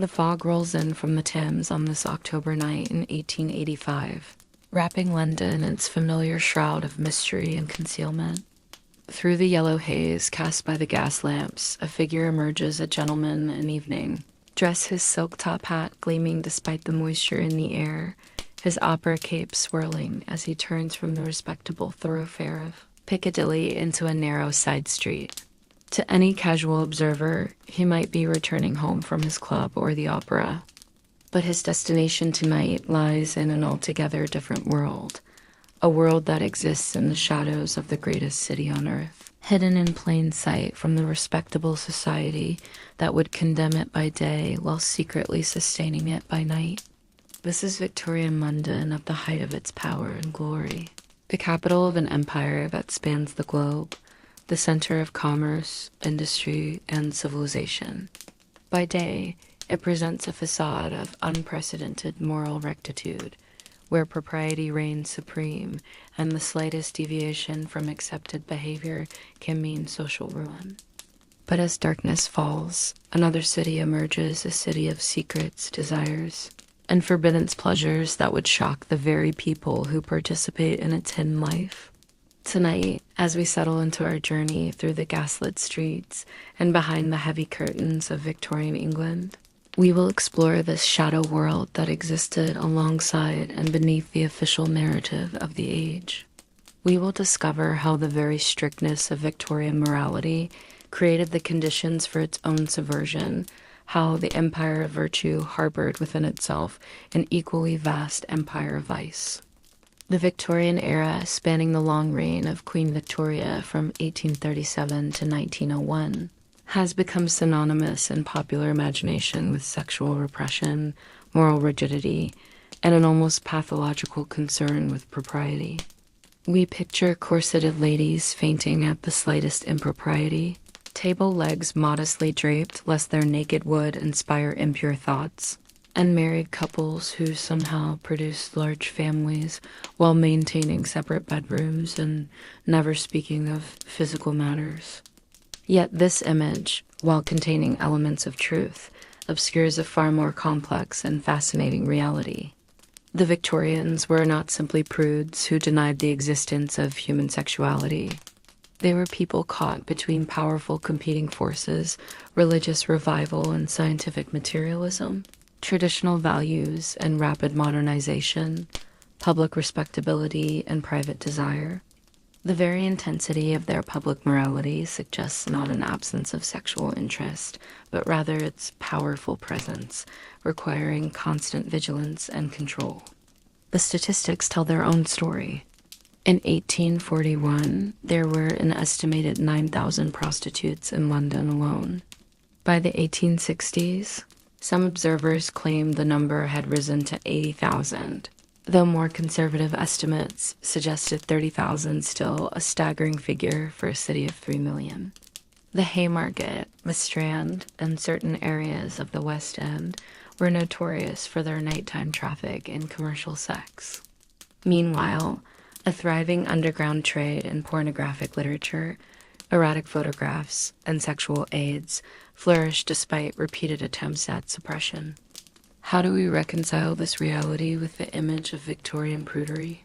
The fog rolls in from the Thames on this October night in 1885, wrapping London in its familiar shroud of mystery and concealment. Through the yellow haze cast by the gas lamps, a figure emerges, a gentleman in evening, dressed his silk top hat gleaming despite the moisture in the air, his opera cape swirling as he turns from the respectable thoroughfare of Piccadilly into a narrow side street. To any casual observer, he might be returning home from his club or the opera. But his destination tonight lies in an altogether different world, a world that exists in the shadows of the greatest city on earth, hidden in plain sight from the respectable society that would condemn it by day while secretly sustaining it by night. This is Victorian London at the height of its power and glory, the capital of an empire that spans the globe, the center of commerce, industry, and civilization. By day, it presents a facade of unprecedented moral rectitude, where propriety reigns supreme and the slightest deviation from accepted behavior can mean social ruin. But as darkness falls, another city emerges, a city of secrets, desires, and forbidden pleasures that would shock the very people who participate in its hidden life. Tonight, as we settle into our journey through the gaslit streets and behind the heavy curtains of Victorian England, we will explore this shadow world that existed alongside and beneath the official narrative of the age. We will discover how the very strictness of Victorian morality created the conditions for its own subversion, how the empire of virtue harbored within itself an equally vast empire of vice. The Victorian era, spanning the long reign of Queen Victoria from 1837 to 1901, has become synonymous in popular imagination with sexual repression, moral rigidity, and an almost pathological concern with propriety. We picture corseted ladies fainting at the slightest impropriety, table legs modestly draped lest their naked would inspire impure thoughts, and married couples who somehow produce large families while maintaining separate bedrooms and never speaking of physical matters. Yet this image, while containing elements of truth, obscures a far more complex and fascinating reality. The Victorians were not simply prudes who denied the existence of human sexuality. They were people caught between powerful competing forces, religious revival and scientific materialism, traditional values and rapid modernization, public respectability and private desire. The very intensity of their public morality suggests not an absence of sexual interest, but rather its powerful presence, requiring constant vigilance and control. The statistics tell their own story. In 1841, there were an estimated 9,000 prostitutes in London alone. By the 1860s, some observers claimed the number had risen to 80,000, though more conservative estimates suggested 30,000, still a staggering figure for a city of 3 million. The Haymarket, the Strand, and certain areas of the West End were notorious for their nighttime traffic in commercial sex. Meanwhile, a thriving underground trade in pornographic literature, erotic photographs, and sexual aids flourished despite repeated attempts at suppression. How do we reconcile this reality with the image of Victorian prudery?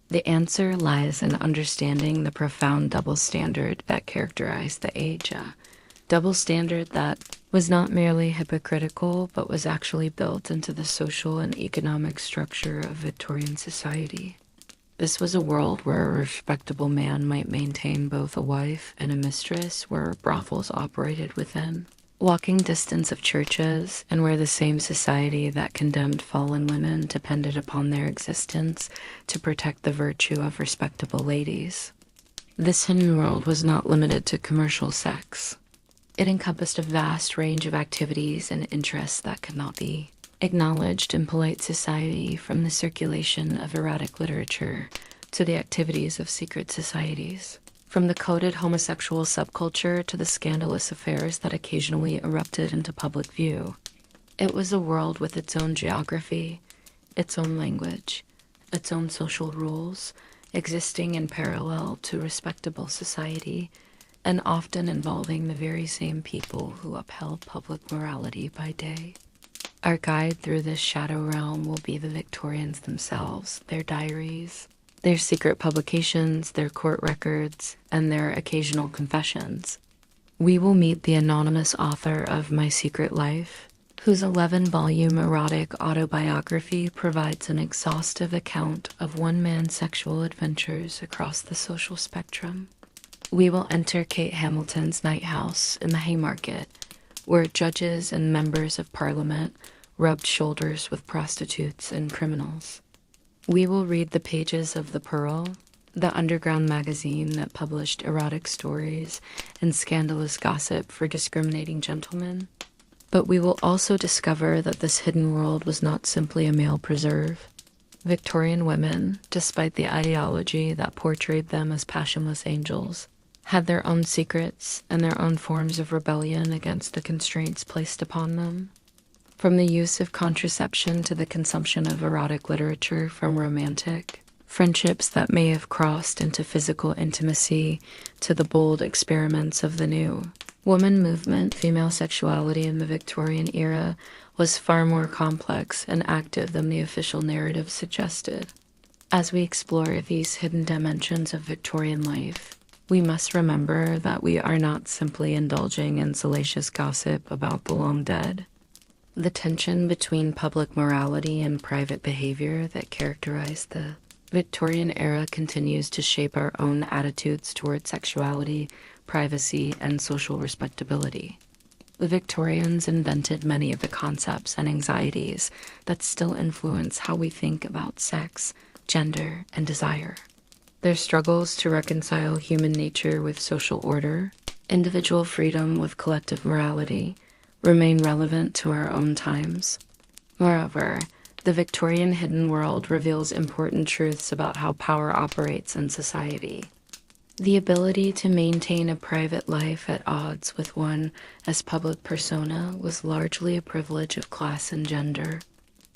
The answer lies in understanding the profound double standard that characterized the age, a double standard that was not merely hypocritical, but was actually built into the social and economic structure of Victorian society. This was a world where a respectable man might maintain both a wife and a mistress, where brothels operated within walking distance of churches, and where the same society that condemned fallen women depended upon their existence to protect the virtue of respectable ladies. This hidden world was not limited to commercial sex. It encompassed a vast range of activities and interests that could not be acknowledged in polite society, from the circulation of erotic literature to the activities of secret societies, from the coded homosexual subculture to the scandalous affairs that occasionally erupted into public view. It was a world with its own geography, its own language, its own social rules, existing in parallel to respectable society, and often involving the very same people who upheld public morality by day. Our guide through this shadow realm will be the Victorians themselves, their diaries, their secret publications, their court records, and their occasional confessions. We will meet the anonymous author of My Secret Life, whose 11-volume erotic autobiography provides an exhaustive account of one man's sexual adventures across the social spectrum. We will enter Kate Hamilton's night house in the Haymarket, where judges and members of Parliament rubbed shoulders with prostitutes and criminals. We will read the pages of The Pearl, the underground magazine that published erotic stories and scandalous gossip for discriminating gentlemen. But we will also discover that this hidden world was not simply a male preserve. Victorian women, despite the ideology that portrayed them as passionless angels, had their own secrets and their own forms of rebellion against the constraints placed upon them. From the use of contraception to the consumption of erotic literature from romantic, friendships that may have crossed into physical intimacy to the bold experiments of the new. Woman movement, female sexuality in the Victorian era was far more complex and active than the official narrative suggested. As we explore these hidden dimensions of Victorian life, we must remember that we are not simply indulging in salacious gossip about the long dead. The tension between public morality and private behavior that characterized the Victorian era continues to shape our own attitudes toward sexuality, privacy, and social respectability. The Victorians invented many of the concepts and anxieties that still influence how we think about sex, gender, and desire. Their struggles to reconcile human nature with social order, individual freedom with collective morality, remain relevant to our own times. Moreover, the Victorian hidden world reveals important truths about how power operates in society. The ability to maintain a private life at odds with one as public persona was largely a privilege of class and gender.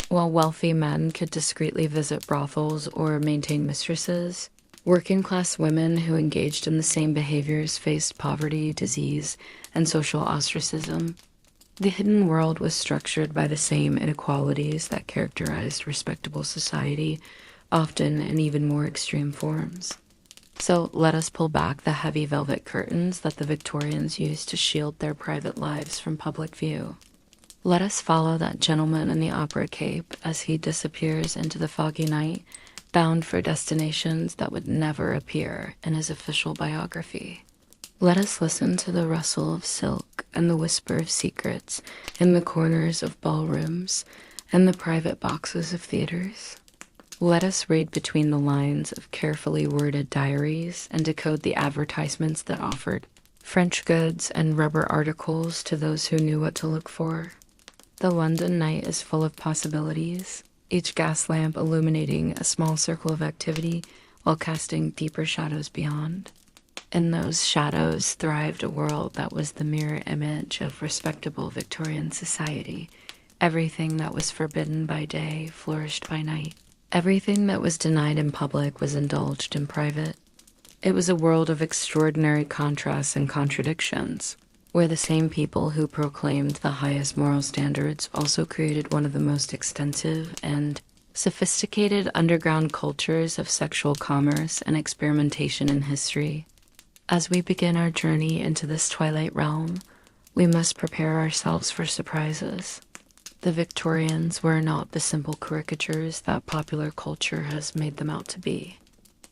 While wealthy men could discreetly visit brothels or maintain mistresses, working-class women who engaged in the same behaviors faced poverty, disease, and social ostracism. The hidden world was structured by the same inequalities that characterized respectable society, often in even more extreme forms. So let us pull back the heavy velvet curtains that the Victorians used to shield their private lives from public view. Let us follow that gentleman in the opera cape as he disappears into the foggy night, bound for destinations that would never appear in his official biography. Let us listen to the rustle of silk and the whisper of secrets in the corners of ballrooms and the private boxes of theaters. Let us read between the lines of carefully worded diaries and decode the advertisements that offered French goods and rubber articles to those who knew what to look for. The London night is full of possibilities, each gas lamp illuminating a small circle of activity while casting deeper shadows beyond. In those shadows thrived a world that was the mirror image of respectable Victorian society. Everything that was forbidden by day flourished by night. Everything that was denied in public was indulged in private. It was a world of extraordinary contrasts and contradictions, where the same people who proclaimed the highest moral standards also created one of the most extensive and sophisticated underground cultures of sexual commerce and experimentation in history. As we begin our journey into this twilight realm, we must prepare ourselves for surprises. The Victorians were not the simple caricatures that popular culture has made them out to be.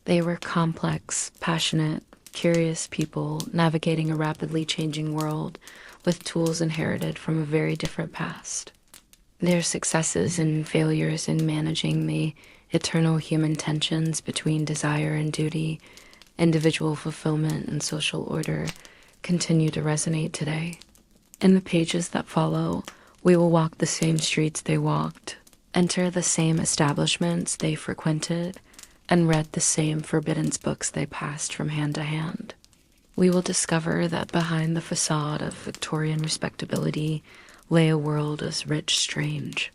They were complex, passionate, curious people navigating a rapidly changing world with tools inherited from a very different past. Their successes and failures in managing the eternal human tensions between desire and duty, individual fulfillment and social order, continue to resonate today. In the pages that follow, we will walk the same streets they walked, enter the same establishments they frequented, and read the same forbidden books they passed from hand to hand. We will discover that behind the facade of Victorian respectability lay a world as rich, strange,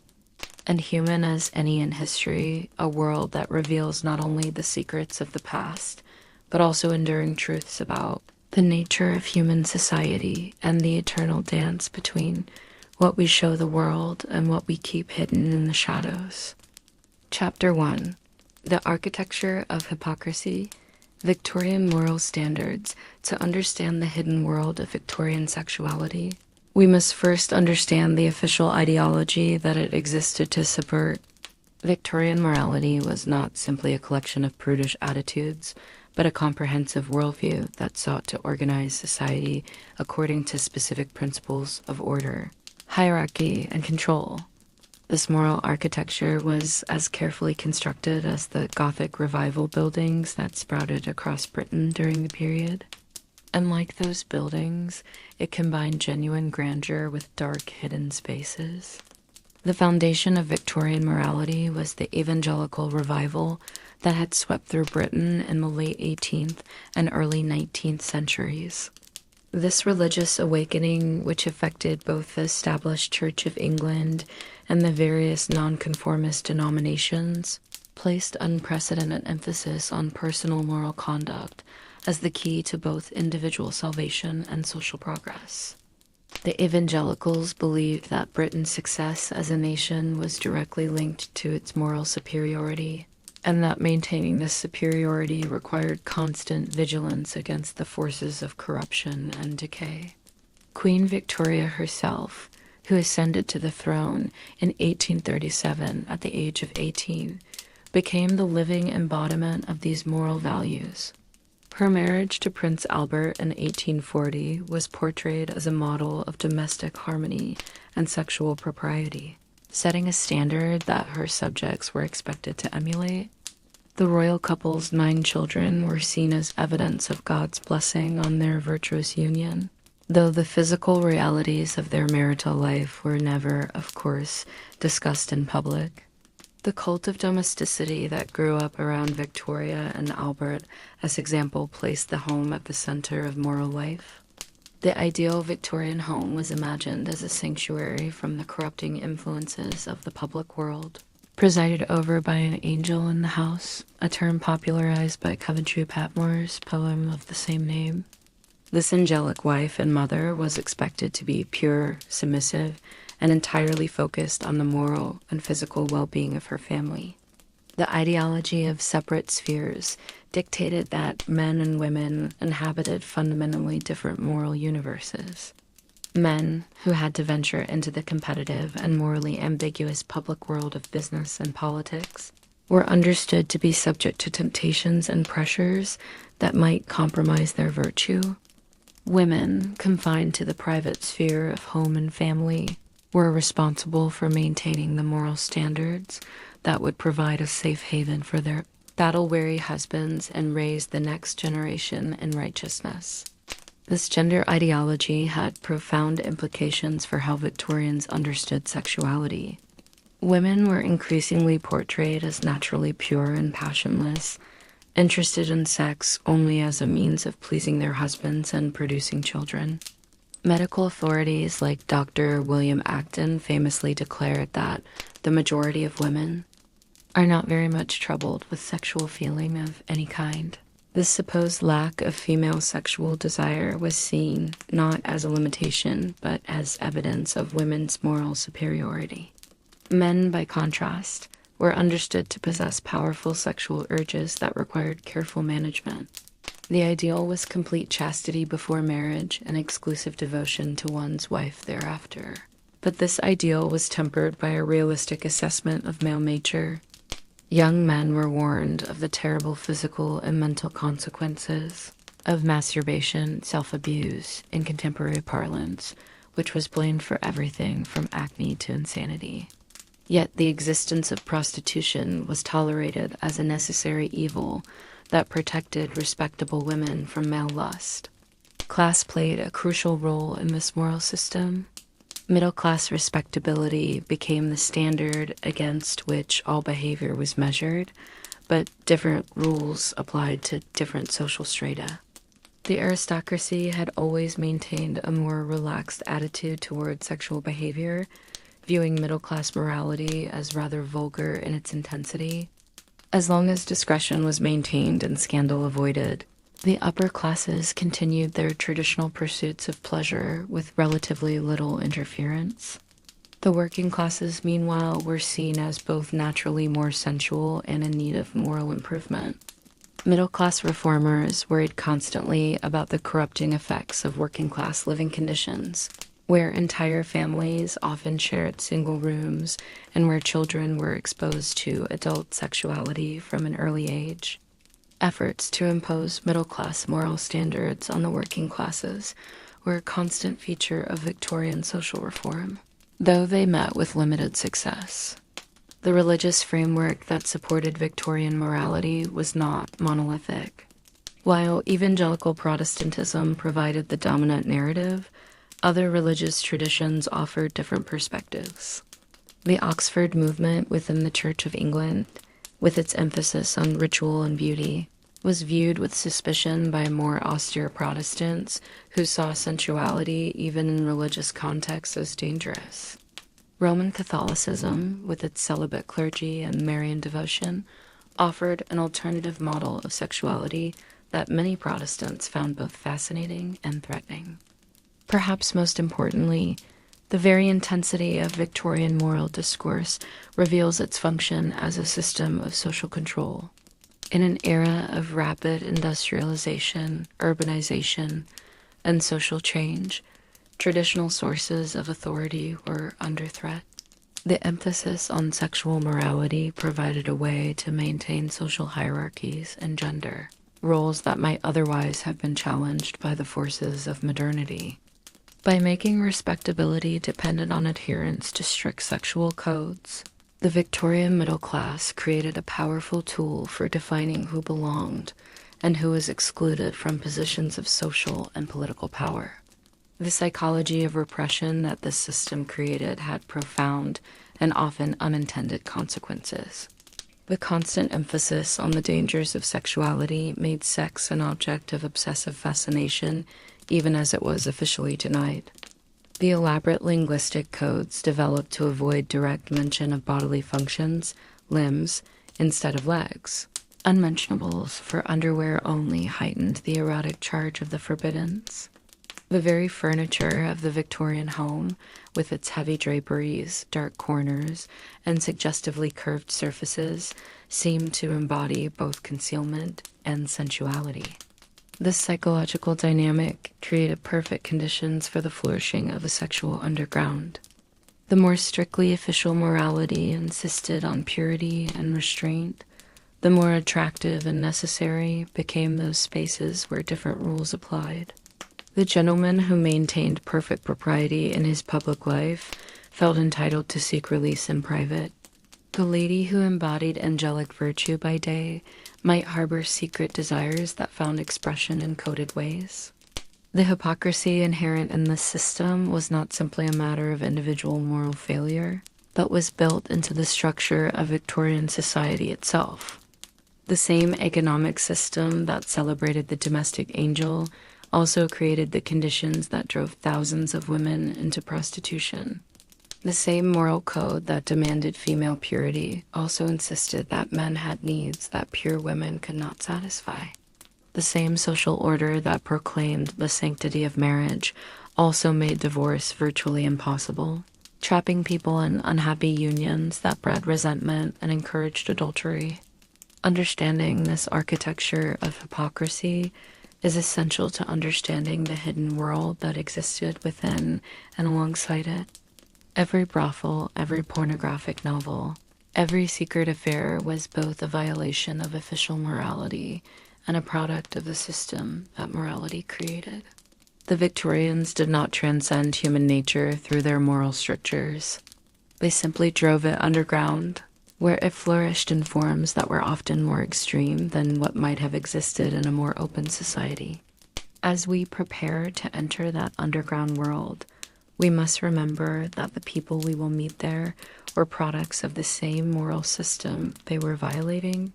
and human as any in history, a world that reveals not only the secrets of the past, but also enduring truths about the nature of human society and the eternal dance between what we show the world and what we keep hidden in the shadows. Chapter 1. The Architecture of Hypocrisy, Victorian Moral Standards. To understand the hidden world of Victorian sexuality, we must first understand the official ideology that it existed to subvert. Victorian morality was not simply a collection of prudish attitudes, but a comprehensive worldview that sought to organize society according to specific principles of order, hierarchy, and control. This moral architecture was as carefully constructed as the Gothic revival buildings that sprouted across Britain during the period. And like those buildings, it combined genuine grandeur with dark, hidden spaces. The foundation of Victorian morality was the evangelical revival that had swept through Britain in the late 18th and early 19th centuries. This religious awakening, which affected both the established Church of England and the various nonconformist denominations, placed unprecedented emphasis on personal moral conduct as the key to both individual salvation and social progress. The evangelicals believed that Britain's success as a nation was directly linked to its moral superiority, and that maintaining this superiority required constant vigilance against the forces of corruption and decay. Queen Victoria herself, who ascended to the throne in 1837 at the age of 18, became the living embodiment of these moral values. Her marriage to Prince Albert in 1840 was portrayed as a model of domestic harmony and sexual propriety, setting a standard that her subjects were expected to emulate. The royal couple's 9 children were seen as evidence of God's blessing on their virtuous union, though the physical realities of their marital life were never, of course, discussed in public. The cult of domesticity that grew up around Victoria and Albert as example placed the home at the center of moral life. The ideal Victorian home was imagined as a sanctuary from the corrupting influences of the public world, presided over by an angel in the house, a term popularized by Coventry Patmore's poem of the same name. This angelic wife and mother was expected to be pure, submissive, and entirely focused on the moral and physical well-being of her family. The ideology of separate spheres dictated that men and women inhabited fundamentally different moral universes. Men, who had to venture into the competitive and morally ambiguous public world of business and politics, were understood to be subject to temptations and pressures that might compromise their virtue. Women, confined to the private sphere of home and family, were responsible for maintaining the moral standards that would provide a safe haven for their battle-weary husbands and raise the next generation in righteousness. This gender ideology had profound implications for how Victorians understood sexuality. Women were increasingly portrayed as naturally pure and passionless, interested in sex only as a means of pleasing their husbands and producing children. Medical authorities like Dr. William Acton famously declared that the majority of women are not very much troubled with sexual feeling of any kind. This supposed lack of female sexual desire was seen not as a limitation, but as evidence of women's moral superiority. Men, by contrast, were understood to possess powerful sexual urges that required careful management. The ideal was complete chastity before marriage and exclusive devotion to one's wife thereafter. But this ideal was tempered by a realistic assessment of male nature. Young men were warned of the terrible physical and mental consequences of masturbation, self-abuse, in contemporary parlance, which was blamed for everything from acne to insanity. Yet the existence of prostitution was tolerated as a necessary evil that protected respectable women from male lust. Class played a crucial role in this moral system. Middle-class respectability became the standard against which all behavior was measured, but different rules applied to different social strata. The aristocracy had always maintained a more relaxed attitude toward sexual behavior, viewing middle-class morality as rather vulgar in its intensity. As long as discretion was maintained and scandal avoided, the upper classes continued their traditional pursuits of pleasure with relatively little interference. The working classes, meanwhile, were seen as both naturally more sensual and in need of moral improvement. Middle-class reformers worried constantly about the corrupting effects of working-class living conditions, where entire families often shared single rooms and where children were exposed to adult sexuality from an early age. Efforts to impose middle-class moral standards on the working classes were a constant feature of Victorian social reform, though they met with limited success. The religious framework that supported Victorian morality was not monolithic. While evangelical Protestantism provided the dominant narrative, other religious traditions offered different perspectives. The Oxford movement within the Church of England, with its emphasis on ritual and beauty, was viewed with suspicion by more austere Protestants who saw sensuality, even in religious contexts, as dangerous. Roman Catholicism, with its celibate clergy and Marian devotion, offered an alternative model of sexuality that many Protestants found both fascinating and threatening. Perhaps most importantly, the very intensity of Victorian moral discourse reveals its function as a system of social control. In an era of rapid industrialization, urbanization, and social change, traditional sources of authority were under threat. The emphasis on sexual morality provided a way to maintain social hierarchies and gender, roles that might otherwise have been challenged by the forces of modernity. By making respectability dependent on adherence to strict sexual codes, the Victorian middle class created a powerful tool for defining who belonged and who was excluded from positions of social and political power. The psychology of repression that this system created had profound and often unintended consequences. The constant emphasis on the dangers of sexuality made sex an object of obsessive fascination, even as it was officially denied. The elaborate linguistic codes developed to avoid direct mention of bodily functions, limbs, instead of legs. Unmentionables for underwear only heightened the erotic charge of the forbiddens. The very furniture of the Victorian home, with its heavy draperies, dark corners, and suggestively curved surfaces, seemed to embody both concealment and sensuality. This psychological dynamic created perfect conditions for the flourishing of a sexual underground. The more strictly official morality insisted on purity and restraint, the more attractive and necessary became those spaces where different rules applied. The gentleman who maintained perfect propriety in his public life felt entitled to seek release in private. The lady who embodied angelic virtue by day might harbor secret desires that found expression in coded ways. The hypocrisy inherent in this system was not simply a matter of individual moral failure, but was built into the structure of Victorian society itself. The same economic system that celebrated the domestic angel also created the conditions that drove thousands of women into prostitution. The same moral code that demanded female purity also insisted that men had needs that pure women could not satisfy. The same social order that proclaimed the sanctity of marriage also made divorce virtually impossible, trapping people in unhappy unions that bred resentment and encouraged adultery. Understanding this architecture of hypocrisy is essential to understanding the hidden world that existed within and alongside it. Every brothel, every pornographic novel, every secret affair was both a violation of official morality and a product of the system that morality created. The Victorians did not transcend human nature through their moral strictures. They simply drove it underground, where it flourished in forms that were often more extreme than what might have existed in a more open society. As we prepare to enter that underground world, we must remember that the people we will meet there were products of the same moral system they were violating.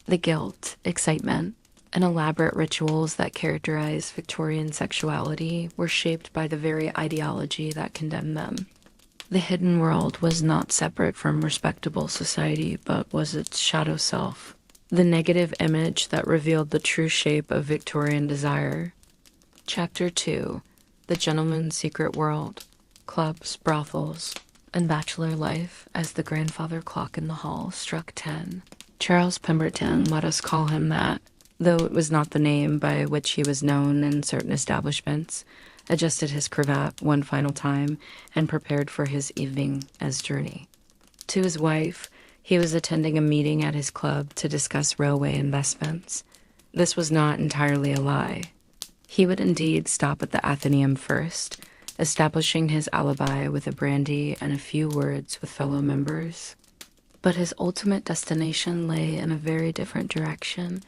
The guilt, excitement, and elaborate rituals that characterized Victorian sexuality were shaped by the very ideology that condemned them. The hidden world was not separate from respectable society, but was its shadow self, the negative image that revealed the true shape of Victorian desire. Chapter 2. The Gentleman's Secret World. Clubs, Brothels, and bachelor life as the grandfather clock in the hall struck 10. Charles Pemberton, let us call him that, though it was not the name by which he was known in certain establishments, adjusted his cravat one final time and prepared for his evening as journey. To his wife, he was attending a meeting at his club to discuss railway investments. This was not entirely a lie. He would indeed stop at the Athenaeum first, establishing his alibi with a brandy and a few words with fellow members. But his ultimate destination lay in a very different direction,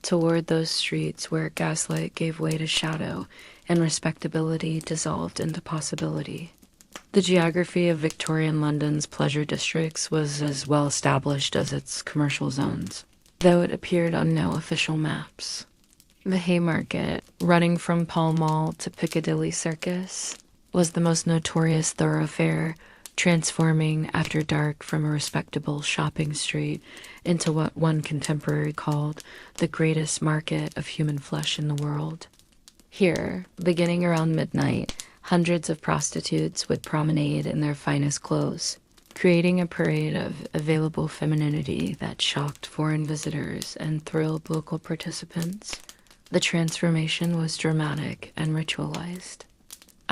toward those streets where gaslight gave way to shadow and respectability dissolved into possibility. The geography of Victorian London's pleasure districts was as well established as its commercial zones, though it appeared on no official maps. The Haymarket, running from Pall Mall to Piccadilly Circus, was the most notorious thoroughfare, transforming after dark from a respectable shopping street into what one contemporary called the greatest market of human flesh in the world. Here, beginning around midnight, hundreds of prostitutes would promenade in their finest clothes, creating a parade of available femininity that shocked foreign visitors and thrilled local participants. The transformation was dramatic and ritualized.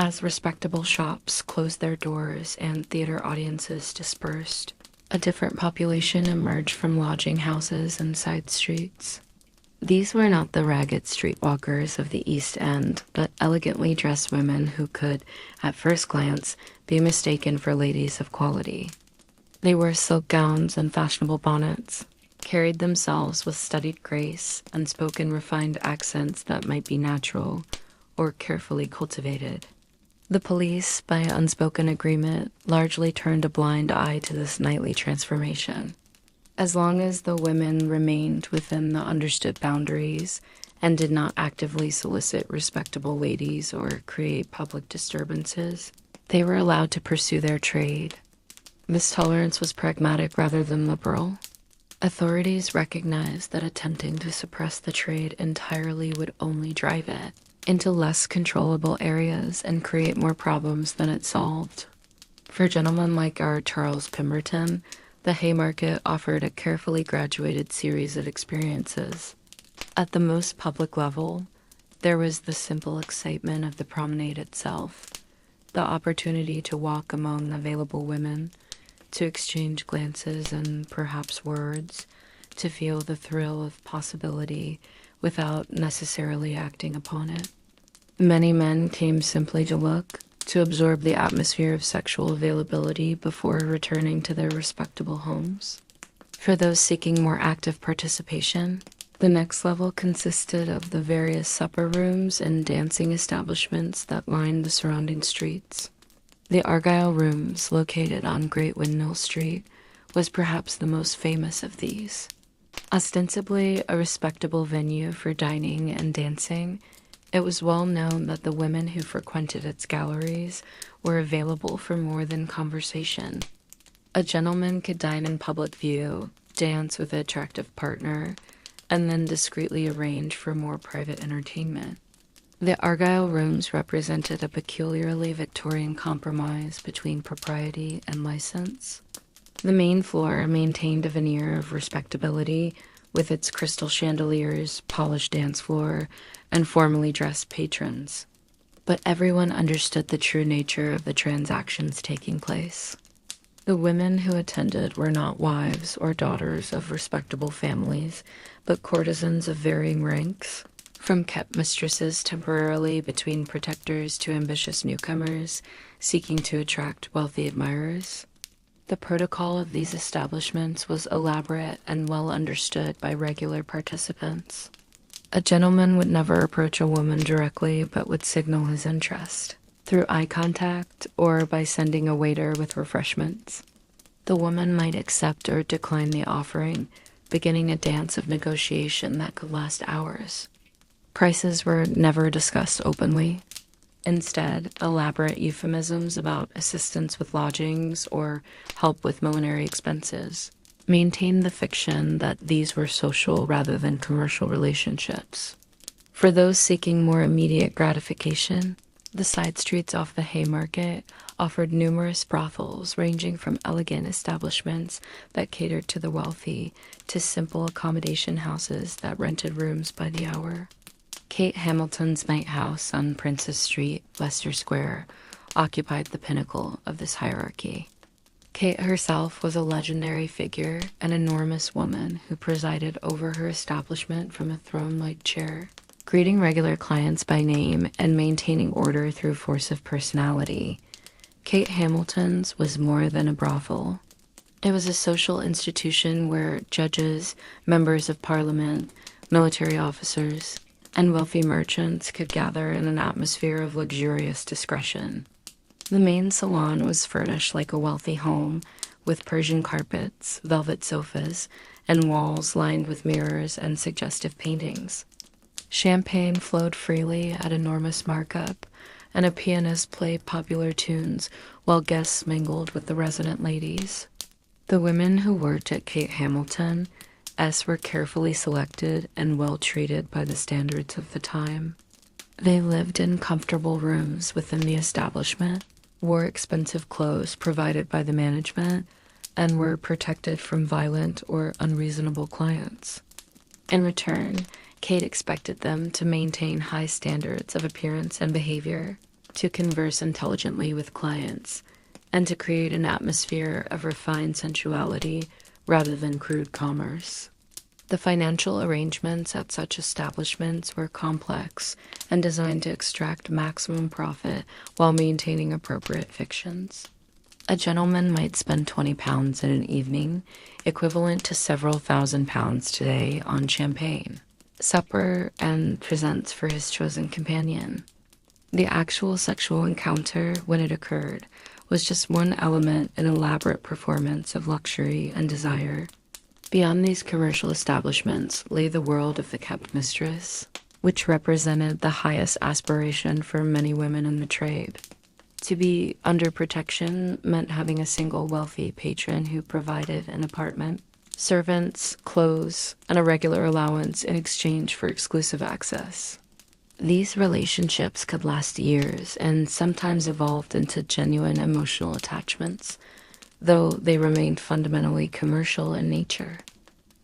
As respectable shops closed their doors and theater audiences dispersed, a different population emerged from lodging houses and side streets. These were not the ragged streetwalkers of the East End, but elegantly dressed women who could, at first glance, be mistaken for ladies of quality. They wore silk gowns and fashionable bonnets, carried themselves with studied grace, and spoke in refined accents that might be natural or carefully cultivated. The police, by unspoken agreement, largely turned a blind eye to this nightly transformation. As long as the women remained within the understood boundaries and did not actively solicit respectable ladies or create public disturbances, they were allowed to pursue their trade. This tolerance was pragmatic rather than liberal. Authorities recognized that attempting to suppress the trade entirely would only drive it into less controllable areas and create more problems than it solved. For gentlemen like our Charles Pemberton, the Haymarket offered a carefully graduated series of experiences. At the most public level, there was the simple excitement of the promenade itself, the opportunity to walk among available women, to exchange glances and perhaps words, to feel the thrill of possibility without necessarily acting upon it. Many men came simply to look, to absorb the atmosphere of sexual availability before returning to their respectable homes. For those seeking more active participation, the next level consisted of the various supper rooms and dancing establishments that lined the surrounding streets. The Argyle Rooms, located on Great Windmill Street, was perhaps the most famous of these. Ostensibly a respectable venue for dining and dancing, it was well known that the women who frequented its galleries were available for more than conversation. A gentleman could dine in public view, dance with an attractive partner, and then discreetly arrange for more private entertainment. The Argyle Rooms represented a peculiarly Victorian compromise between propriety and license. The main floor maintained a veneer of respectability, with its crystal chandeliers, polished dance floor, and formally dressed patrons. But everyone understood the true nature of the transactions taking place. The women who attended were not wives or daughters of respectable families, but courtesans of varying ranks, from kept mistresses temporarily between protectors to ambitious newcomers seeking to attract wealthy admirers. The protocol of these establishments was elaborate and well understood by regular participants. A gentleman would never approach a woman directly, but would signal his interest through eye contact or by sending a waiter with refreshments. The woman might accept or decline the offering, beginning a dance of negotiation that could last hours. Prices were never discussed openly. Instead, elaborate euphemisms about assistance with lodgings or help with millinery expenses maintained the fiction that these were social rather than commercial relationships. For those seeking more immediate gratification, The side streets off the Haymarket offered numerous brothels ranging from elegant establishments that catered to the wealthy to simple accommodation houses that rented rooms by the hour. Kate Hamilton's night house on Princess Street, Leicester Square, occupied the pinnacle of this hierarchy. Kate herself was a legendary figure, an enormous woman who presided over her establishment from a throne-like chair, greeting regular clients by name and maintaining order through force of personality. Kate Hamilton's was more than a brothel. It was a social institution where judges, members of parliament, military officers, and wealthy merchants could gather in an atmosphere of luxurious discretion. The main salon was furnished like a wealthy home, with Persian carpets, velvet sofas, and walls lined with mirrors and suggestive paintings. Champagne flowed freely at enormous markup, and a pianist played popular tunes while guests mingled with the resident ladies. The women who worked at Kate Hamilton were carefully selected and well treated by the standards of the time. They lived in comfortable rooms within the establishment, wore expensive clothes provided by the management, and were protected from violent or unreasonable clients. In return, Kate expected them to maintain high standards of appearance and behavior, to converse intelligently with clients, and to create an atmosphere of refined sensuality rather than crude commerce. The financial arrangements at such establishments were complex and designed to extract maximum profit while maintaining appropriate fictions. A gentleman might spend £20 in an evening, equivalent to several £1,000s today, on champagne, supper, and presents for his chosen companion. The actual sexual encounter, when it occurred, was just one element in an elaborate performance of luxury and desire. Beyond these commercial establishments lay the world of the kept mistress, which represented the highest aspiration for many women in the trade. To be under protection meant having a single wealthy patron who provided an apartment, servants, clothes, and a regular allowance in exchange for exclusive access. These relationships could last years and sometimes evolved into genuine emotional attachments, though they remained fundamentally commercial in nature.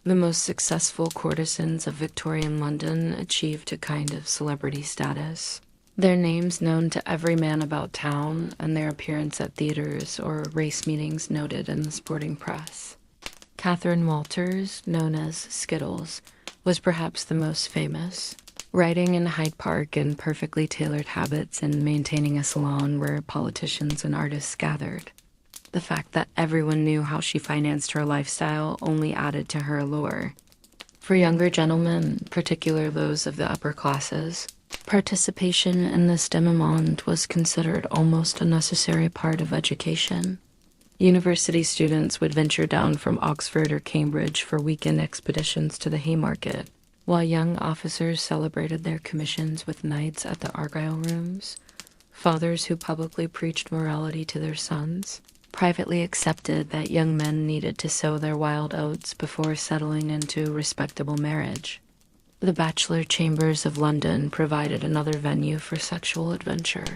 The most successful courtesans of Victorian London achieved a kind of celebrity status. Their names known to every man about town, and their appearance at theaters or race meetings noted in the sporting press. Catherine Walters, known as Skittles, was perhaps the most famous, riding in Hyde Park in perfectly tailored habits and maintaining a salon where politicians and artists gathered. The fact that everyone knew how she financed her lifestyle only added to her allure. For younger gentlemen, particularly those of the upper classes, participation in this demi-monde was considered almost a necessary part of education. University students would venture down from Oxford or Cambridge for weekend expeditions to the Haymarket, while young officers celebrated their commissions with nights at the Argyle Rooms. Fathers who publicly preached morality to their sons privately accepted that young men needed to sow their wild oats before settling into respectable marriage. The Bachelor chambers of London provided another venue for sexual adventure.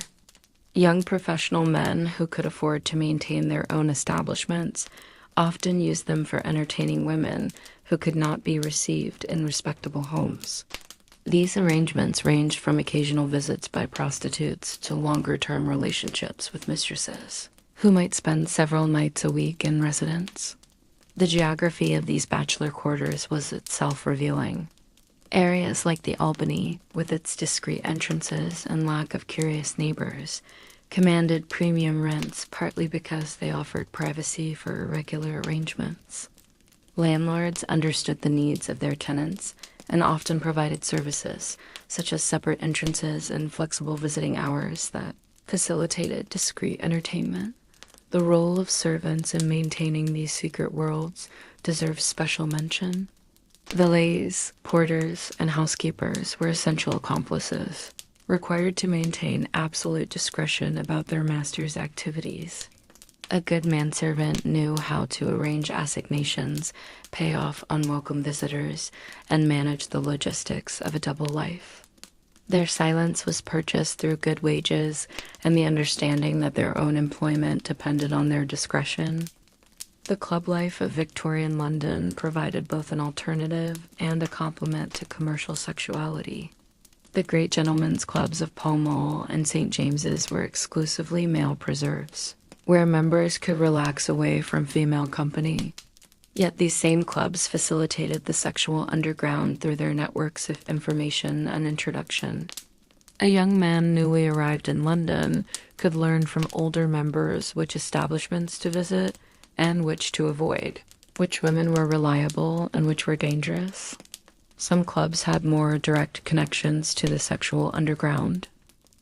Young professional men who could afford to maintain their own establishments often used them for entertaining women who could not be received in respectable homes. These arrangements ranged from occasional visits by prostitutes to longer-term relationships with mistresses, who might spend several nights a week in residence. The geography of these bachelor quarters was itself revealing. Areas like the Albany, with its discreet entrances and lack of curious neighbors, commanded premium rents partly because they offered privacy for irregular arrangements. Landlords understood the needs of their tenants and often provided services, such as separate entrances and flexible visiting hours that facilitated discreet entertainment. The role of servants in maintaining these secret worlds deserves special mention. Valets, porters, and housekeepers were essential accomplices, required to maintain absolute discretion about their master's activities. A good manservant knew how to arrange assignations, pay off unwelcome visitors, and manage the logistics of a double life. Their silence was purchased through good wages and the understanding that their own employment depended on their discretion. The club life of Victorian London provided both an alternative and a complement to commercial sexuality. The great gentlemen's clubs of Pall Mall and St. James's were exclusively male preserves, where members could relax away from female company. Yet these same clubs facilitated the sexual underground through their networks of information and introduction. A young man newly arrived in London could learn from older members which establishments to visit and which to avoid, which women were reliable and which were dangerous. Some clubs had more direct connections to the sexual underground.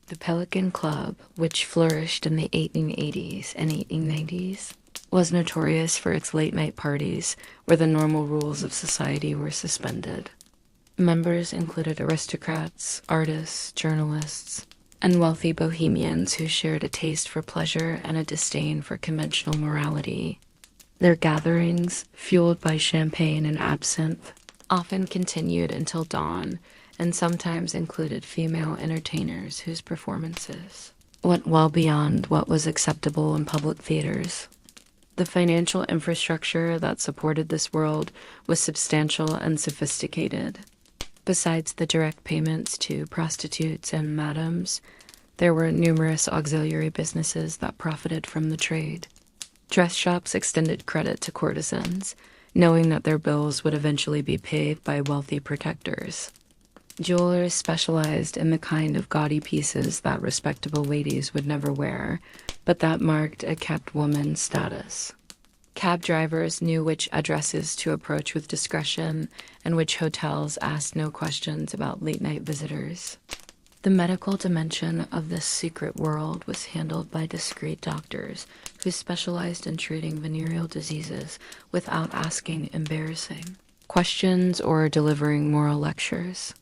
The Pelican Club, which flourished in the 1880s and 1890s, was notorious for its late-night parties where the normal rules of society were suspended. Members included aristocrats, artists, journalists, and wealthy bohemians who shared a taste for pleasure and a disdain for conventional morality. Their gatherings, fueled by champagne and absinthe, often continued until dawn and sometimes included female entertainers whose performances went well beyond what was acceptable in public theaters. The financial infrastructure that supported this world was substantial and sophisticated. Besides the direct payments to prostitutes and madams, there were numerous auxiliary businesses that profited from the trade. Dress shops extended credit to courtesans, knowing that their bills would eventually be paid by wealthy protectors. Jewelers specialized in the kind of gaudy pieces that respectable ladies would never wear, but that marked a kept woman's status. Cab drivers knew which addresses to approach with discretion and which hotels asked no questions about late-night visitors. The medical dimension of this secret world was handled by discreet doctors who specialized in treating venereal diseases without asking embarrassing questions or delivering moral lectures.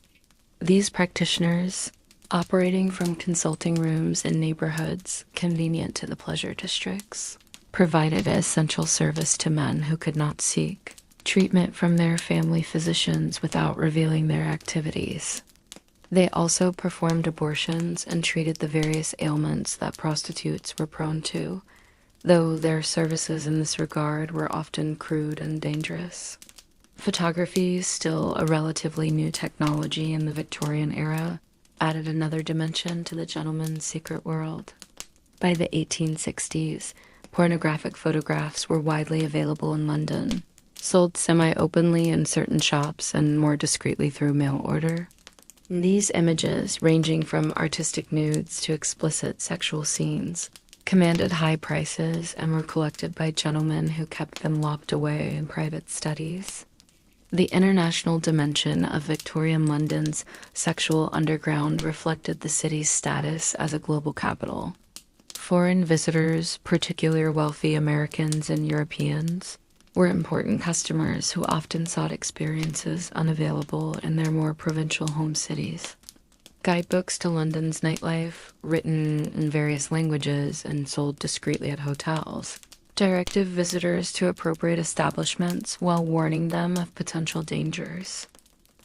These practitioners, operating from consulting rooms in neighborhoods convenient to the pleasure districts, provided an essential service to men who could not seek treatment from their family physicians without revealing their activities. They also performed abortions and treated the various ailments that prostitutes were prone to, though their services in this regard were often crude and dangerous. Photography, still a relatively new technology in the Victorian era, added another dimension to the gentleman's secret world. By the 1860s, pornographic photographs were widely available in London, sold semi-openly in certain shops and more discreetly through mail order. These images, ranging from artistic nudes to explicit sexual scenes, commanded high prices and were collected by gentlemen who kept them locked away in private studies. The international dimension of Victorian London's sexual underground reflected the city's status as a global capital. Foreign visitors, particularly wealthy Americans and Europeans, were important customers who often sought experiences unavailable in their more provincial home cities. Guidebooks to London's nightlife, written in various languages and sold discreetly at hotels, directed visitors to appropriate establishments while warning them of potential dangers.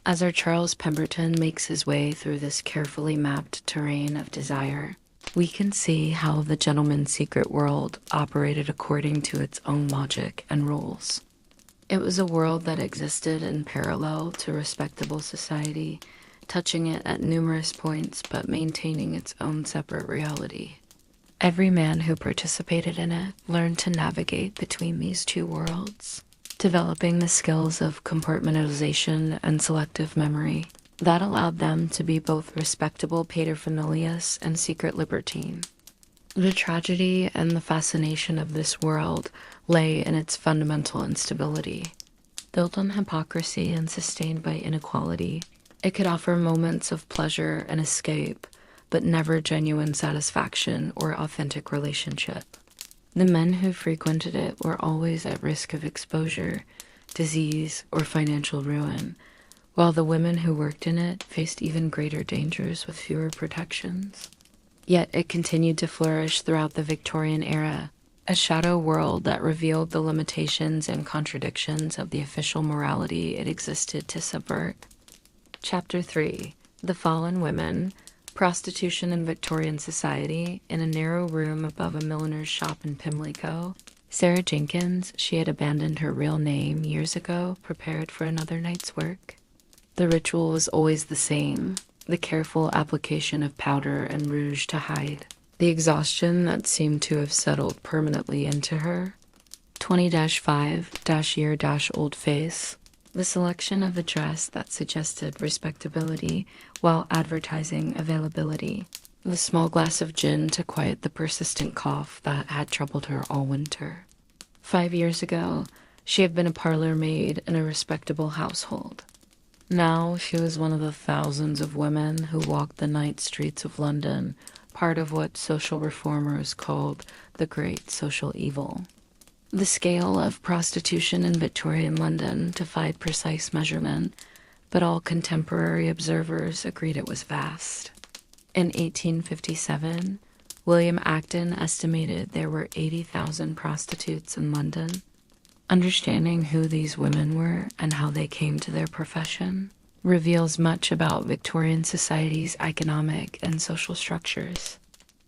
As our Charles Pemberton makes his way through this carefully mapped terrain of desire, we can see how the gentleman's secret world operated according to its own logic and rules. It was a world that existed in parallel to respectable society, touching it at numerous points but maintaining its own separate reality. Every man who participated in it learned to navigate between these two worlds, developing the skills of compartmentalization and selective memory that allowed them to be both respectable paterfamilias and secret libertine. The tragedy and the fascination of this world lay in its fundamental instability. Built on hypocrisy and sustained by inequality, it could offer moments of pleasure and escape, but never genuine satisfaction or authentic relationship. The men who frequented it were always at risk of exposure, disease, or financial ruin, while the women who worked in it faced even greater dangers with fewer protections. Yet it continued to flourish throughout the Victorian era, a shadow world that revealed the limitations and contradictions of the official morality it existed to subvert. Chapter 3. The Fallen Women, Prostitution in Victorian Society, in a narrow room above a milliner's shop in Pimlico. Sarah Jenkins, she had abandoned her real name years ago, prepared for another night's work. The ritual was always the same, the careful application of powder and rouge to hide. The exhaustion that seemed to have settled permanently into her. 20-5-year-old face. The selection of a dress that suggested respectability while advertising availability. The small glass of gin to quiet the persistent cough that had troubled her all winter. 5 years ago, she had been a parlor maid in a respectable household. Now she was one of the thousands of women who walked the night streets of London, part of what social reformers called the Great Social Evil. The scale of prostitution in Victorian London defied precise measurement, but all contemporary observers agreed it was vast. In 1857, William Acton estimated there were 80,000 prostitutes in London. Understanding who these women were and how they came to their profession reveals much about Victorian society's economic and social structures.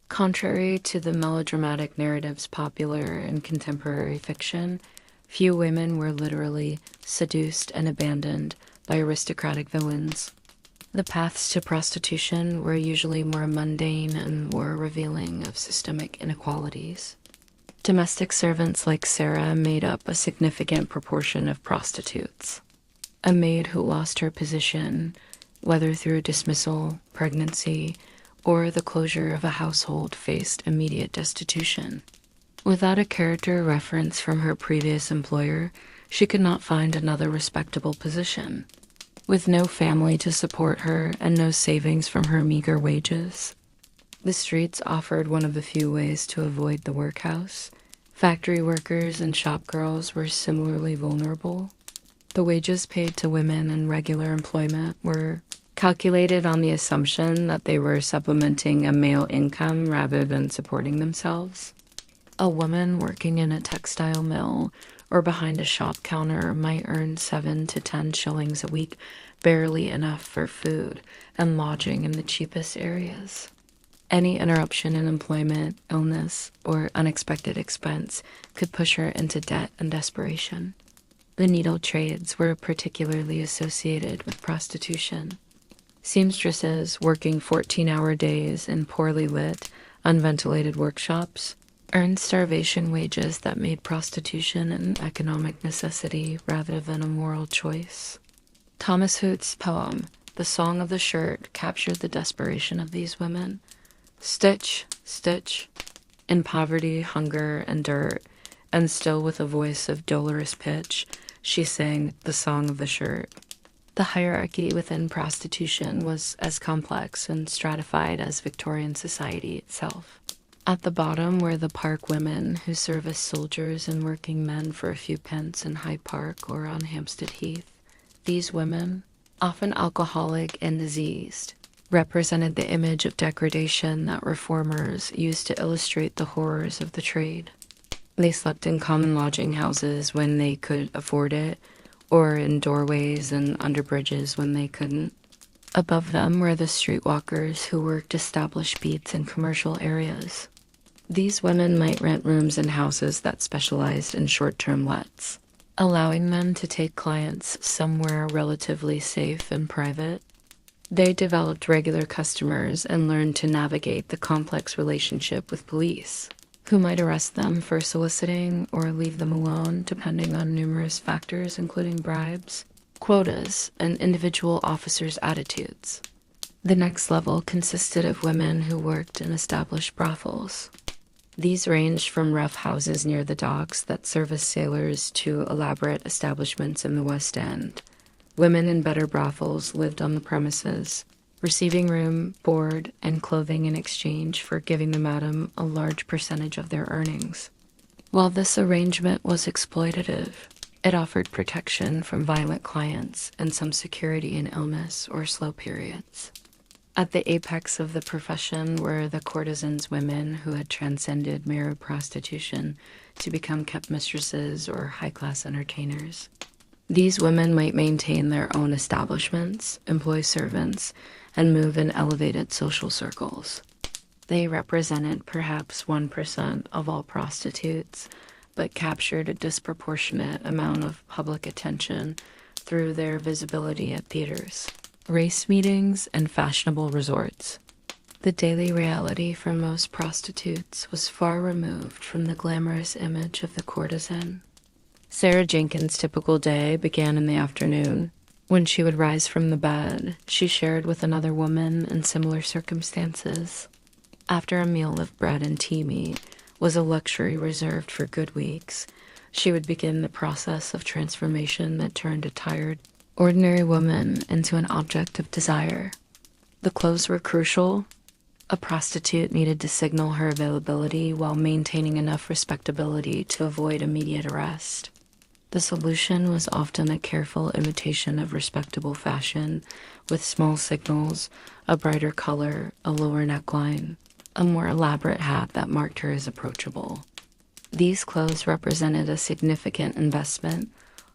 Contrary to the melodramatic narratives popular in contemporary fiction, few women were literally seduced and abandoned by aristocratic villains. The paths to prostitution were usually more mundane and more revealing of systemic inequalities. Domestic servants like Sarah made up a significant proportion of prostitutes. A maid who lost her position, whether through dismissal, pregnancy, or the closure of a household, faced immediate destitution. Without a character reference from her previous employer, she could not find another respectable position. With no family to support her and no savings from her meager wages, the streets offered one of the few ways to avoid the workhouse. Factory workers and shop girls were similarly vulnerable. The wages paid to women in regular employment were calculated on the assumption that they were supplementing a male income rather than supporting themselves. A woman working in a textile mill or behind a shop counter might earn 7 to 10 shillings a week, barely enough for food and lodging in the cheapest areas. Any interruption in employment, illness, or unexpected expense could push her into debt and desperation. The needle trades were particularly associated with prostitution. Seamstresses working 14-hour days in poorly lit, unventilated workshops earned starvation wages that made prostitution an economic necessity rather than a moral choice. Thomas Hood's poem, The Song of the Shirt, captured the desperation of these women. Stitch, stitch, in poverty, hunger, and dirt, and still with a voice of dolorous pitch, she sang the song of the shirt. The hierarchy within prostitution was as complex and stratified as Victorian society itself. At the bottom were the park women who serve as soldiers and working men for a few pence in Hyde Park or on Hampstead Heath. These women, often alcoholic and diseased, represented the image of degradation that reformers used to illustrate the horrors of the trade. They slept in common lodging houses when they could afford it, or in doorways and under bridges when they couldn't. Above them were the streetwalkers who worked established beats in commercial areas. These women might rent rooms in houses that specialized in short-term lets, allowing them to take clients somewhere relatively safe and private. They developed regular customers and learned to navigate the complex relationship with police, who might arrest them for soliciting or leave them alone depending on numerous factors including bribes, quotas, and individual officers' attitudes. The next level consisted of women who worked in established brothels. These ranged from rough houses near the docks that serviced sailors to elaborate establishments in the West End. Women in better brothels lived on the premises, receiving room, board, and clothing in exchange for giving the madam a large percentage of their earnings. While this arrangement was exploitative, it offered protection from violent clients and some security in illness or slow periods. At the apex of the profession were the courtesans women who had transcended mere prostitution to become kept mistresses or high-class entertainers. These women might maintain their own establishments, employ servants, and move in elevated social circles. They represented perhaps 1% of all prostitutes, but captured a disproportionate amount of public attention through their visibility at theaters, race meetings, and fashionable resorts. The daily reality for most prostitutes was far removed from the glamorous image of the courtesan. Sarah Jenkins' typical day began in the afternoon. When she would rise from the bed, she shared with another woman in similar circumstances. After a meal of bread and tea meat was a luxury reserved for good weeks, she would begin the process of transformation that turned a tired, ordinary woman into an object of desire. The clothes were crucial. A prostitute needed to signal her availability while maintaining enough respectability to avoid immediate arrest. The solution was often a careful imitation of respectable fashion, with small signals, a brighter color, a lower neckline, a more elaborate hat that marked her as approachable. These clothes represented a significant investment,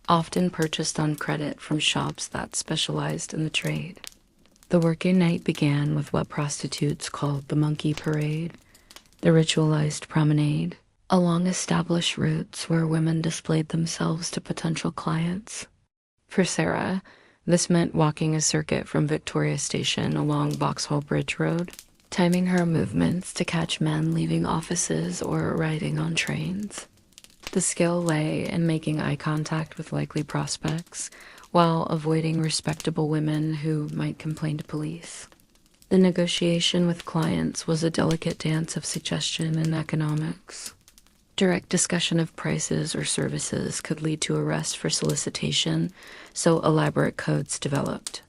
often purchased on credit from shops that specialized in the trade. The working night began with what prostitutes called the monkey parade, the ritualized promenade, along established routes where women displayed themselves to potential clients. For Sarah, this meant walking a circuit from Victoria Station along Vauxhall Bridge Road, timing her movements to catch men leaving offices or riding on trains. The skill lay in making eye contact with likely prospects while avoiding respectable women who might complain to police. The negotiation with clients was a delicate dance of suggestion and economics. Direct discussion of prices or services could lead to arrest for solicitation, so elaborate codes developed.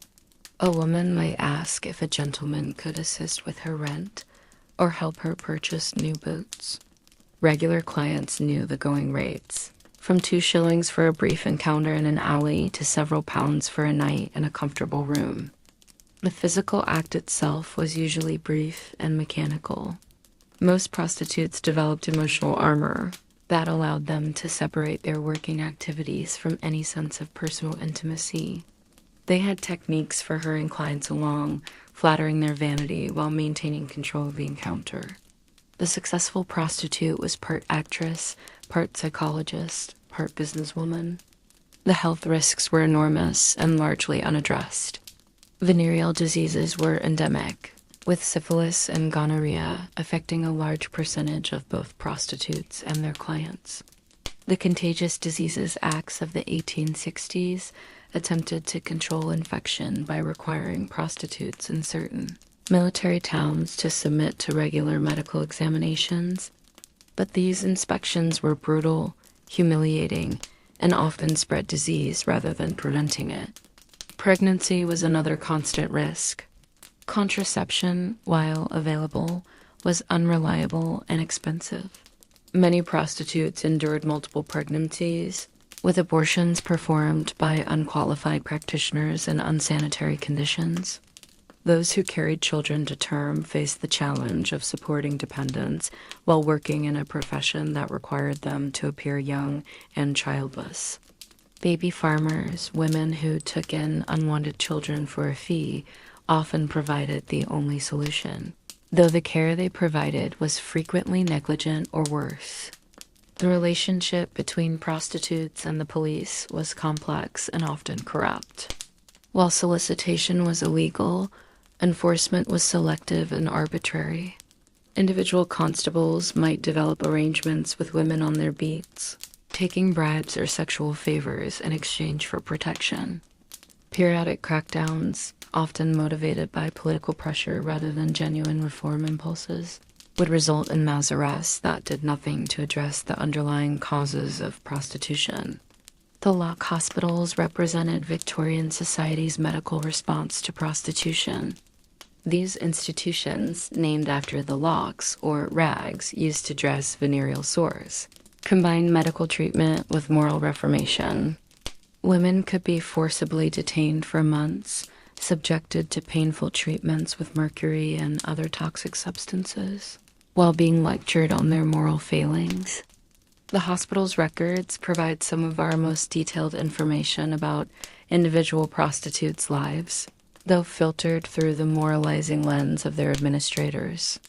A woman might ask if a gentleman could assist with her rent or help her purchase new boots. Regular clients knew the going rates, from 2 shillings for a brief encounter in an alley to several pounds for a night in a comfortable room. The physical act itself was usually brief and mechanical. Most prostitutes developed emotional armor that allowed them to separate their working activities from any sense of personal intimacy. They had techniques for hurrying clients along, flattering their vanity while maintaining control of the encounter. The successful prostitute was part actress, part psychologist, part businesswoman. The health risks were enormous and largely unaddressed. Venereal diseases were endemic, with syphilis and gonorrhea affecting a large percentage of both prostitutes and their clients. The Contagious Diseases Acts of the 1860s attempted to control infection by requiring prostitutes in certain military towns to submit to regular medical examinations, but these inspections were brutal, humiliating, and often spread disease rather than preventing it. Pregnancy was another constant risk. Contraception, while available, was unreliable and expensive. Many prostitutes endured multiple pregnancies, with abortions performed by unqualified practitioners in unsanitary conditions. Those who carried children to term faced the challenge of supporting dependents while working in a profession that required them to appear young and childless. Baby farmers, women who took in unwanted children for a fee, often provided the only solution, though the care they provided was frequently negligent or worse. The relationship between prostitutes and the police was complex and often corrupt. While solicitation was illegal, enforcement was selective and arbitrary. Individual constables might develop arrangements with women on their beats, taking bribes or sexual favors in exchange for protection. Periodic crackdowns, often motivated by political pressure rather than genuine reform impulses, would result in mass arrests that did nothing to address the underlying causes of prostitution. The lock hospitals represented Victorian society's medical response to prostitution. These institutions, named after the locks, or rags, used to dress venereal sores, combined medical treatment with moral reformation. Women could be forcibly detained for months, subjected to painful treatments with mercury and other toxic substances, while being lectured on their moral failings. The hospital's records provide some of our most detailed information about individual prostitutes' lives, though filtered through the moralizing lens of their administrators.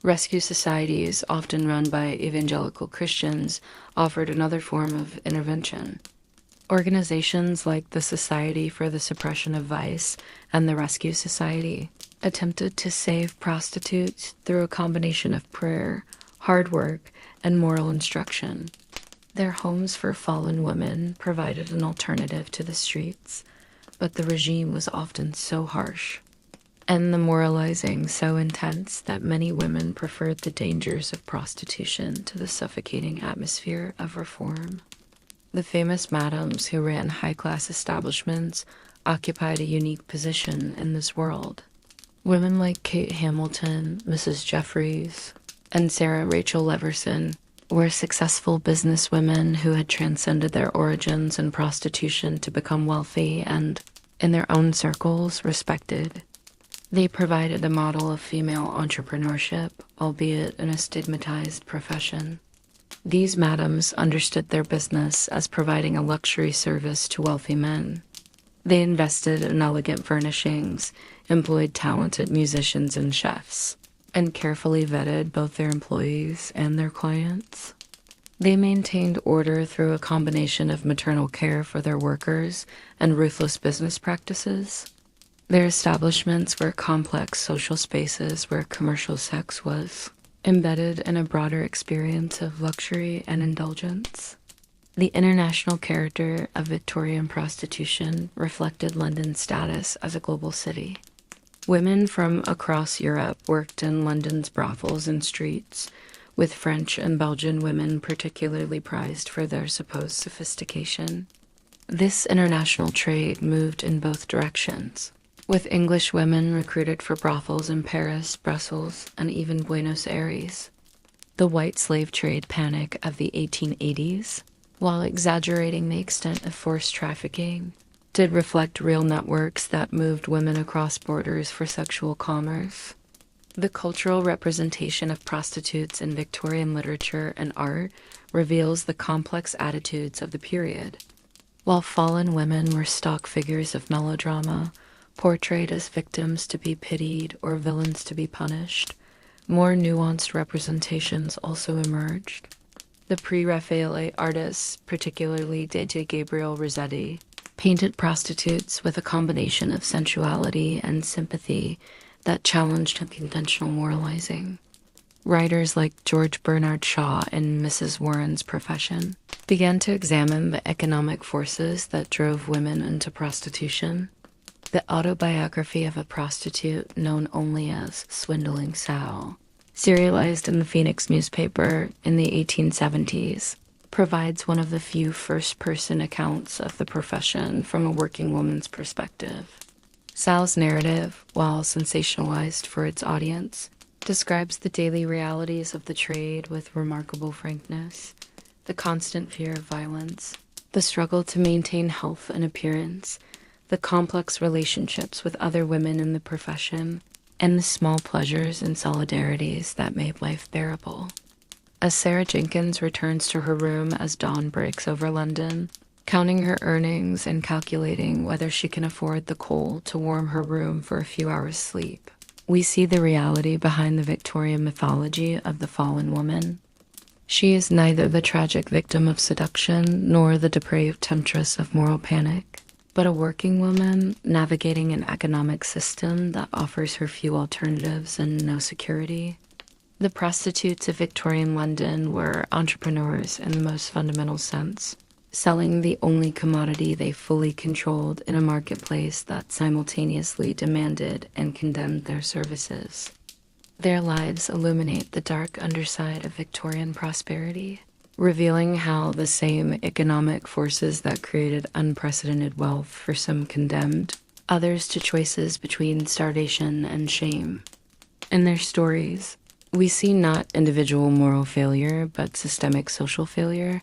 Rescue societies, often run by evangelical Christians, offered another form of intervention. Organizations like the Society for the Suppression of Vice and the Rescue Society attempted to save prostitutes through a combination of prayer, hard work, and moral instruction. Their homes for fallen women provided an alternative to the streets, but the regime was often so harsh, and the moralizing so intense that many women preferred the dangers of prostitution to the suffocating atmosphere of reform. The famous madams who ran high-class establishments occupied a unique position in this world. Women like Kate Hamilton, Mrs. Jeffries, and Sarah Rachel Leverson were successful businesswomen who had transcended their origins in prostitution to become wealthy and, in their own circles, respected. They provided a model of female entrepreneurship, albeit in a stigmatized profession. These madams understood their business as providing a luxury service to wealthy men. They invested in elegant furnishings, employed talented musicians and chefs, and carefully vetted both their employees and their clients. They maintained order through a combination of maternal care for their workers and ruthless business practices. Their establishments were complex social spaces where commercial sex was embedded in a broader experience of luxury and indulgence. The international character of Victorian prostitution reflected London's status as a global city. Women from across Europe worked in London's brothels and streets, with French and Belgian women particularly prized for their supposed sophistication. This international trade moved in both directions, with English women recruited for brothels in Paris, Brussels, and even Buenos Aires. The white slave trade panic of the 1880s, while exaggerating the extent of forced trafficking, did reflect real networks that moved women across borders for sexual commerce. The cultural representation of prostitutes in Victorian literature and art reveals the complex attitudes of the period. While fallen women were stock figures of melodrama, portrayed as victims to be pitied or villains to be punished, more nuanced representations also emerged. The pre-Raphaelite artists, particularly D.J. Gabriel Rossetti, painted prostitutes with a combination of sensuality and sympathy that challenged conventional moralizing. Writers like George Bernard Shaw in Mrs. Warren's Profession began to examine the economic forces that drove women into prostitution. The autobiography of a prostitute known only as Swindling Sal, serialized in the Phoenix newspaper in the 1870s, provides one of the few first-person accounts of the profession from a working woman's perspective. Sal's narrative, while sensationalized for its audience, describes the daily realities of the trade with remarkable frankness: the constant fear of violence, the struggle to maintain health and appearance, the complex relationships with other women in the profession, and the small pleasures and solidarities that made life bearable. As Sarah Jenkins returns to her room as dawn breaks over London, counting her earnings and calculating whether she can afford the coal to warm her room for a few hours' sleep, we see the reality behind the Victorian mythology of the fallen woman. She is neither the tragic victim of seduction nor the depraved temptress of moral panic, but a working woman navigating an economic system that offers her few alternatives and no security. The prostitutes of Victorian London were entrepreneurs in the most fundamental sense, selling the only commodity they fully controlled in a marketplace that simultaneously demanded and condemned their services. Their lives illuminate the dark underside of Victorian prosperity, revealing how the same economic forces that created unprecedented wealth for some condemned others to choices between starvation and shame. In their stories, we see not individual moral failure, but systemic social failure,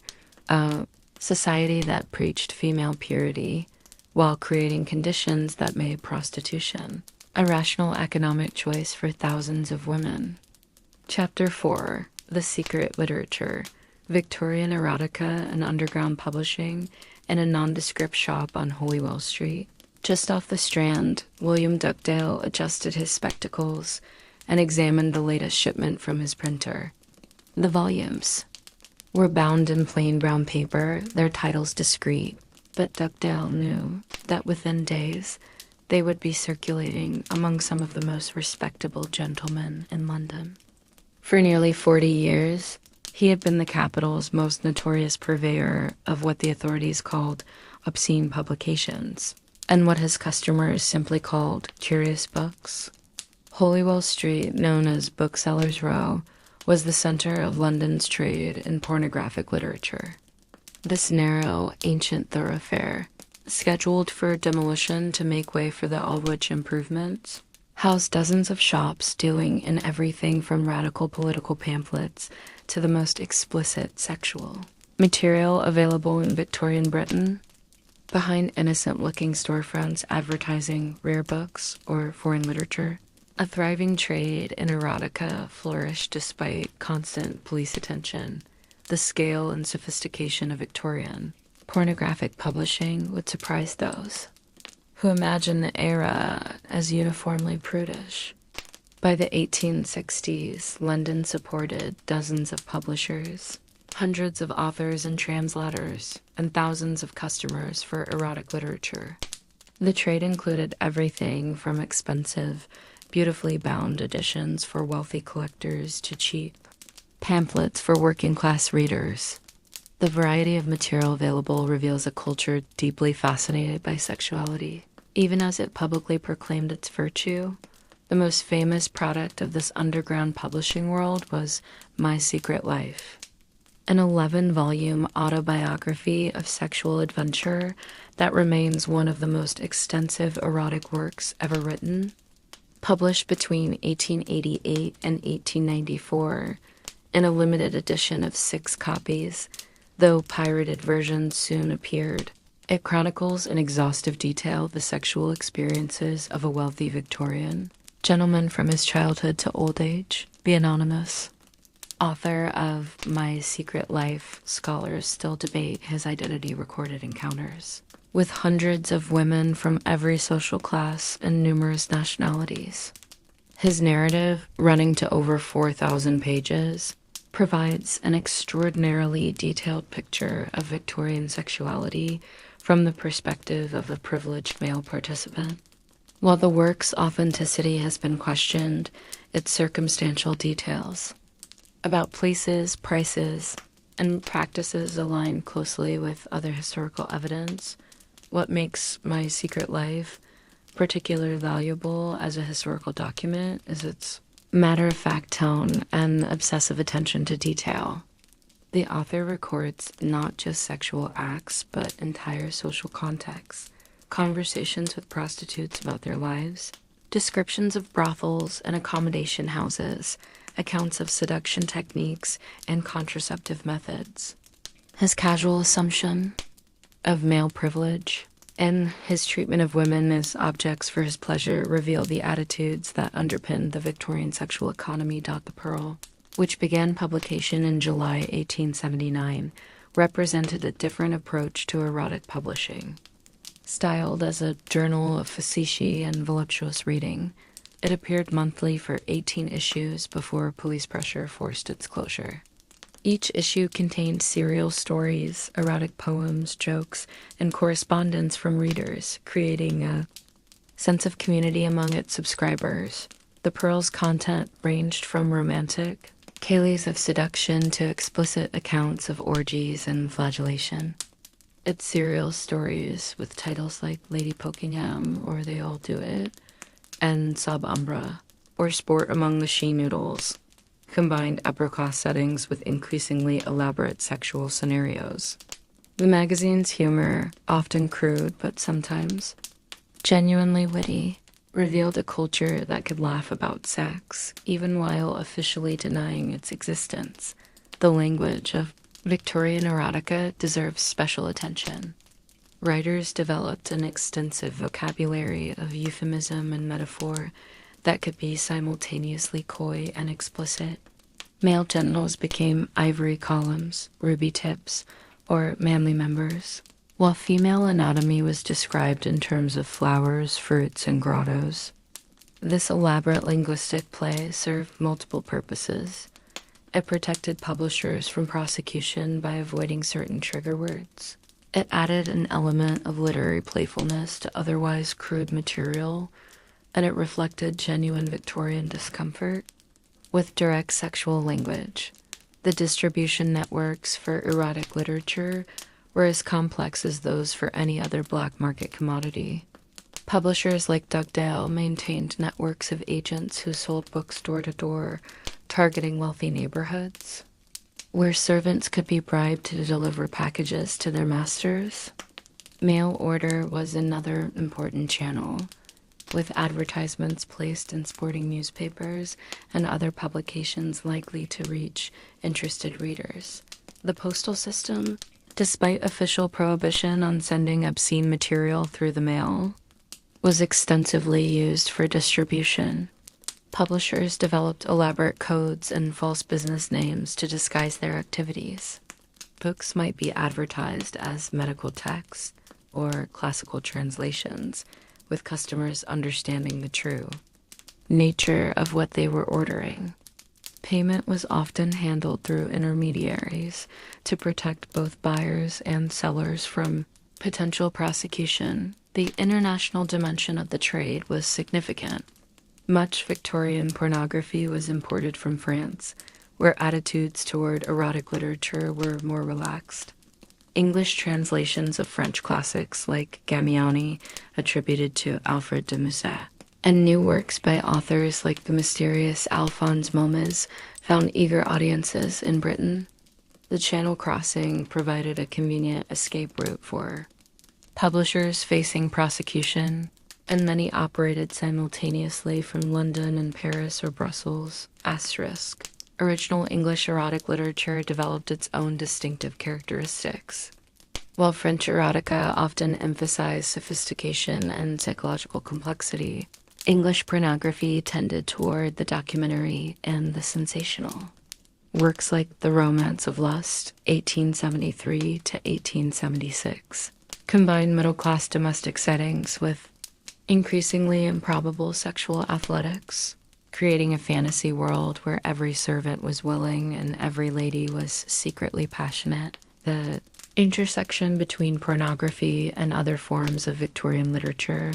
a society that preached female purity while creating conditions that made prostitution a rational economic choice for thousands of women. Chapter 4: The Secret Literature, Victorian Erotica and underground publishing, and a nondescript shop on Holywell Street. Just off the Strand, William Dugdale adjusted his spectacles and examined the latest shipment from his printer. The volumes were bound in plain brown paper, their titles discreet, but Dugdale knew that within days they would be circulating among some of the most respectable gentlemen in London. For nearly 40 years, he had been the capital's most notorious purveyor of what the authorities called obscene publications, and what his customers simply called curious books. Holywell Street, known as Booksellers' Row, was the center of London's trade in pornographic literature. This narrow, ancient thoroughfare, scheduled for demolition to make way for the Aldwych improvements, housed dozens of shops dealing in everything from radical political pamphlets to the most explicit sexual material available in Victorian Britain. Behind innocent-looking storefronts advertising rare books or foreign literature, a thriving trade in erotica flourished despite constant police attention. The scale and sophistication of Victorian pornographic publishing would surprise those who imagined the era as uniformly prudish. By the 1860s, London supported dozens of publishers, hundreds of authors and translators, and thousands of customers for erotic literature. The trade included everything from expensive, beautifully bound editions for wealthy collectors to cheap pamphlets for working-class readers. The variety of material available reveals a culture deeply fascinated by sexuality. Even as it publicly proclaimed its virtue, the most famous product of this underground publishing world was My Secret Life, an 11-volume autobiography of sexual adventure that remains one of the most extensive erotic works ever written. Published between 1888 and 1894 in a limited edition of 6 copies, though pirated versions soon appeared, it chronicles in exhaustive detail the sexual experiences of a wealthy Victorian gentleman from his childhood to old age. The anonymous author of My Secret Life, scholars still debate his identity-recorded encounters with hundreds of women from every social class and numerous nationalities. His narrative, running to over 4,000 pages, provides an extraordinarily detailed picture of Victorian sexuality from the perspective of a privileged male participant. While the work's authenticity has been questioned, its circumstantial details about places, prices, and practices align closely with other historical evidence. What makes My Secret Life particularly valuable as a historical document is its matter-of-fact tone and obsessive attention to detail. The author records not just sexual acts, but entire social contexts, conversations with prostitutes about their lives, descriptions of brothels and accommodation houses, accounts of seduction techniques and contraceptive methods. His casual assumption of male privilege and his treatment of women as objects for his pleasure reveal the attitudes that underpin the Victorian sexual economy. The Pearl, which began publication in July 1879, represented a different approach to erotic publishing. Styled as a journal of facetious and voluptuous reading, it appeared monthly for 18 issues before police pressure forced its closure. Each issue contained serial stories, erotic poems, jokes, and correspondence from readers, creating a sense of community among its subscribers. The Pearl's content ranged from romantic tales of seduction to explicit accounts of orgies and flagellation. Its serial stories, with titles like Lady Pokingham or They All Do It, and Sub Umbra, or Sport Among the She-Noodles, combined upper-class settings with increasingly elaborate sexual scenarios. The magazine's humor, often crude but sometimes genuinely witty, revealed a culture that could laugh about sex, even while officially denying its existence. The language of Victorian erotica deserves special attention. Writers developed an extensive vocabulary of euphemism and metaphor that could be simultaneously coy and explicit. Male genitals became ivory columns, ruby tips, or manly members, while female anatomy was described in terms of flowers, fruits, and grottos. This elaborate linguistic play served multiple purposes. It protected publishers from prosecution by avoiding certain trigger words. It added an element of literary playfulness to otherwise crude material, and it reflected genuine Victorian discomfort. With direct sexual language, the distribution networks for erotic literature were as complex as those for any other black market commodity. Publishers like Dugdale maintained networks of agents who sold books door to door, targeting wealthy neighborhoods, where servants could be bribed to deliver packages to their masters. Mail order was another important channel, with advertisements placed in sporting newspapers and other publications likely to reach interested readers. The postal system, despite official prohibition on sending obscene material through the mail, was extensively used for distribution. Publishers developed elaborate codes and false business names to disguise their activities. Books might be advertised as medical texts or classical translations, with customers understanding the true nature of what they were ordering. Payment was often handled through intermediaries to protect both buyers and sellers from potential prosecution. The international dimension of the trade was significant. Much Victorian pornography was imported from France, where attitudes toward erotic literature were more relaxed. English translations of French classics like Gamiani, attributed to Alfred de Musset, and new works by authors like the mysterious Alphonse Momes found eager audiences in Britain. The Channel crossing provided a convenient escape route for publishers facing prosecution, and many operated simultaneously from London and Paris or Brussels. Asterisk. Original English erotic literature developed its own distinctive characteristics. While French erotica often emphasized sophistication and psychological complexity, English pornography tended toward the documentary and the sensational. Works like The Romance of Lust, 1873 to 1876, combined middle-class domestic settings with increasingly improbable sexual athletics, creating a fantasy world where every servant was willing and every lady was secretly passionate. The intersection between pornography and other forms of Victorian literature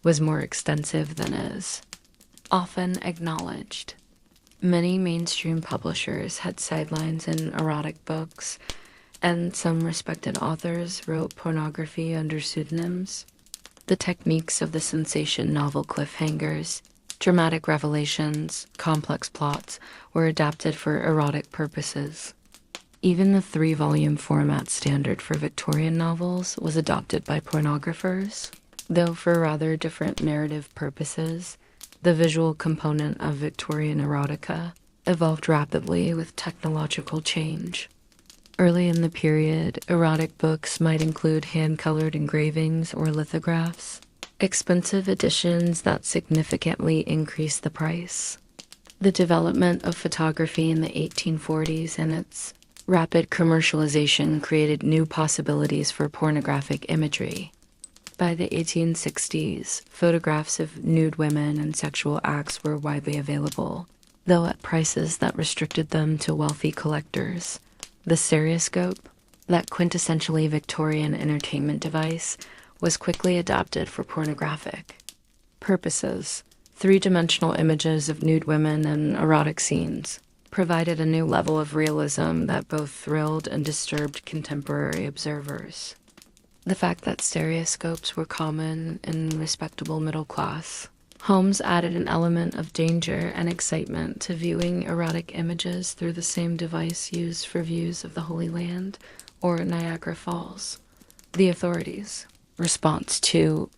was more extensive than is often acknowledged. Many mainstream publishers had sidelines in erotic books, and some respected authors wrote pornography under pseudonyms. The techniques of the sensation novel cliffhangers, dramatic revelations, complex plots were adapted for erotic purposes. Even the 3-volume format standard for Victorian novels was adopted by pornographers, though for rather different narrative purposes. The visual component of Victorian erotica evolved rapidly with technological change. Early in the period, erotic books might include hand-colored engravings or lithographs, expensive editions that significantly increased the price. The development of photography in the 1840s and its rapid commercialization created new possibilities for pornographic imagery. By the 1860s, photographs of nude women and sexual acts were widely available, though at prices that restricted them to wealthy collectors. The stereoscope, that quintessentially Victorian entertainment device, was quickly adopted for pornographic purposes. 3-dimensional images of nude women and erotic scenes provided a new level of realism that both thrilled and disturbed contemporary observers. The fact that stereoscopes were common in respectable middle class homes added an element of danger and excitement to viewing erotic images through the same device used for views of the Holy Land or Niagara Falls. The authorities' response to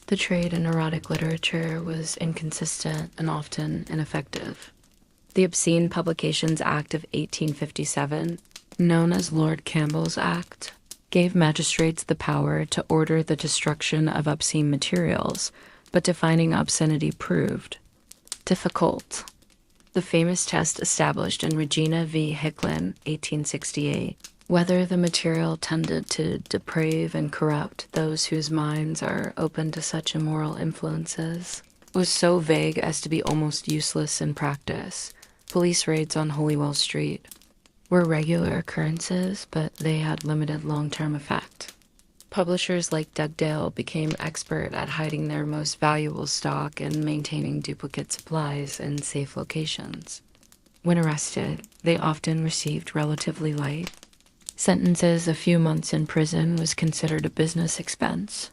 the trade in erotic literature was inconsistent and often ineffective. The Obscene Publications Act of 1857, known as Lord Campbell's Act, gave magistrates the power to order the destruction of obscene materials, but defining obscenity proved difficult. The famous test established in Regina v. Hicklin, 1868, whether the material tended to deprave and corrupt those whose minds are open to such immoral influences, was so vague as to be almost useless in practice. Police raids on Holywell Street were regular occurrences, but they had limited long-term effect. Publishers like Dugdale became expert at hiding their most valuable stock and maintaining duplicate supplies in safe locations. When arrested, they often received relatively light sentences. A few months in prison was considered a business expense.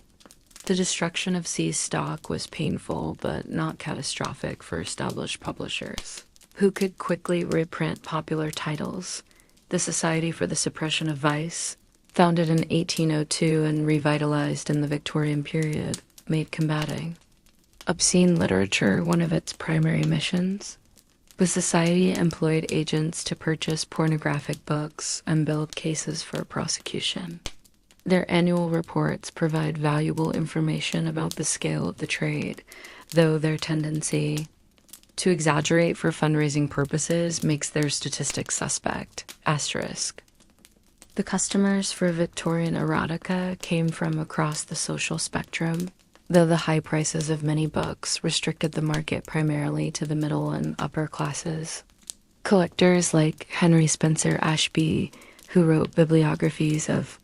The destruction of seized stock was painful but not catastrophic for established publishers, who could quickly reprint popular titles. The Society for the Suppression of Vice, founded in 1802 and revitalized in the Victorian period, made combating obscene literature one of its primary missions. The Society employed agents to purchase pornographic books and build cases for prosecution. Their annual reports provide valuable information about the scale of the trade, though their tendency to exaggerate for fundraising purposes makes their statistics suspect. Asterisk. The customers for Victorian erotica came from across the social spectrum, though the high prices of many books restricted the market primarily to the middle and upper classes. Collectors like Henry Spencer Ashby, who wrote bibliographies of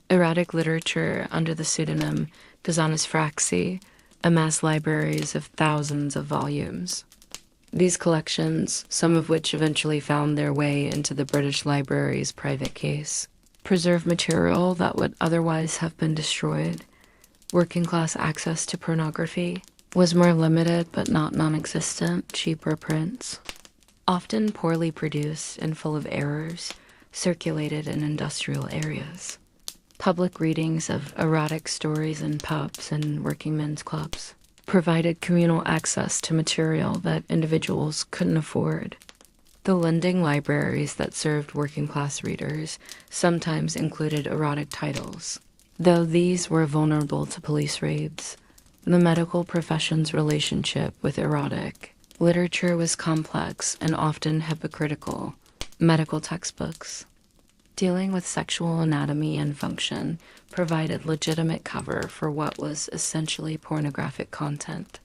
erotic literature under the pseudonym Dazanus Fraxi, amassed libraries of thousands of volumes. These collections, some of which eventually found their way into the British Library's private case, preserve material that would otherwise have been destroyed. Working-class access to pornography was more limited but not non-existent. Cheap reprints, often poorly produced and full of errors, circulated in industrial areas. Public readings of erotic stories in pubs and working men's clubs provided communal access to material that individuals couldn't afford. The lending libraries that served working-class readers sometimes included erotic titles, though these were vulnerable to police raids. The medical profession's relationship with erotic literature was complex and often hypocritical. Medical textbooks dealing with sexual anatomy and function provided legitimate cover for what was essentially pornographic content.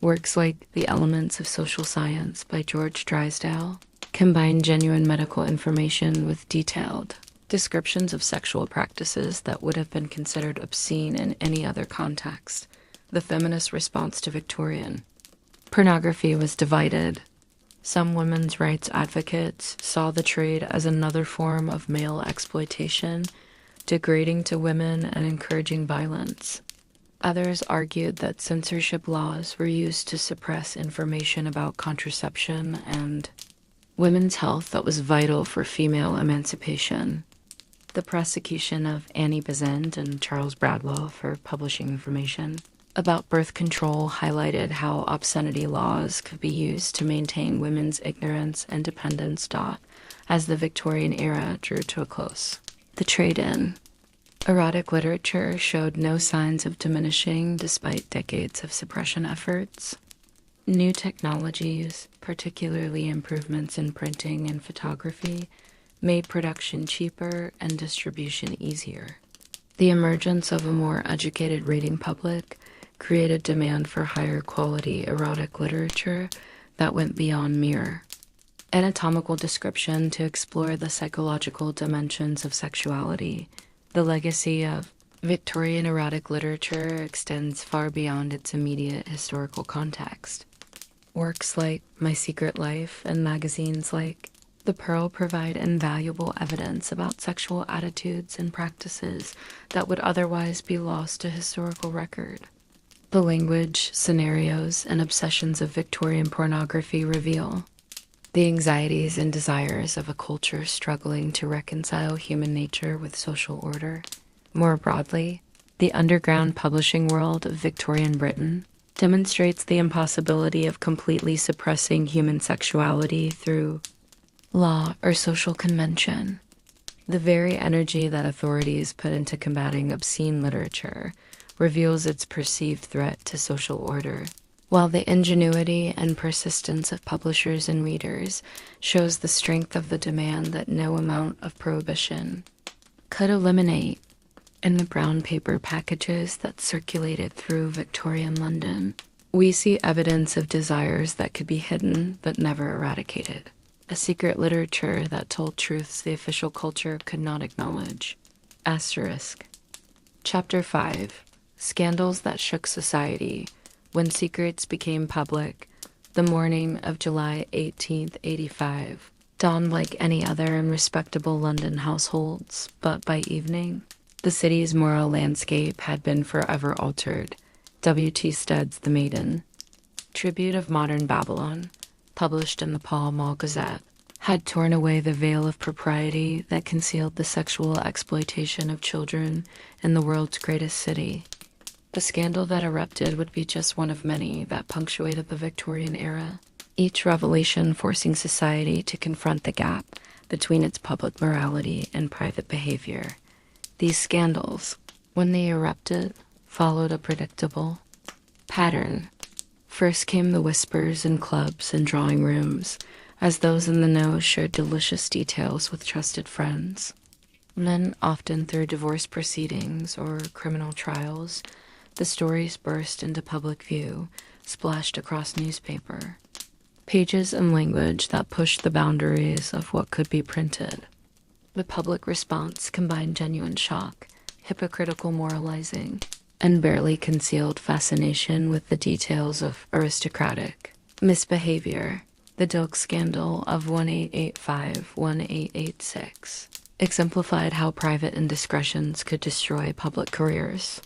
Works like The Elements of Social Science by George Drysdale combine genuine medical information with detailed descriptions of sexual practices that would have been considered obscene in any other context. The feminist response to Victorian pornography was divided. Some women's rights advocates saw the trade as another form of male exploitation, degrading to women and encouraging violence. Others argued that censorship laws were used to suppress information about contraception and women's health that was vital for female emancipation. The prosecution of Annie Besant and Charles Bradlaugh for publishing information about birth control highlighted how obscenity laws could be used to maintain women's ignorance and dependence. As the Victorian era drew to a close, the trade in erotic literature showed no signs of diminishing despite decades of suppression efforts. New technologies, particularly improvements in printing and photography, made production cheaper and distribution easier. The emergence of a more educated reading public created demand for higher quality erotic literature that went beyond mere anatomical description to explore the psychological dimensions of sexuality. The legacy of Victorian erotic literature extends far beyond its immediate historical context. Works like My Secret Life and magazines like The Pearl provide invaluable evidence about sexual attitudes and practices that would otherwise be lost to historical record. The language, scenarios, and obsessions of Victorian pornography reveal the anxieties and desires of a culture struggling to reconcile human nature with social order. More broadly, the underground publishing world of Victorian Britain demonstrates the impossibility of completely suppressing human sexuality through law or social convention. The very energy that authorities put into combating obscene literature reveals its perceived threat to social order. while the ingenuity and persistence of publishers and readers shows the strength of the demand that no amount of prohibition could eliminate. In the brown paper packages that circulated through Victorian London, we see evidence of desires that could be hidden but never eradicated. A secret literature that told truths the official culture could not acknowledge. Asterisk. Chapter 5. Scandals that shook society. When secrets became public, the morning of July 1885 dawned like any other in respectable London households, but by evening, the city's moral landscape had been forever altered. W.T. Stead's The Maiden, Tribute of Modern Babylon, published in the Pall Mall Gazette, had torn away the veil of propriety that concealed the sexual exploitation of children in the world's greatest city. The scandal that erupted would be just one of many that punctuated the Victorian era, each revelation forcing society to confront the gap between its public morality and private behavior. These scandals, when they erupted, followed a predictable pattern. First came the whispers in clubs and drawing rooms, as those in the know shared delicious details with trusted friends. Then, often through divorce proceedings or criminal trials, the stories burst into public view, splashed across newspaper. Pages and language that pushed the boundaries of what could be printed. The public response combined genuine shock, hypocritical moralizing, and barely concealed fascination with the details of aristocratic misbehavior. The Dilke scandal of 1885-1886 exemplified how private indiscretions could destroy public careers.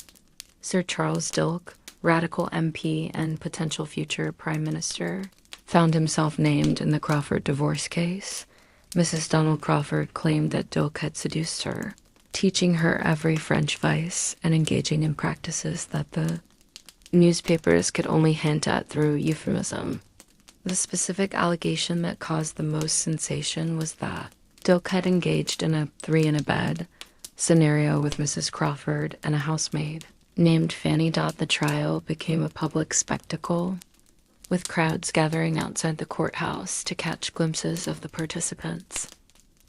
Sir Charles Dilke, radical MP and potential future Prime Minister, found himself named in the Crawford divorce case. Mrs. Donald Crawford claimed that Dilke had seduced her, teaching her every French vice and engaging in practices that the newspapers could only hint at through euphemism. The specific allegation that caused the most sensation was that Dilke had engaged in a three-in-a-bed scenario with Mrs. Crawford and a housemaid named Fanny. The trial became a public spectacle, with crowds gathering outside the courthouse to catch glimpses of the participants.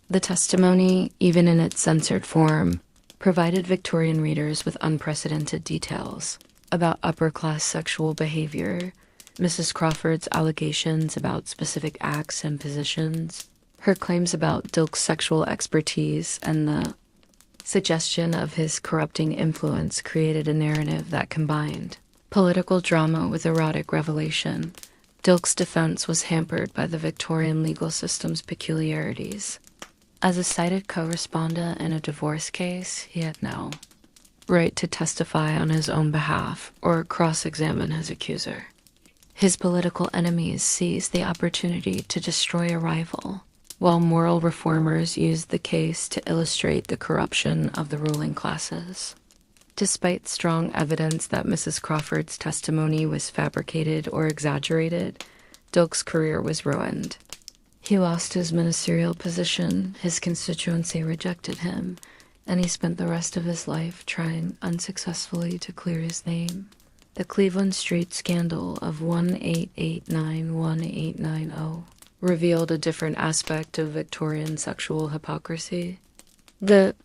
The testimony, even in its censored form, provided Victorian readers with unprecedented details about upper-class sexual behavior, Mrs. Crawford's allegations about specific acts and positions, her claims about Dilke's sexual expertise, and the suggestion of his corrupting influence created a narrative that combined political drama with erotic revelation. Dilke's defense was hampered by the Victorian legal system's peculiarities. As a cited co-respondent in a divorce case, he had no right to testify on his own behalf or cross-examine his accuser. His political enemies seized the opportunity to destroy a rival, while moral reformers used the case to illustrate the corruption of the ruling classes. Despite strong evidence that Mrs. Crawford's testimony was fabricated or exaggerated, Dilke's career was ruined. He lost his ministerial position, his constituency rejected him, and he spent the rest of his life trying unsuccessfully to clear his name. The Cleveland Street scandal of 1889-1890 revealed a different aspect of Victorian sexual hypocrisy. The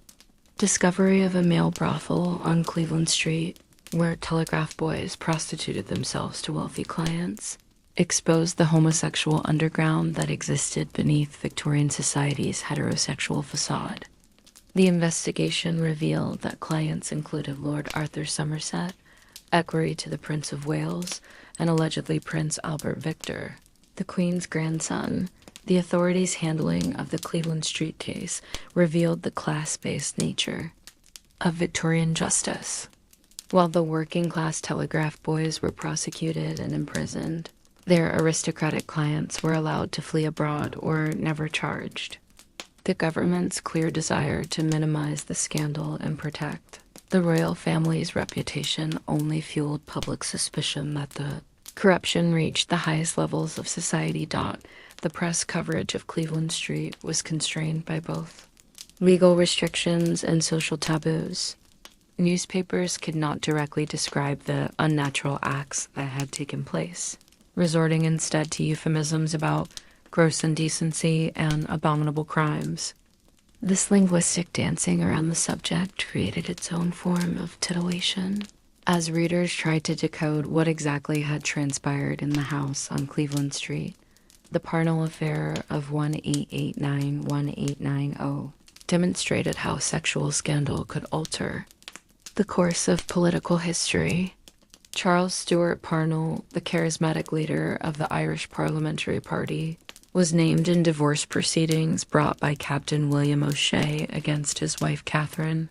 discovery of a male brothel on Cleveland Street, where telegraph boys prostituted themselves to wealthy clients, exposed the homosexual underground that existed beneath Victorian society's heterosexual facade. The investigation revealed that clients included Lord Arthur Somerset, equerry to the Prince of Wales, and allegedly Prince Albert Victor, the Queen's grandson. The authorities' handling of the Cleveland Street case revealed the class-based nature of Victorian justice. While the working-class telegraph boys were prosecuted and imprisoned, their aristocratic clients were allowed to flee abroad or never charged. The government's clear desire to minimize the scandal and protect the royal family's reputation only fueled public suspicion that the corruption reached the highest levels of society. The press coverage of Cleveland Street was constrained by both legal restrictions and social taboos. Newspapers could not directly describe the unnatural acts that had taken place, resorting instead to euphemisms about gross indecency and abominable crimes. This linguistic dancing around the subject created its own form of titillation, as readers tried to decode what exactly had transpired in the house on Cleveland Street. The Parnell affair of 1889-1890 demonstrated how sexual scandal could alter the course of political history. Charles Stewart Parnell, the charismatic leader of the Irish Parliamentary Party, was named in divorce proceedings brought by Captain William O'Shea against his wife Catherine.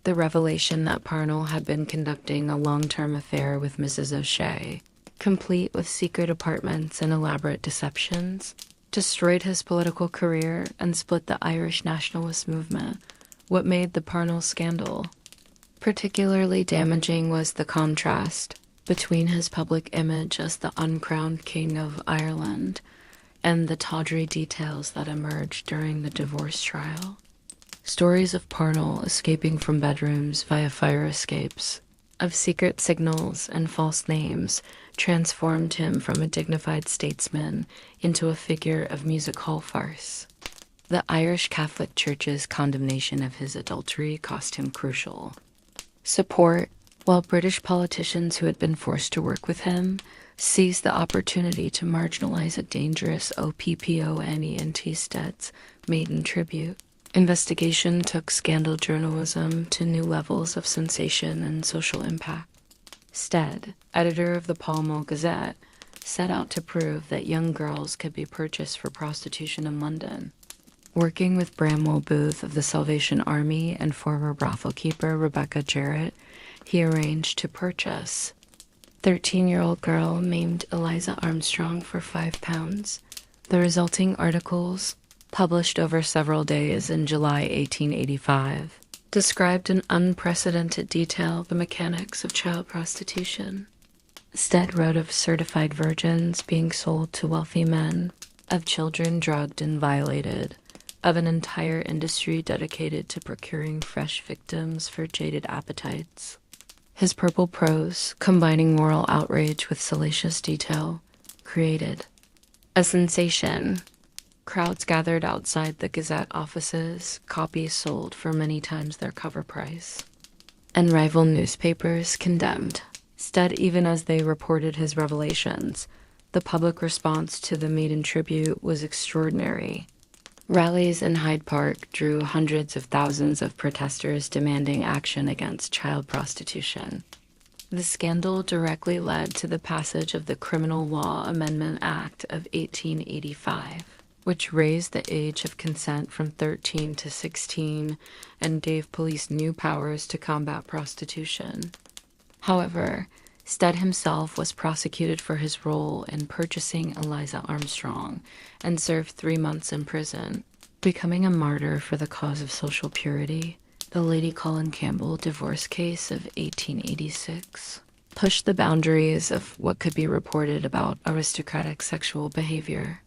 The revelation that Parnell had been conducting a long-term affair with Mrs. O'Shea, complete with secret apartments and elaborate deceptions, destroyed his political career and split the Irish nationalist movement. What made the Parnell scandal particularly damaging was the contrast between his public image as the uncrowned King of Ireland and the tawdry details that emerged during the divorce trial. Stories of Parnell escaping from bedrooms via fire escapes, of secret signals and false names, transformed him from a dignified statesman into a figure of music hall farce. The Irish Catholic Church's condemnation of his adultery cost him crucial support, while British politicians who had been forced to work with him seized the opportunity to marginalize a dangerous OPPONENT Stead's maiden tribute. Investigation took scandal journalism to new levels of sensation and social impact. Stead, editor of the Pall Mall Gazette, set out to prove that young girls could be purchased for prostitution in London. Working with Bramwell Booth of the Salvation Army and former brothel keeper Rebecca Jarrett, he arranged to purchase 13-year-old girl named Eliza Armstrong for £5. The resulting articles, published over several days in July 1885, described in unprecedented detail the mechanics of child prostitution. Stead wrote of certified virgins being sold to wealthy men, of children drugged and violated, of an entire industry dedicated to procuring fresh victims for jaded appetites. His purple prose, combining moral outrage with salacious detail, created a sensation. Crowds gathered outside the Gazette offices, copies sold for many times their cover price, and rival newspapers condemned Stead even as they reported his revelations. The public response to the maiden tribute was extraordinary. Rallies in Hyde Park drew hundreds of thousands of protesters demanding action against child prostitution. The scandal directly led to the passage of the Criminal Law Amendment Act of 1885, which raised the age of consent from 13 to 16 and gave police new powers to combat prostitution. However, Stead himself was prosecuted for his role in purchasing Eliza Armstrong and served 3 months in prison, becoming a martyr for the cause of social purity. The Lady Colin Campbell divorce case of 1886 pushed the boundaries of what could be reported about aristocratic sexual behavior.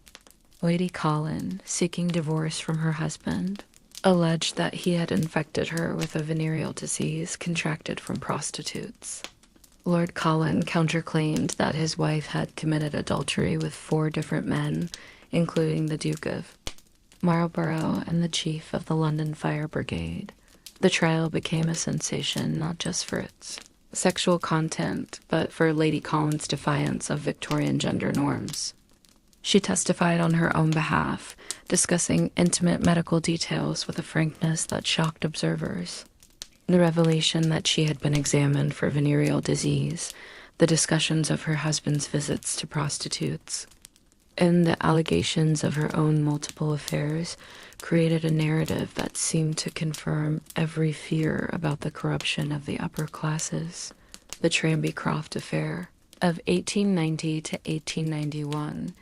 Lady Colin, seeking divorce from her husband, alleged that he had infected her with a venereal disease contracted from prostitutes. Lord Colin counterclaimed that his wife had committed adultery with 4 different men, including the Duke of Marlborough and the chief of the London Fire Brigade. The trial became a sensation not just for its sexual content, but for Lady Colin's defiance of Victorian gender norms. She testified on her own behalf, discussing intimate medical details with a frankness that shocked observers. The revelation that she had been examined for venereal disease, the discussions of her husband's visits to prostitutes, and the allegations of her own multiple affairs created a narrative that seemed to confirm every fear about the corruption of the upper classes. The Tranby Croft affair of 1890 to 1891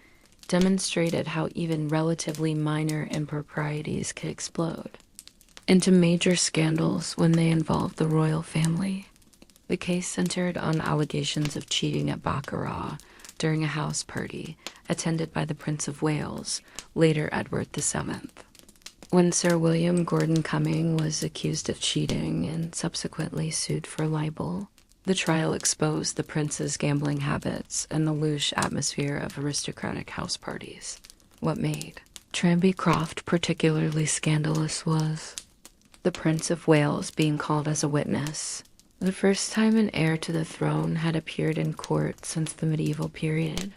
demonstrated how even relatively minor improprieties could explode into major scandals when they involved the royal family. The case centered on allegations of cheating at baccarat during a house party attended by the Prince of Wales, later Edward VII. When Sir William Gordon Cumming was accused of cheating and subsequently sued for libel, the trial exposed the prince's gambling habits and the louche atmosphere of aristocratic house parties. What made Tranby Croft particularly scandalous was the Prince of Wales being called as a witness, the first time an heir to the throne had appeared in court since the medieval period.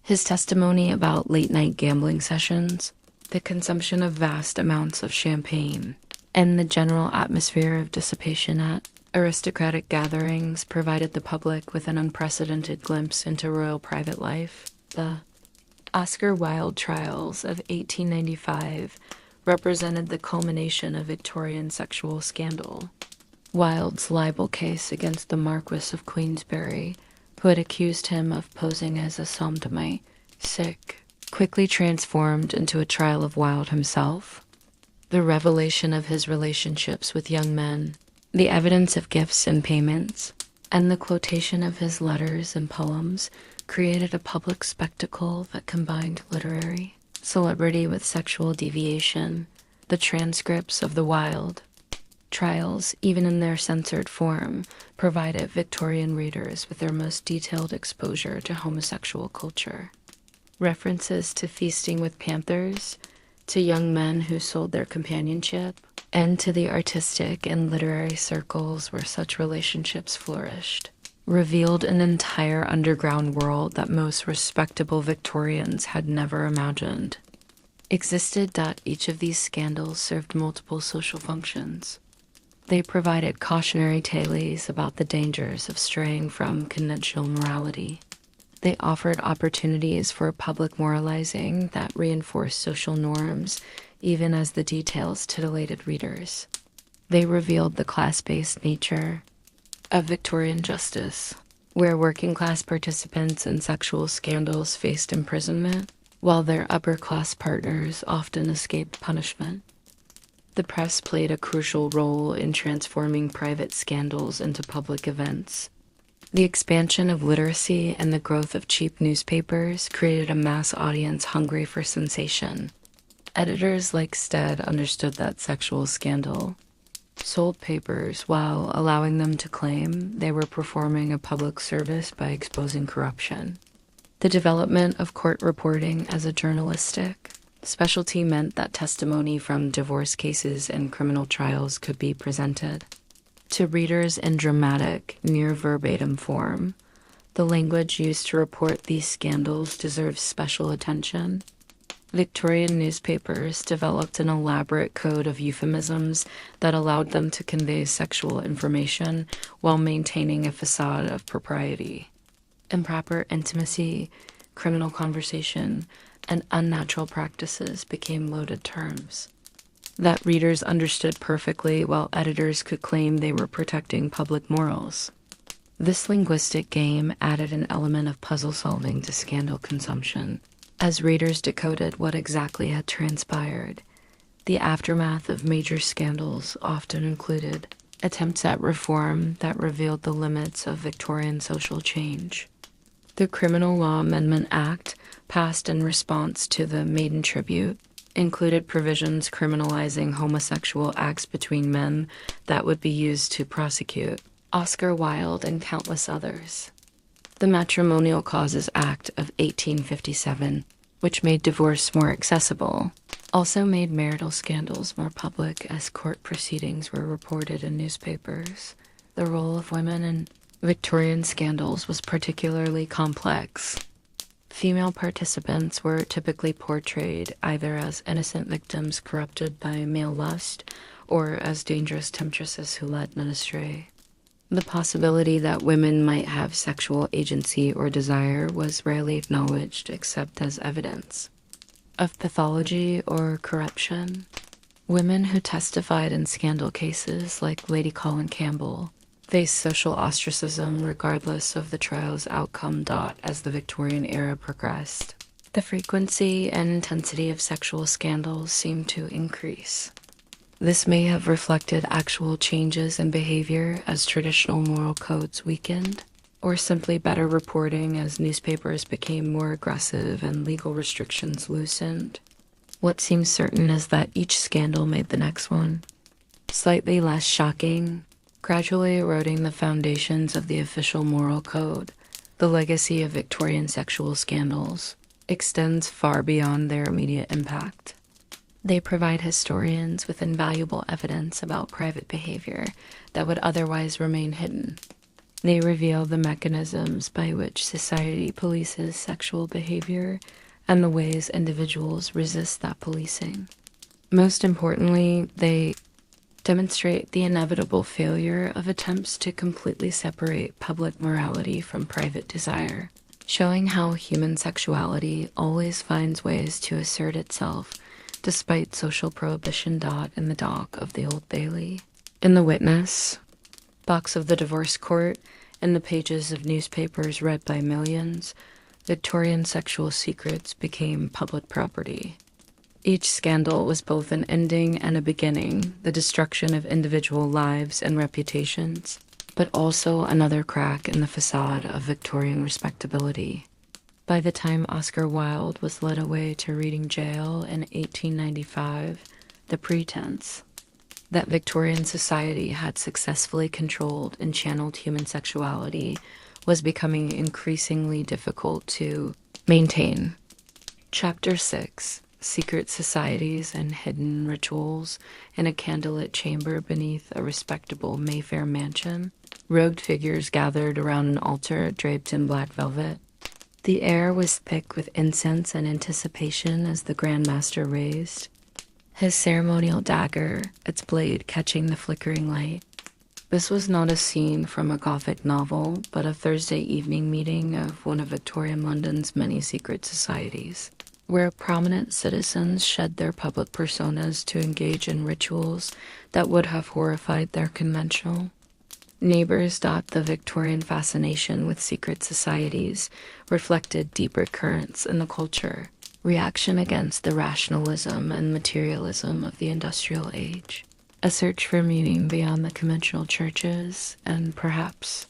His testimony about late-night gambling sessions, the consumption of vast amounts of champagne, and the general atmosphere of dissipation at aristocratic gatherings provided the public with an unprecedented glimpse into royal private life. The Oscar Wilde trials of 1895 represented the culmination of Victorian sexual scandal. Wilde's libel case against the Marquis of Queensberry, who had accused him of posing as a sodomite, quickly transformed into a trial of Wilde himself. The revelation of his relationships with young men, the evidence of gifts and payments, and the quotation of his letters and poems created a public spectacle that combined literary celebrity with sexual deviation. The transcripts of the Wilde trials, even in their censored form, provided Victorian readers with their most detailed exposure to homosexual culture. References to feasting with panthers, to young men who sold their companionship, and to the artistic and literary circles where such relationships flourished, revealed an entire underground world that most respectable Victorians had never imagined. Each of these scandals served multiple social functions. They provided cautionary tales about the dangers of straying from conventional morality. They offered opportunities for public moralizing that reinforced social norms, even as the details titillated readers. They revealed the class-based nature of Victorian justice, where working-class participants in sexual scandals faced imprisonment, while their upper-class partners often escaped punishment. The press played a crucial role in transforming private scandals into public events. The expansion of literacy and the growth of cheap newspapers created a mass audience hungry for sensation. Editors like Stead understood that sexual scandal sold papers while allowing them to claim they were performing a public service by exposing corruption. The development of court reporting as a journalistic specialty meant that testimony from divorce cases and criminal trials could be presented to readers in dramatic, near-verbatim form. The language used to report these scandals deserves special attention. Victorian newspapers developed an elaborate code of euphemisms that allowed them to convey sexual information while maintaining a facade of propriety. Improper intimacy, criminal conversation, and unnatural practices became loaded terms that readers understood perfectly, while editors could claim they were protecting public morals. This linguistic game added an element of puzzle solving to scandal consumption, as readers decoded what exactly had transpired. The aftermath of major scandals often included attempts at reform that revealed the limits of Victorian social change. The Criminal Law Amendment Act, passed in response to the Maiden Tribute, included provisions criminalizing homosexual acts between men that would be used to prosecute Oscar Wilde and countless others. The Matrimonial Causes Act of 1857, which made divorce more accessible, also made marital scandals more public as court proceedings were reported in newspapers. The role of women in Victorian scandals was particularly complex. Female participants were typically portrayed either as innocent victims corrupted by male lust or as dangerous temptresses who led men astray. The possibility that women might have sexual agency or desire was rarely acknowledged except as evidence of pathology or corruption. Women who testified in scandal cases, like Lady Colin Campbell, faced social ostracism regardless of the trial's outcome. As the Victorian era progressed, the frequency and intensity of sexual scandals seemed to increase. This may have reflected actual changes in behavior as traditional moral codes weakened, or simply better reporting as newspapers became more aggressive and legal restrictions loosened. What seems certain is that each scandal made the next one slightly less shocking, gradually eroding the foundations of the official moral code. The legacy of Victorian sexual scandals extends far beyond their immediate impact. They provide historians with invaluable evidence about private behavior that would otherwise remain hidden. They reveal the mechanisms by which society polices sexual behavior and the ways individuals resist that policing. Most importantly, they demonstrate the inevitable failure of attempts to completely separate public morality from private desire, showing how human sexuality always finds ways to assert itself despite social prohibition. In the dock of the Old Bailey, in the witness box of the divorce court, in the pages of newspapers read by millions, Victorian sexual secrets became public property. Each scandal was both an ending and a beginning, the destruction of individual lives and reputations, but also another crack in the facade of Victorian respectability. By the time Oscar Wilde was led away to Reading jail in 1895, the pretense that Victorian society had successfully controlled and channeled human sexuality was becoming increasingly difficult to maintain. Chapter 6, Secret Societies and Hidden Rituals. In a candlelit chamber beneath a respectable Mayfair mansion, robed figures gathered around an altar draped in black velvet. The air was thick with incense and anticipation as the Grand Master raised his ceremonial dagger, its blade catching the flickering light. This was not a scene from a Gothic novel, but a Thursday evening meeting of one of Victorian London's many secret societies, where prominent citizens shed their public personas to engage in rituals that would have horrified their conventional neighbors. The Victorian fascination with secret societies reflected deeper currents in the culture, reaction against the rationalism and materialism of the industrial age, a search for meaning beyond the conventional churches, and perhaps,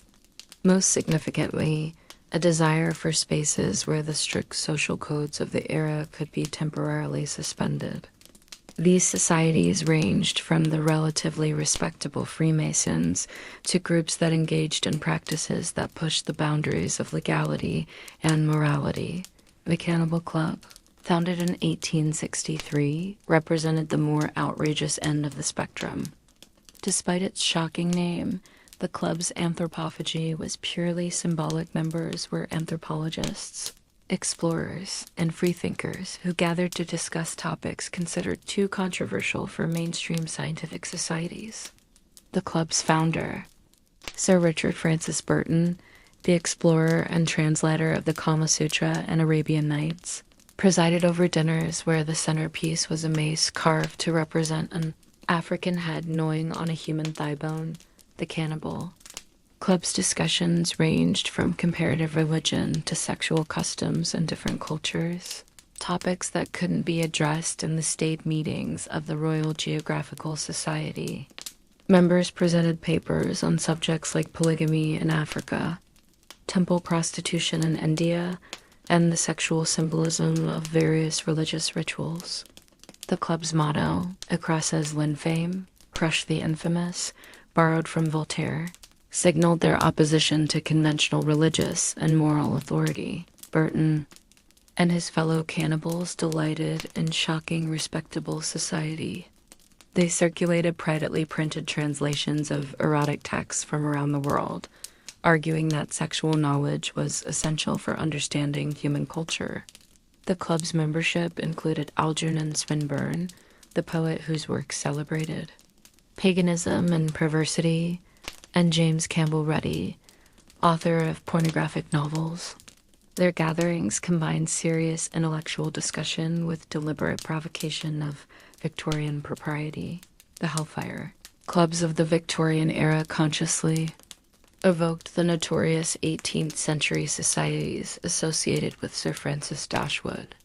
most significantly, a desire for spaces where the strict social codes of the era could be temporarily suspended. These societies ranged from the relatively respectable Freemasons to groups that engaged in practices that pushed the boundaries of legality and morality. The Cannibal Club, founded in 1863, represented the more outrageous end of the spectrum. Despite its shocking name, the club's anthropophagy was purely symbolic. Members were anthropologists, explorers, and freethinkers who gathered to discuss topics considered too controversial for mainstream scientific societies. The club's founder, Sir Richard Francis Burton, the explorer and translator of the Kama Sutra and Arabian Nights, presided over dinners where the centerpiece was a mace carved to represent an African head gnawing on a human thigh bone, the cannibal. Club's discussions ranged from comparative religion to sexual customs in different cultures, topics that couldn't be addressed in the staid meetings of the Royal Geographical Society. Members presented papers on subjects like polygamy in Africa, temple prostitution in India, and the sexual symbolism of various religious rituals. The club's motto, Ecrases l'infâme, Crush the Infamous, borrowed from Voltaire, signaled their opposition to conventional religious and moral authority. Burton and his fellow cannibals delighted in shocking respectable society. They circulated privately printed translations of erotic texts from around the world, arguing that sexual knowledge was essential for understanding human culture. The club's membership included Algernon Swinburne, the poet whose work celebrated paganism and perversity, and James Campbell Reddy, author of pornographic novels. Their gatherings combined serious intellectual discussion with deliberate provocation of Victorian propriety. The Hellfire clubs of the Victorian era consciously evoked the notorious 18th century societies associated with Sir Francis Dashwood.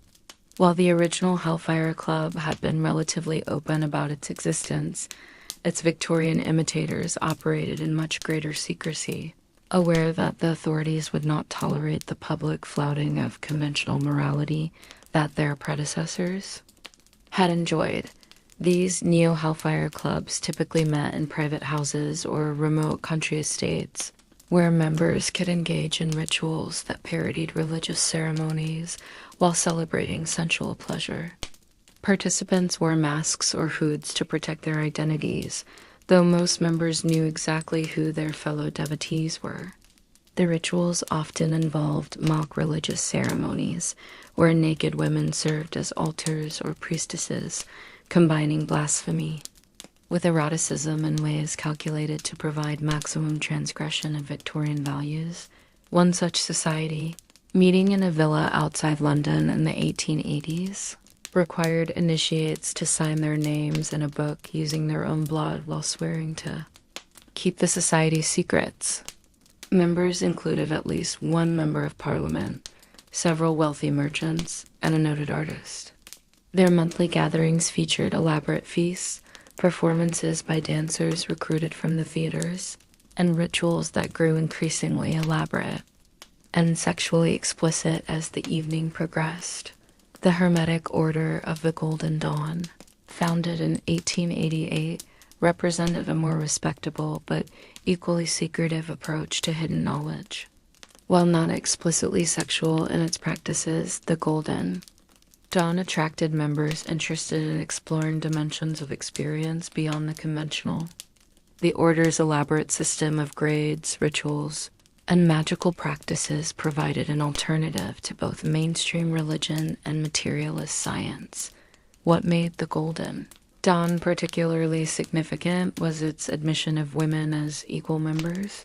While the original Hellfire Club had been relatively open about its existence, its Victorian imitators operated in much greater secrecy, aware that the authorities would not tolerate the public flouting of conventional morality that their predecessors had enjoyed. These neo-hellfire clubs typically met in private houses or remote country estates, where members could engage in rituals that parodied religious ceremonies while celebrating sensual pleasure. Participants wore masks or hoods to protect their identities, though most members knew exactly who their fellow devotees were. The rituals often involved mock religious ceremonies, where naked women served as altars or priestesses, combining blasphemy with eroticism in ways calculated to provide maximum transgression of Victorian values. One such society, meeting in a villa outside London in the 1880s, required initiates to sign their names in a book using their own blood while swearing to keep the society's secrets. Members included at least one member of parliament, several wealthy merchants, and a noted artist. Their monthly gatherings featured elaborate feasts, performances by dancers recruited from the theaters, and rituals that grew increasingly elaborate and sexually explicit as the evening progressed. The Hermetic Order of the Golden Dawn, founded in 1888, represented a more respectable but equally secretive approach to hidden knowledge. While not explicitly sexual in its practices, the Golden Dawn attracted members interested in exploring dimensions of experience beyond the conventional. The order's elaborate system of grades, rituals, and magical practices provided an alternative to both mainstream religion and materialist science. What made the Golden Dawn particularly significant was its admission of women as equal members.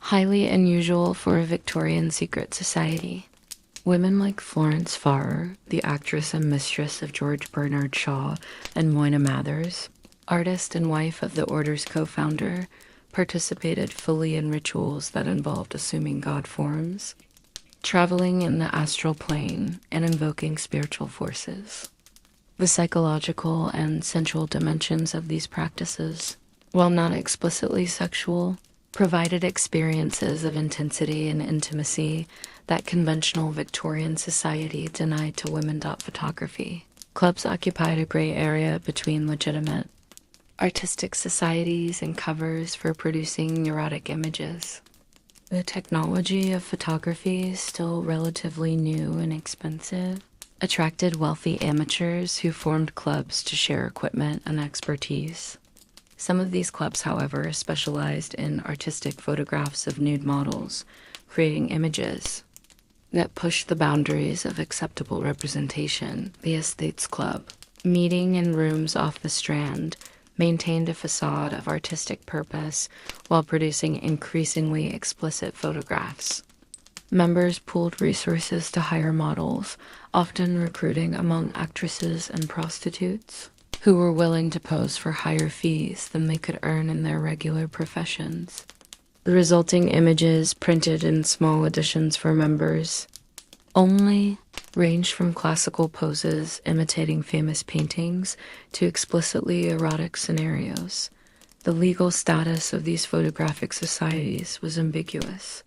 Highly unusual for a Victorian secret society. Women like Florence Farrer, the actress and mistress of George Bernard Shaw and Moyna Mathers, artist and wife of the order's co-founder, participated fully in rituals that involved assuming god forms, traveling in the astral plane, and invoking spiritual forces. The psychological and sensual dimensions of these practices, while not explicitly sexual, provided experiences of intensity and intimacy that conventional Victorian society denied to women. Photography. Clubs occupied a gray area between legitimate artistic societies and covers for producing neurotic images. The technology of photography, still relatively new and expensive, attracted wealthy amateurs who formed clubs to share equipment and expertise. Some of these clubs, however, specialized in artistic photographs of nude models, creating images that pushed the boundaries of acceptable representation. The Estates Club, meeting in rooms off the Strand, maintained a facade of artistic purpose while producing increasingly explicit photographs. Members pooled resources to hire models, often recruiting among actresses and prostitutes, who were willing to pose for higher fees than they could earn in their regular professions. The resulting images, printed in small editions for members only, ranged from classical poses imitating famous paintings to explicitly erotic scenarios. The legal status of these photographic societies was ambiguous.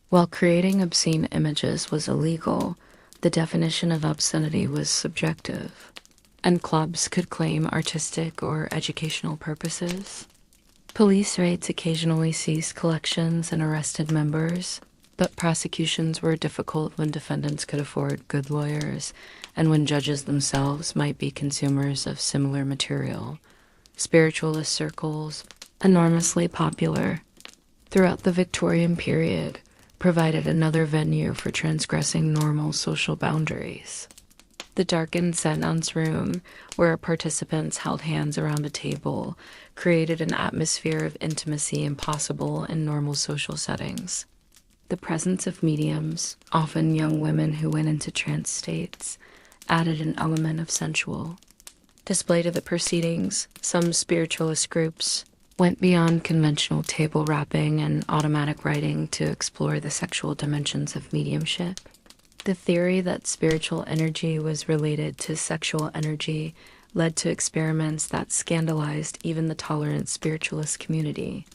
While creating obscene images was illegal, the definition of obscenity was subjective, and clubs could claim artistic or educational purposes. Police raids occasionally seized collections and arrested members, but prosecutions were difficult when defendants could afford good lawyers and when judges themselves might be consumers of similar material. Spiritualist circles, enormously popular throughout the Victorian period, provided another venue for transgressing normal social boundaries. The darkened Séance room, where participants held hands around a table, created an atmosphere of intimacy impossible in normal social settings. The presence of mediums, often young women who went into trance states, added an element of sensual display to the proceedings. Some spiritualist groups went beyond conventional table rapping and automatic writing to explore the sexual dimensions of mediumship. The theory that spiritual energy was related to sexual energy led to experiments that scandalized even the tolerant spiritualist community.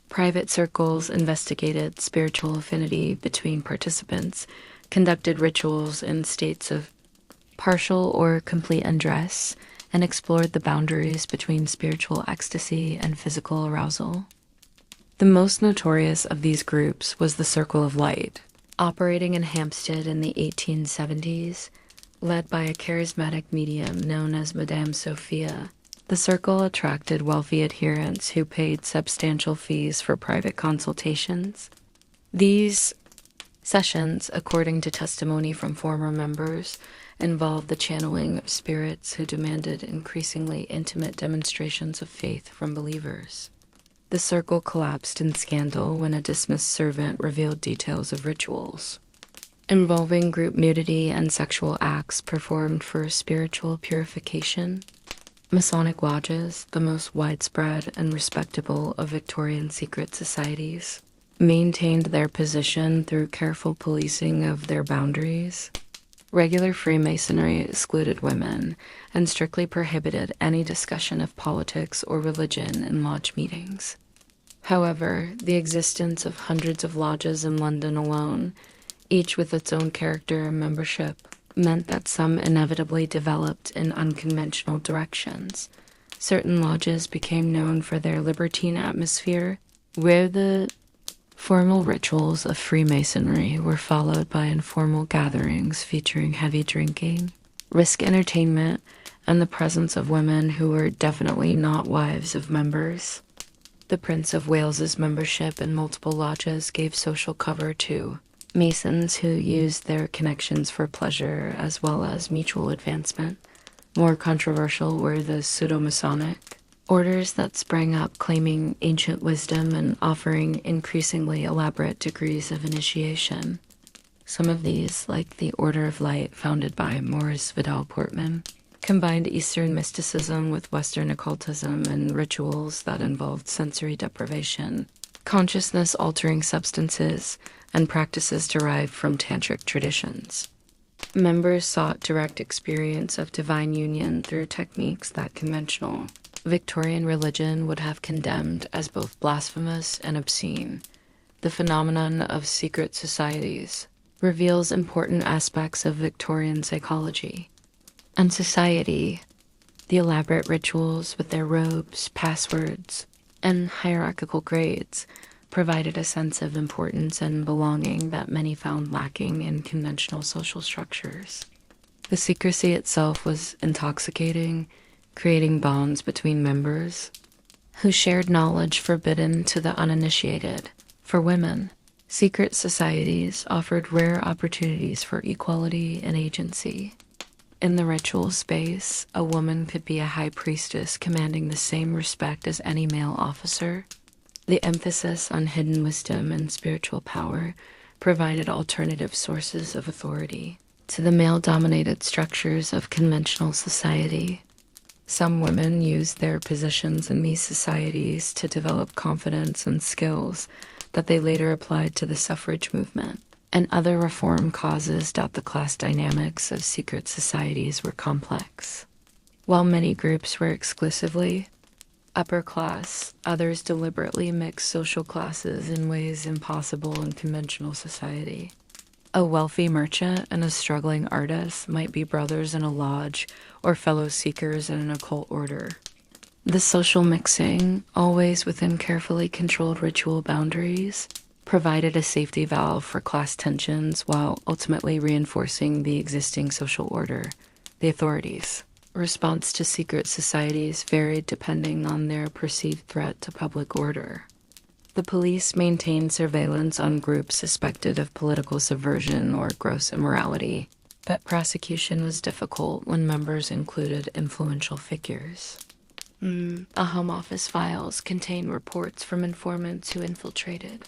Private circles investigated spiritual affinity between participants, conducted rituals in states of partial or complete undress, and explored the boundaries between spiritual ecstasy and physical arousal. The most notorious of these groups was the Circle of Light, operating in Hampstead in the 1870s, led by a charismatic medium known as Madame Sophia. The circle attracted wealthy adherents who paid substantial fees for private consultations. These sessions, according to testimony from former members, involved the channeling of spirits who demanded increasingly intimate demonstrations of faith from believers. The circle collapsed in scandal when a dismissed servant revealed details of rituals involving group nudity and sexual acts performed for spiritual purification. Masonic lodges, the most widespread and respectable of Victorian secret societies, maintained their position through careful policing of their boundaries. Regular Freemasonry excluded women and strictly prohibited any discussion of politics or religion in lodge meetings. However, the existence of hundreds of lodges in London alone, each with its own character and membership, meant that some inevitably developed in unconventional directions. Certain lodges became known for their libertine atmosphere, where the formal rituals of Freemasonry were followed by informal gatherings featuring heavy drinking, risk entertainment, and the presence of women who were definitely not wives of members. The Prince of Wales's membership in multiple lodges gave social cover to Masons who used their connections for pleasure as well as mutual advancement. More controversial were the pseudo-Masonic orders that sprang up claiming ancient wisdom and offering increasingly elaborate degrees of initiation. Some of these, like the Order of Light founded by Maurice Vidal Portman, combined Eastern mysticism with Western occultism and rituals that involved sensory deprivation, consciousness-altering substances, and practices derived from tantric traditions. Members sought direct experience of divine union through techniques that conventional Victorian religion would have condemned as both blasphemous and obscene. The phenomenon of secret societies reveals important aspects of Victorian psychology and society. The elaborate rituals with their robes, passwords, and hierarchical grades provided a sense of importance and belonging that many found lacking in conventional social structures. The secrecy itself was intoxicating, creating bonds between members who shared knowledge forbidden to the uninitiated. For women, secret societies offered rare opportunities for equality and agency. In the ritual space, a woman could be a high priestess commanding the same respect as any male officer. The emphasis on hidden wisdom and spiritual power provided alternative sources of authority to the male-dominated structures of conventional society. Some women used their positions in these societies to develop confidence and skills that they later applied to the suffrage movement and other reform causes that the class dynamics of secret societies were complex. While many groups were exclusively upper class, others deliberately mixed social classes in ways impossible in conventional society. A wealthy merchant and a struggling artist might be brothers in a lodge or fellow seekers in an occult order. The social mixing, always within carefully controlled ritual boundaries, provided a safety valve for class tensions while ultimately reinforcing the existing social order. The authorities' response to secret societies varied depending on their perceived threat to public order. The police maintained surveillance on groups suspected of political subversion or gross immorality, but prosecution was difficult when members included influential figures. The Home Office files contain reports from informants who infiltrated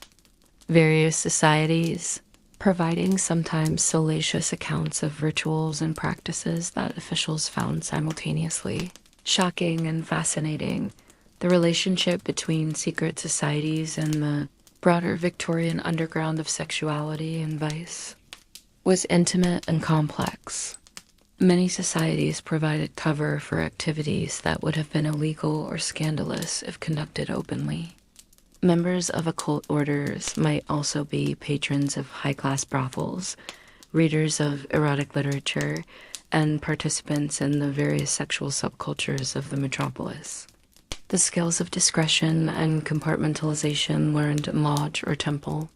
various societies, providing sometimes salacious accounts of rituals and practices that officials found simultaneously shocking and fascinating. The relationship between secret societies and the broader Victorian underground of sexuality and vice was intimate and complex. Many societies provided cover for activities that would have been illegal or scandalous if conducted openly. Members of occult orders might also be patrons of high-class brothels, readers of erotic literature, and participants in the various sexual subcultures of the metropolis. The skills of discretion and compartmentalization learned in lodge or temple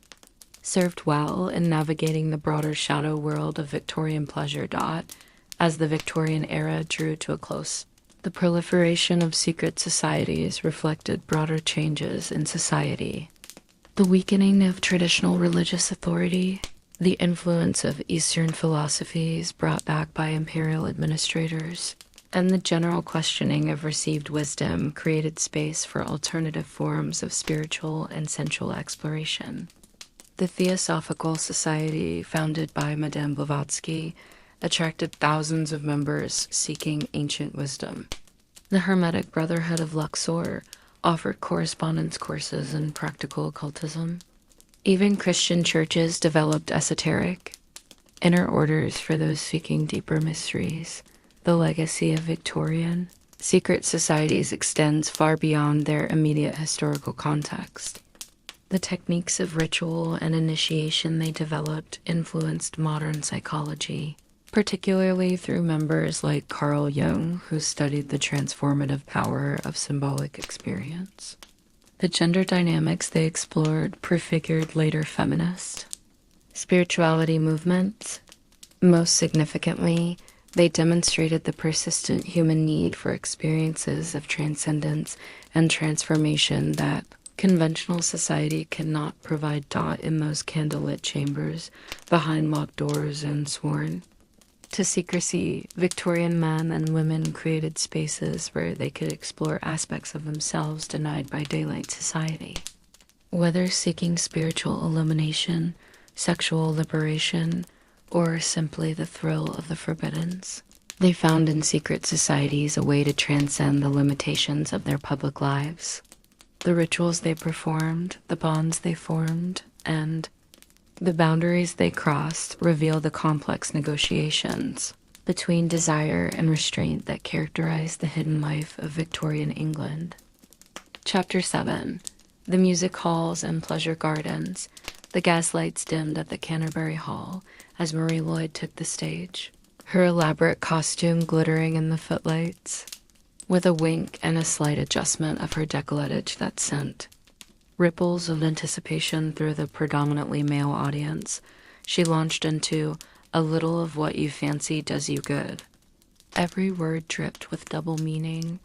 served well in navigating the broader shadow world of Victorian pleasure. As the Victorian era drew to a close, the proliferation of secret societies reflected broader changes in society. The weakening of traditional religious authority, the influence of Eastern philosophies brought back by imperial administrators, and the general questioning of received wisdom created space for alternative forms of spiritual and sensual exploration. The Theosophical Society, founded by Madame Blavatsky, attracted thousands of members seeking ancient wisdom. The Hermetic Brotherhood of Luxor offered correspondence courses in practical occultism. Even Christian churches developed esoteric inner orders for those seeking deeper mysteries. The legacy of Victorian secret societies extends far beyond their immediate historical context. The techniques of ritual and initiation they developed influenced modern psychology, particularly through members like Carl Jung, who studied the transformative power of symbolic experience. The gender dynamics they explored prefigured later feminist spirituality movements. Most significantly, they demonstrated the persistent human need for experiences of transcendence and transformation that conventional society cannot provide. In those candlelit chambers, behind locked doors and sworn to secrecy, Victorian men and women created spaces where they could explore aspects of themselves denied by daylight society. Whether seeking spiritual illumination, sexual liberation, or simply the thrill of the forbiddens, they found in secret societies a way to transcend the limitations of their public lives. The rituals they performed, the bonds they formed, and the boundaries they crossed reveal the complex negotiations between desire and restraint that characterize the hidden life of Victorian England. Chapter 7. The Music Halls and Pleasure Gardens. The gaslights dimmed at the Canterbury Hall as Marie Lloyd took the stage, her elaborate costume glittering in the footlights, with a wink and a slight adjustment of her décolletage that sent ripples of anticipation through the predominantly male audience. She launched into "A little of what you fancy does you good." Every word dripped with double meaning,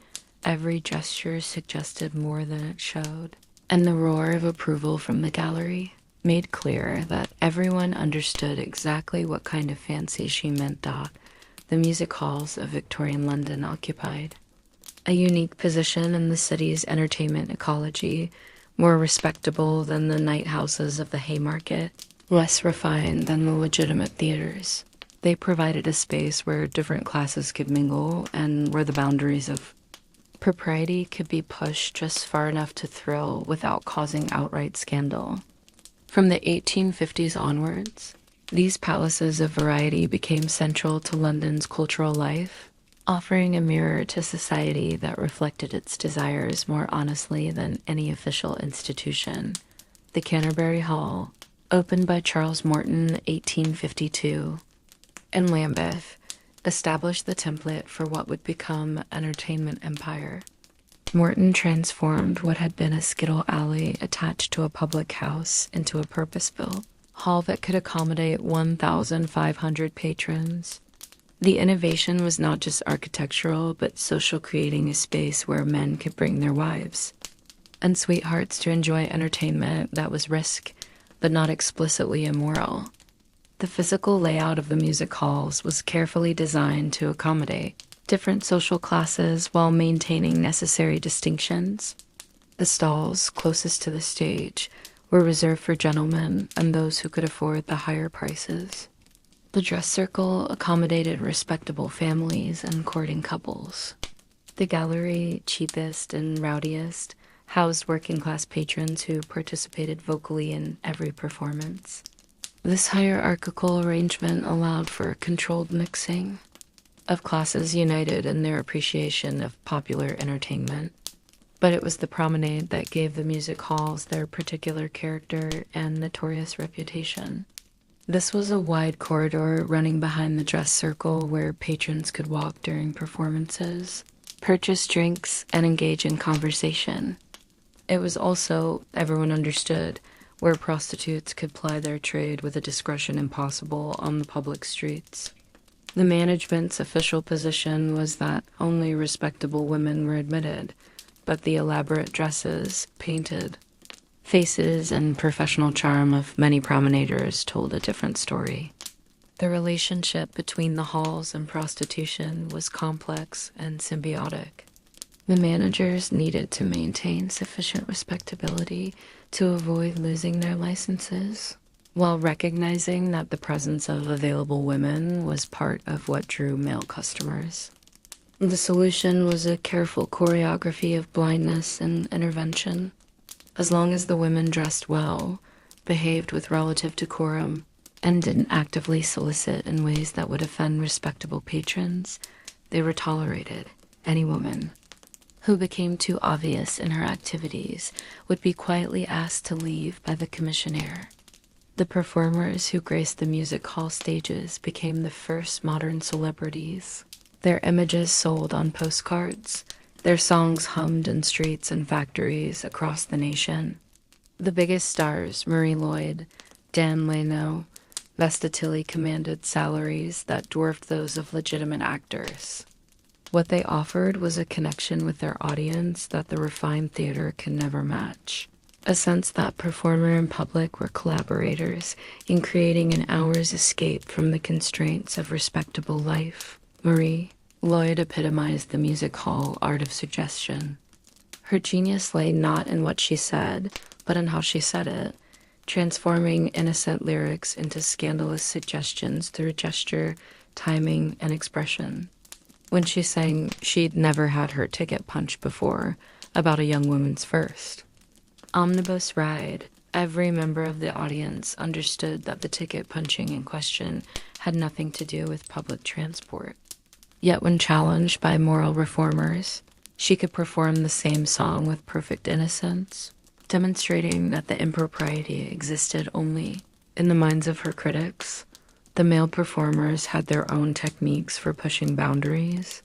every gesture suggested more than it showed, and the roar of approval from the gallery made clear that everyone understood exactly what kind of fancy she meant. The music halls of Victorian London occupied a unique position in the city's entertainment ecology, more respectable than the night houses of the Haymarket, less refined than the legitimate theaters. They provided a space where different classes could mingle and where the boundaries of propriety could be pushed just far enough to thrill without causing outright scandal. From the 1850s onwards, these palaces of variety became central to London's cultural life, offering a mirror to society that reflected its desires more honestly than any official institution. The Canterbury Hall, opened by Charles Morton 1852, and Lambeth, established the template for what would become entertainment empire. Morton transformed what had been a skittle alley attached to a public house into a purpose-built hall that could accommodate 1,500 patrons. The innovation was not just architectural, but social, creating a space where men could bring their wives and sweethearts to enjoy entertainment that was risk, but not explicitly immoral. The physical layout of the music halls was carefully designed to accommodate different social classes while maintaining necessary distinctions. The stalls closest to the stage were reserved for gentlemen and those who could afford the higher prices. The dress circle accommodated respectable families and courting couples. The gallery, cheapest and rowdiest, housed working-class patrons who participated vocally in every performance. This hierarchical arrangement allowed for controlled mixing of classes united in their appreciation of popular entertainment. But it was the promenade that gave the music halls their particular character and notorious reputation. This was a wide corridor running behind the dress circle where patrons could walk during performances, purchase drinks, and engage in conversation. It was also, everyone understood, where prostitutes could ply their trade with a discretion impossible on the public streets. The management's official position was that only respectable women were admitted, but the elaborate dresses, painted faces, and professional charm of many promenaders told a different story. The relationship between the halls and prostitution was complex and symbiotic. The managers needed to maintain sufficient respectability to avoid losing their licenses, while recognizing that the presence of available women was part of what drew male customers. The solution was a careful choreography of blindness and intervention. As long as the women dressed well, behaved with relative decorum, and didn't actively solicit in ways that would offend respectable patrons, they were tolerated. Any woman who became too obvious in her activities would be quietly asked to leave by the commissionaire. The performers who graced the music hall stages became the first modern celebrities. Their images sold on postcards, their songs hummed in streets and factories across the nation. The biggest stars, Marie Lloyd, Dan Leno, Vesta Tilley, commanded salaries that dwarfed those of legitimate actors. What they offered was a connection with their audience that the refined theater can never match. A sense that performer and public were collaborators in creating an hour's escape from the constraints of respectable life. Marie Lloyd epitomized the music hall art of suggestion. Her genius lay not in what she said, but in how she said it, transforming innocent lyrics into scandalous suggestions through gesture, timing, and expression. When she sang she'd never had her ticket punched before, about a young woman's first omnibus ride, every member of the audience understood that the ticket punching in question had nothing to do with public transport. Yet when challenged by moral reformers, she could perform the same song with perfect innocence, demonstrating that the impropriety existed only in the minds of her critics. The male performers had their own techniques for pushing boundaries.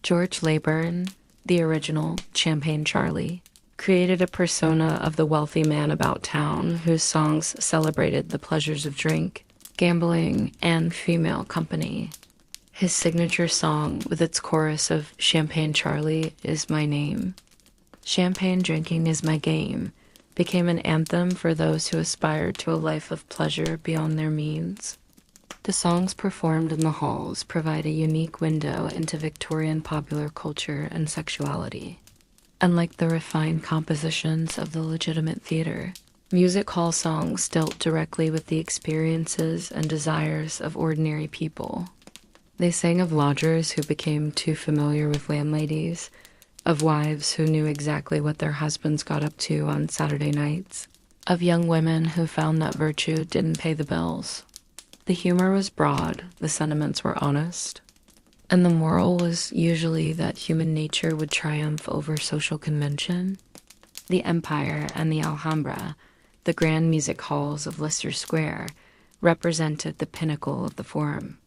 George Leyburn, the original Champagne Charlie, created a persona of the wealthy man about town whose songs celebrated the pleasures of drink, gambling, and female company. His signature song, with its chorus of Champagne Charlie is my name, champagne drinking is my game, became an anthem for those who aspired to a life of pleasure beyond their means. The songs performed in the halls provide a unique window into Victorian popular culture and sexuality. Unlike the refined compositions of the legitimate theater, music hall songs dealt directly with the experiences and desires of ordinary people. They sang of lodgers who became too familiar with landladies, of wives who knew exactly what their husbands got up to on Saturday nights, of young women who found that virtue didn't pay the bills. The humor was broad, the sentiments were honest, and the moral was usually that human nature would triumph over social convention. The Empire and the Alhambra, the grand music halls of Leicester Square, represented the pinnacle of the Forum.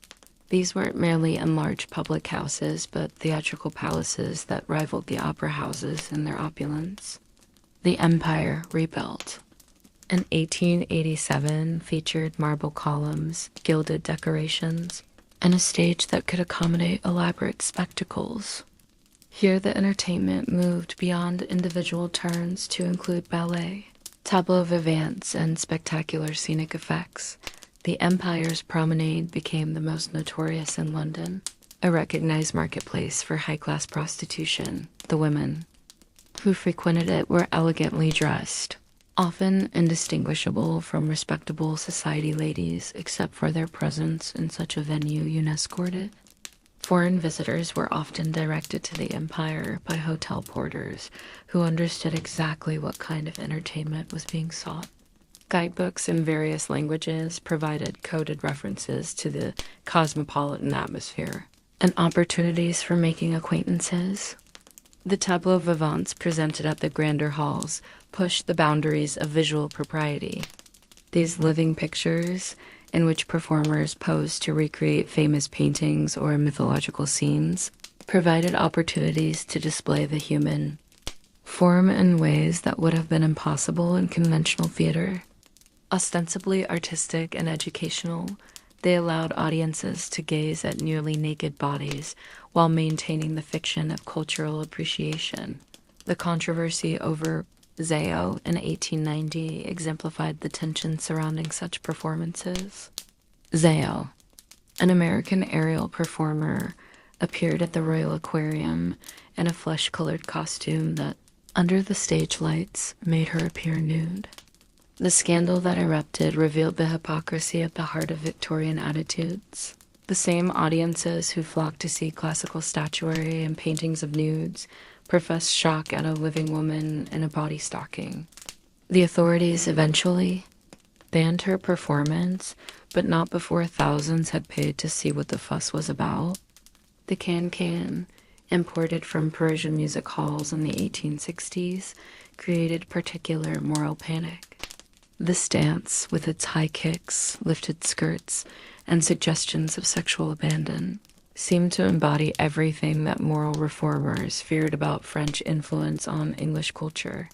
These weren't merely enlarged public houses, but theatrical palaces that rivaled the opera houses in their opulence. The Empire rebuilt. In 1887 featured marble columns, gilded decorations, and a stage that could accommodate elaborate spectacles. Here the entertainment moved beyond individual turns to include ballet, tableaux vivants, and spectacular scenic effects. The Empire's promenade became the most notorious in London, a recognized marketplace for high-class prostitution. The women who frequented it were elegantly dressed, often indistinguishable from respectable society ladies except for their presence in such a venue UNESCO-ed. Foreign visitors were often directed to the Empire by hotel porters who understood exactly what kind of entertainment was being sought. Guidebooks in various languages provided coded references to the cosmopolitan atmosphere and opportunities for making acquaintances. The tableaux vivants presented at the grander halls pushed the boundaries of visual propriety. These living pictures, in which performers posed to recreate famous paintings or mythological scenes, provided opportunities to display the human form in ways that would have been impossible in conventional theater. Ostensibly artistic and educational, they allowed audiences to gaze at nearly naked bodies while maintaining the fiction of cultural appreciation. The controversy over Zao in 1890 exemplified the tension surrounding such performances. Zao, an American aerial performer, appeared at the Royal Aquarium in a flesh-colored costume that, under the stage lights, made her appear nude. The scandal that erupted revealed the hypocrisy at the heart of Victorian attitudes. The same audiences who flocked to see classical statuary and paintings of nudes professed shock at a living woman in a body stocking. The authorities eventually banned her performance, but not before thousands had paid to see what the fuss was about. The can-can, imported from Parisian music halls in the 1860s, created particular moral panic. This dance, with its high kicks, lifted skirts, and suggestions of sexual abandon, seemed to embody everything that moral reformers feared about French influence on English culture.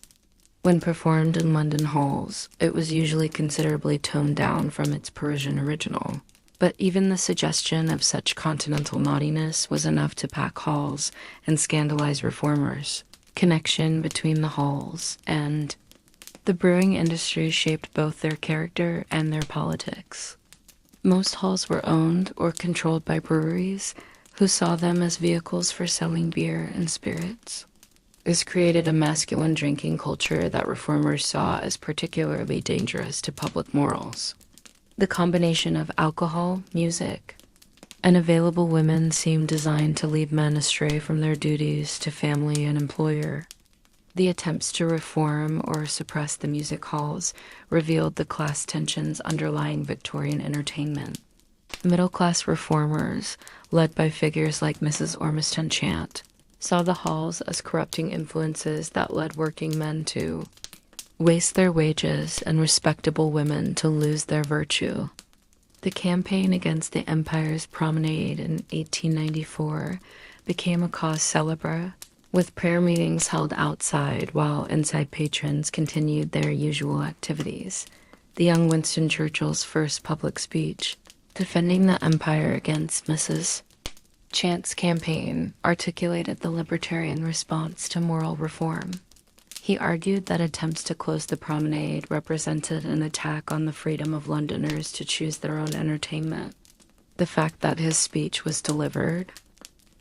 When performed in London halls, it was usually considerably toned down from its Parisian original. But even the suggestion of such continental naughtiness was enough to pack halls and scandalize reformers. Connection between the halls and the brewing industry shaped both their character and their politics. Most halls were owned or controlled by breweries, who saw them as vehicles for selling beer and spirits. This created a masculine drinking culture that reformers saw as particularly dangerous to public morals. The combination of alcohol, music, and available women seemed designed to lead men astray from their duties to family and employer. The attempts to reform or suppress the music halls revealed the class tensions underlying Victorian entertainment. Middle-class reformers, led by figures like Mrs. Ormiston Chant, saw the halls as corrupting influences that led working men to waste their wages and respectable women to lose their virtue. The campaign against the Empire's promenade in 1894 became a cause célèbre, with prayer meetings held outside while inside patrons continued their usual activities. The young Winston Churchill's first public speech, defending the Empire against Mrs. Chant's campaign, articulated the libertarian response to moral reform. He argued that attempts to close the promenade represented an attack on the freedom of Londoners to choose their own entertainment. The fact that his speech was delivered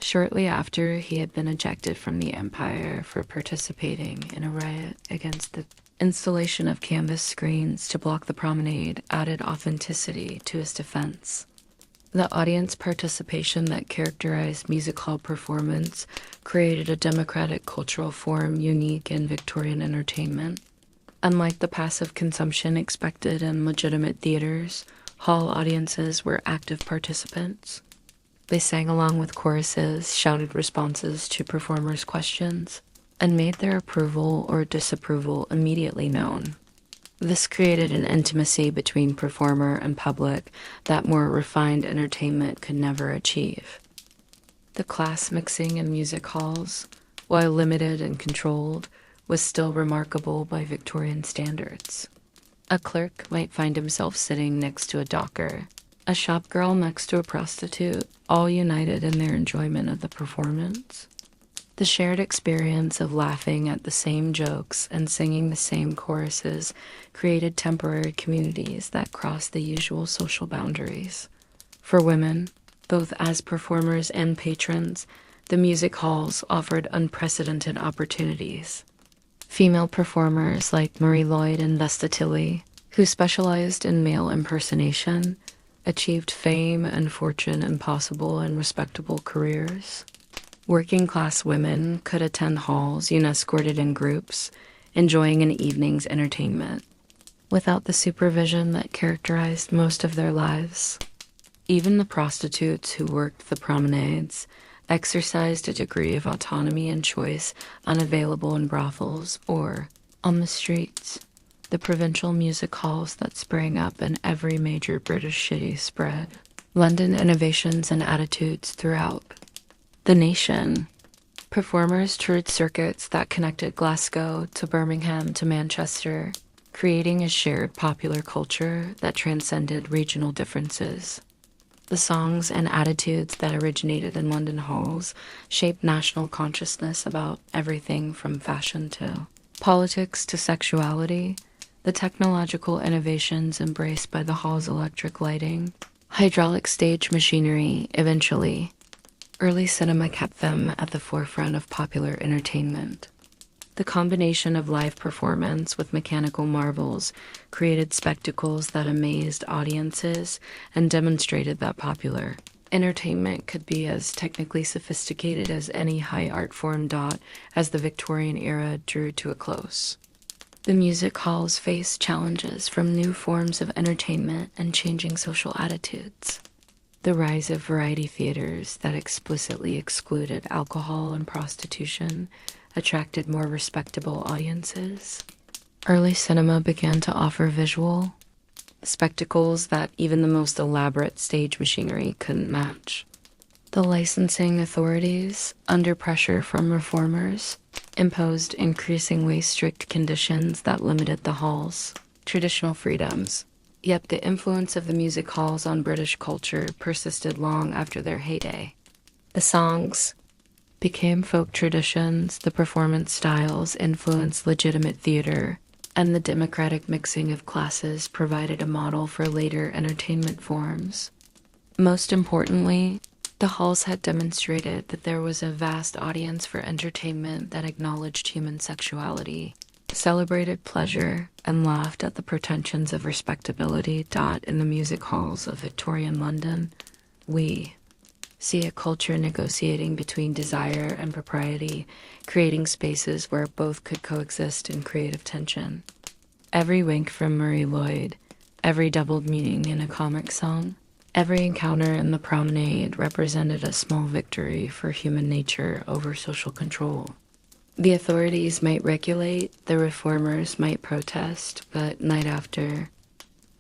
shortly after he had been ejected from the Empire for participating in a riot against the installation of canvas screens to block the promenade added authenticity to his defense. The audience participation that characterized music hall performance created a democratic cultural form unique in Victorian entertainment. Unlike the passive consumption expected in legitimate theaters, hall audiences were active participants. They sang along with choruses, shouted responses to performers' questions, and made their approval or disapproval immediately known. This created an intimacy between performer and public that more refined entertainment could never achieve. The class mixing in music halls, while limited and controlled, was still remarkable by Victorian standards. A clerk might find himself sitting next to a docker, a shop girl next to a prostitute, all united in their enjoyment of the performance. The shared experience of laughing at the same jokes and singing the same choruses created temporary communities that crossed the usual social boundaries. For women, both as performers and patrons, the music halls offered unprecedented opportunities. Female performers like Marie Lloyd and Vesta Tilley, who specialized in male impersonation, achieved fame and fortune in possible and respectable careers. Working-class women could attend halls unescorted in groups, enjoying an evening's entertainment, without the supervision that characterized most of their lives. Even the prostitutes who worked the promenades exercised a degree of autonomy and choice unavailable in brothels or on the streets. the provincial music halls that sprang up in every major British city spread London innovations and attitudes throughout the nation. Performers toured circuits that connected Glasgow to Birmingham to Manchester, creating a shared popular culture that transcended regional differences. The songs and attitudes that originated in London halls shaped national consciousness about everything from fashion to politics to sexuality. The technological innovations embraced by the hall's electric lighting, hydraulic stage machinery, eventually, early cinema kept them at the forefront of popular entertainment. The combination of live performance with mechanical marvels created spectacles that amazed audiences and demonstrated that popular entertainment could be as technically sophisticated as any high art form. As the Victorian era drew to a close, the music halls faced challenges from new forms of entertainment and changing social attitudes. The rise of variety theaters that explicitly excluded alcohol and prostitution attracted more respectable audiences. Early cinema began to offer visual spectacles that even the most elaborate stage machinery couldn't match. The licensing authorities, under pressure from reformers, imposed increasingly strict conditions that limited the hall's traditional freedoms. Yet the influence of the music halls on British culture persisted long after their heyday. The songs became folk traditions, the performance styles influenced legitimate theater, and the democratic mixing of classes provided a model for later entertainment forms. Most importantly, the halls had demonstrated that there was a vast audience for entertainment that acknowledged human sexuality, celebrated pleasure, and laughed at the pretensions of respectability. In the music halls of Victorian London, we see a culture negotiating between desire and propriety, creating spaces where both could coexist in creative tension. Every wink from Murray Lloyd, every doubled meaning in a comic song, every encounter in the promenade represented a small victory for human nature over social control. The authorities might regulate, the reformers might protest, but night after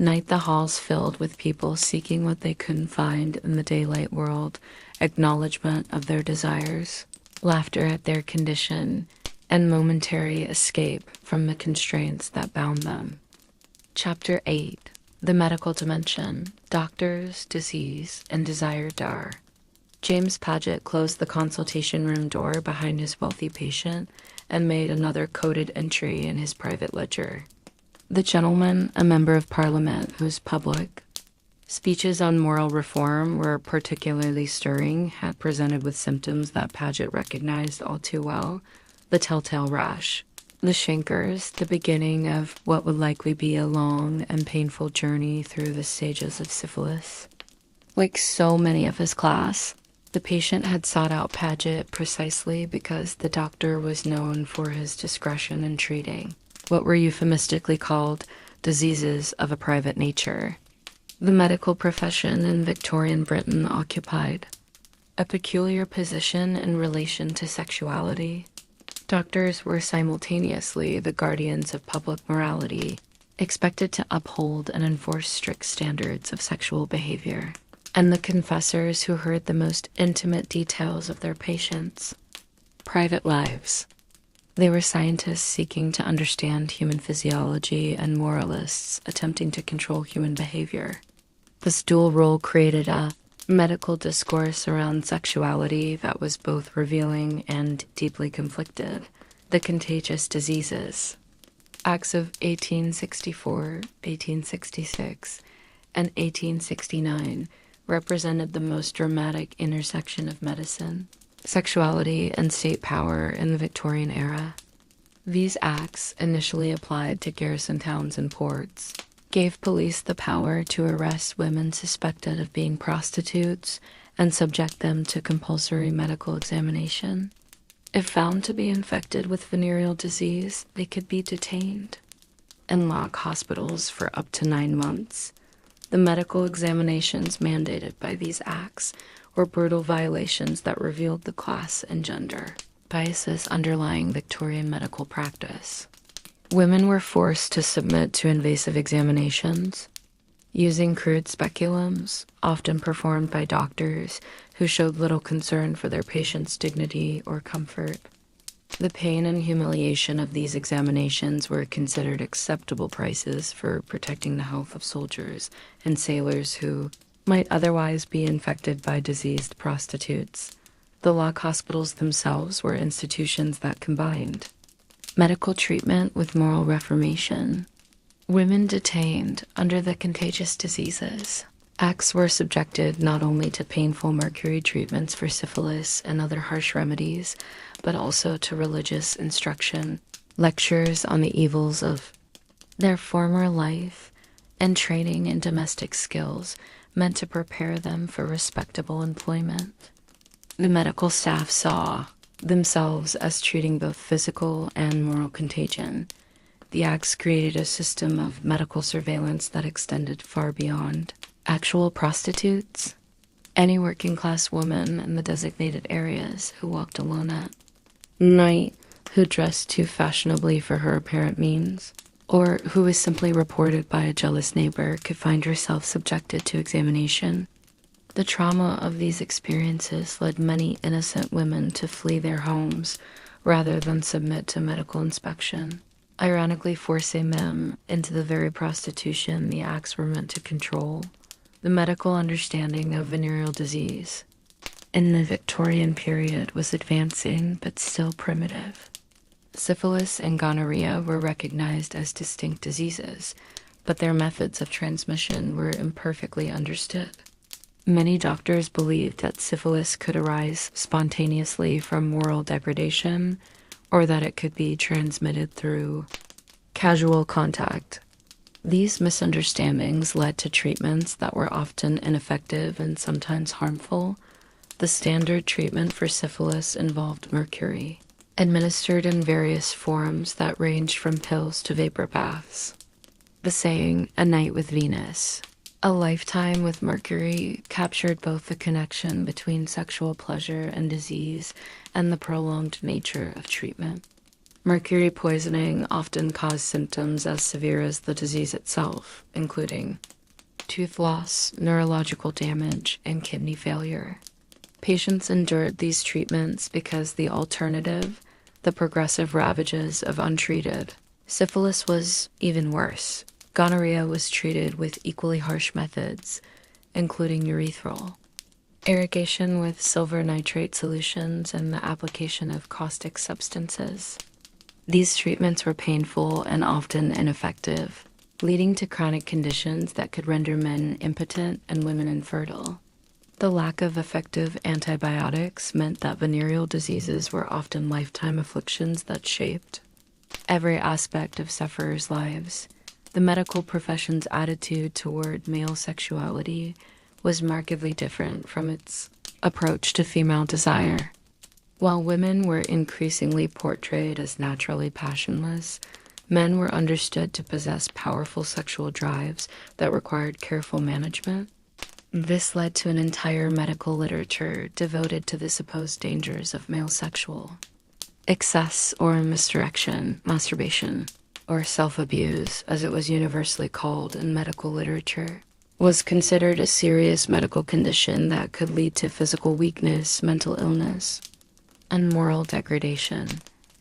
night the halls filled with people seeking what they couldn't find in the daylight world, acknowledgement of their desires, laughter at their condition, and momentary escape from the constraints that bound them. Chapter 8. The Medical Dimension, Doctors, Disease, and Desire. James Paget closed the consultation room door behind his wealthy patient and made another coded entry in his private ledger. The gentleman, a member of Parliament whose public speeches on moral reform were particularly stirring, had presented with symptoms that Paget recognized all too well: the telltale rash, the chancres, the beginning of what would likely be a long and painful journey through the stages of syphilis. Like so many of his class, the patient had sought out Paget precisely because the doctor was known for his discretion in treating what were euphemistically called diseases of a private nature. The medical profession in Victorian Britain occupied a peculiar position in relation to sexuality. Doctors were simultaneously the guardians of public morality, expected to uphold and enforce strict standards of sexual behavior, and the confessors who heard the most intimate details of their patients' private lives. They were scientists seeking to understand human physiology and moralists attempting to control human behavior. This dual role created a medical discourse around sexuality that was both revealing and deeply conflicted. The contagious diseases. Acts of 1864, 1866, and 1869 represented the most dramatic intersection of medicine, sexuality, and state power in the Victorian era. These acts, initially applied to garrison towns and ports, gave police the power to arrest women suspected of being prostitutes and subject them to compulsory medical examination. If found to be infected with venereal disease, they could be detained and lock hospitals for up to 9 months. The medical examinations mandated by these acts were brutal violations that revealed the class and gender biases underlying Victorian medical practice. Women were forced to submit to invasive examinations, using crude speculums, often performed by doctors who showed little concern for their patients' dignity or comfort. The pain and humiliation of these examinations were considered acceptable prices for protecting the health of soldiers and sailors who might otherwise be infected by diseased prostitutes. The lock hospitals themselves were institutions that combined medical treatment with moral reformation. Women detained under the contagious diseases. Acts were subjected not only to painful mercury treatments for syphilis and other harsh remedies, but also to religious instruction, lectures on the evils of their former life, and training in domestic skills meant to prepare them for respectable employment. The medical staff saw themselves as treating both physical and moral contagion. The acts created a system of medical surveillance that extended far beyond actual prostitutes, any working-class woman in the designated areas who walked alone at night, who dressed too fashionably for her apparent means, or who was simply reported by a jealous neighbor could find herself subjected to examination. The trauma of these experiences led many innocent women to flee their homes rather than submit to medical inspection, ironically forcing them into the very prostitution the acts were meant to control. The medical understanding of venereal disease in the Victorian period was advancing but still primitive. Syphilis and gonorrhea were recognized as distinct diseases, but their methods of transmission were imperfectly understood. Many doctors believed that syphilis could arise spontaneously from moral degradation, or that it could be transmitted through casual contact. These misunderstandings led to treatments that were often ineffective and sometimes harmful. The standard treatment for syphilis involved mercury, administered in various forms that ranged from pills to vapor baths. The saying, "a night with Venus," a lifetime with mercury, captured both the connection between sexual pleasure and disease and the prolonged nature of treatment. Mercury poisoning often caused symptoms as severe as the disease itself, including tooth loss, neurological damage, and kidney failure. Patients endured these treatments because the alternative, the progressive ravages of untreated syphilis, was even worse. Gonorrhea was treated with equally harsh methods, including urethral, irrigation with silver nitrate solutions, and the application of caustic substances. These treatments were painful and often ineffective, leading to chronic conditions that could render men impotent and women infertile. The lack of effective antibiotics meant that venereal diseases were often lifetime afflictions that shaped every aspect of sufferers' lives. The medical profession's attitude toward male sexuality was markedly different from its approach to female desire. While women were increasingly portrayed as naturally passionless, men were understood to possess powerful sexual drives that required careful management. This led to an entire medical literature devoted to the supposed dangers of male sexual excess or misdirection, masturbation, or self-abuse, as it was universally called in medical literature, was considered a serious medical condition that could lead to physical weakness, mental illness, and moral degradation.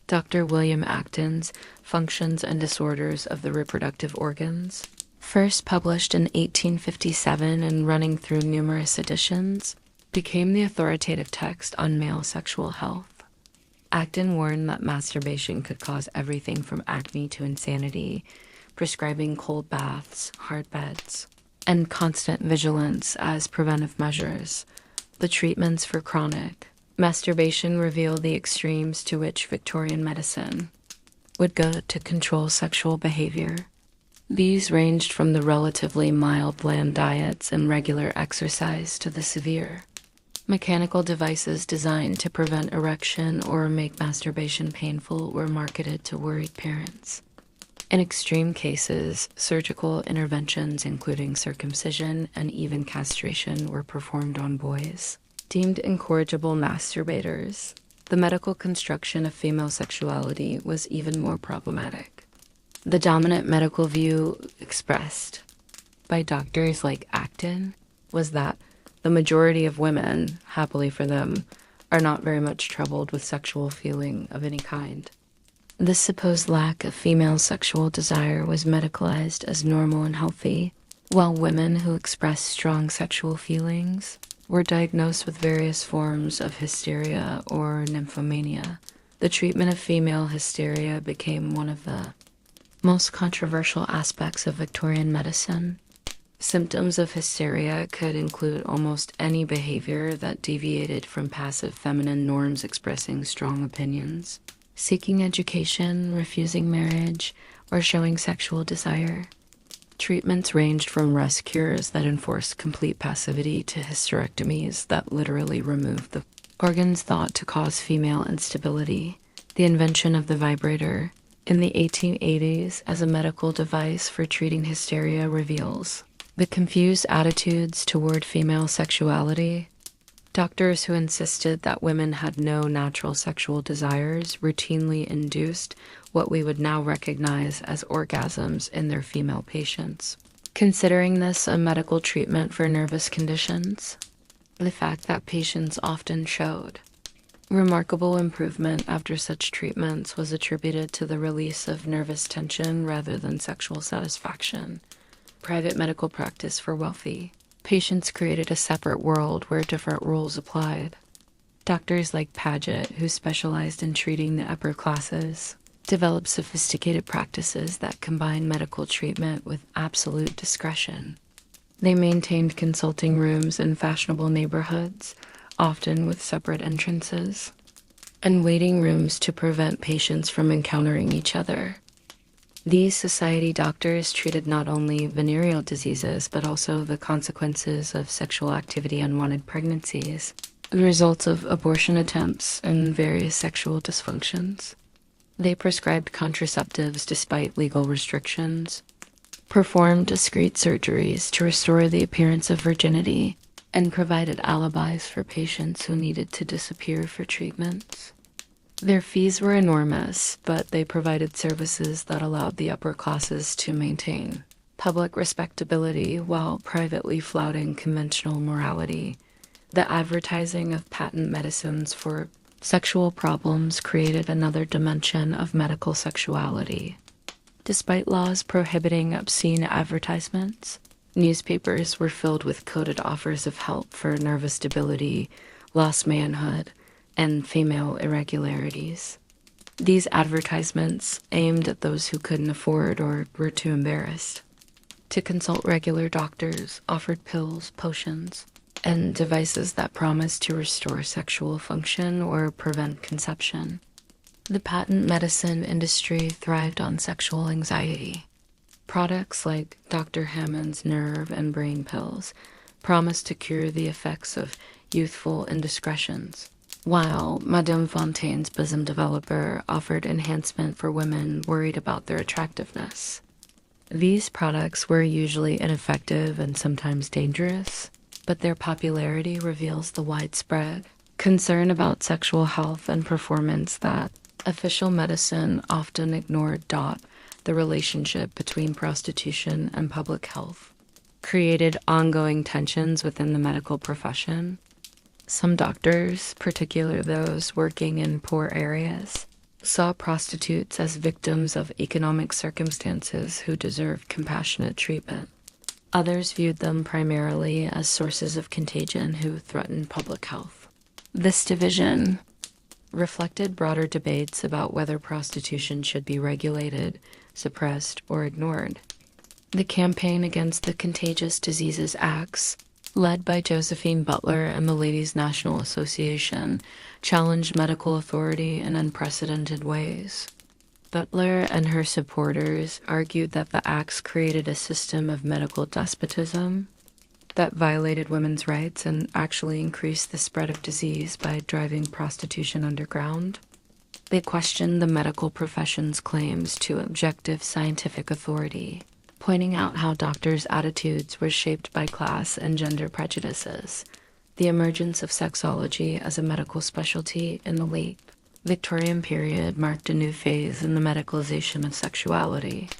Dr. William Acton's Functions and Disorders of the Reproductive Organs, first published in 1857 and running through numerous editions, became the authoritative text on male sexual health. Acton warned that masturbation could cause everything from acne to insanity, prescribing cold baths, hard beds, and constant vigilance as preventive measures. The treatments for chronic masturbation reveal the extremes to which Victorian medicine would go to control sexual behavior. These ranged from the relatively mild bland diets and regular exercise to the severe mechanical devices designed to prevent erection or make masturbation painful were marketed to worried parents. In extreme cases, surgical interventions including circumcision and even castration were performed on boys deemed incorrigible masturbators. The medical construction of female sexuality was even more problematic. The dominant medical view expressed by doctors like Acton was that the majority of women, happily for them, are not very much troubled with sexual feeling of any kind. This supposed lack of female sexual desire was medicalized as normal and healthy, while women who expressed strong sexual feelings were diagnosed with various forms of hysteria or nymphomania. The treatment of female hysteria became one of the most controversial aspects of Victorian medicine. Symptoms of hysteria could include almost any behavior that deviated from passive feminine norms expressing strong opinions, seeking education, refusing marriage, or showing sexual desire. Treatments ranged from rest cures that enforced complete passivity to hysterectomies that literally removed the organs thought to cause female instability. The invention of the vibrator in the 1880s as a medical device for treating hysteria reveals the confused attitudes toward female sexuality. Doctors who insisted that women had no natural sexual desires routinely induced what we would now recognize as orgasms in their female patients. Considering this a medical treatment for nervous conditions, the fact that patients often showed remarkable improvement after such treatments was attributed to the release of nervous tension rather than sexual satisfaction. Private medical practice for wealthy. Patients created a separate world where different rules applied. Doctors like Paget, who specialized in treating the upper classes, developed sophisticated practices that combined medical treatment with absolute discretion. They maintained consulting rooms in fashionable neighborhoods, often with separate entrances, and waiting rooms to prevent patients from encountering each other. These society doctors treated not only venereal diseases, but also the consequences of sexual activity, unwanted pregnancies, the results of abortion attempts, and various sexual dysfunctions. They prescribed contraceptives despite legal restrictions, performed discreet surgeries to restore the appearance of virginity, and provided alibis for patients who needed to disappear for treatments. Their fees were enormous, but they provided services that allowed the upper classes to maintain public respectability while privately flouting conventional morality. The advertising of patent medicines for sexual problems created another dimension of medical sexuality. Despite laws prohibiting obscene advertisements, newspapers were filled with coded offers of help for nervous debility, lost manhood, and female irregularities. These advertisements aimed at those who couldn't afford or were too embarrassed to consult regular doctors, offered pills, potions, and devices that promised to restore sexual function or prevent conception. The patent medicine industry thrived on sexual anxiety. Products like Dr. Hammond's nerve and brain pills promised to cure the effects of youthful indiscretions, while Madame Fontaine's bosom developer offered enhancement for women worried about their attractiveness. These products were usually ineffective and sometimes dangerous, but their popularity reveals the widespread concern about sexual health and performance that official medicine often ignored. The relationship between prostitution and public health created ongoing tensions within the medical profession. Some doctors, particularly those working in poor areas, saw prostitutes as victims of economic circumstances who deserved compassionate treatment. Others viewed them primarily as sources of contagion who threatened public health. This division reflected broader debates about whether prostitution should be regulated, suppressed, or ignored. The Campaign Against the Contagious Diseases Acts, led by Josephine Butler and the Ladies' National Association, challenged medical authority in unprecedented ways. Butler and her supporters argued that the acts created a system of medical despotism that violated women's rights and actually increased the spread of disease by driving prostitution underground. They questioned the medical profession's claims to objective scientific authority, pointing out how doctors' attitudes were shaped by class and gender prejudices. The emergence of sexology as a medical specialty in the late Victorian period marked a new phase in the medicalization of sexuality.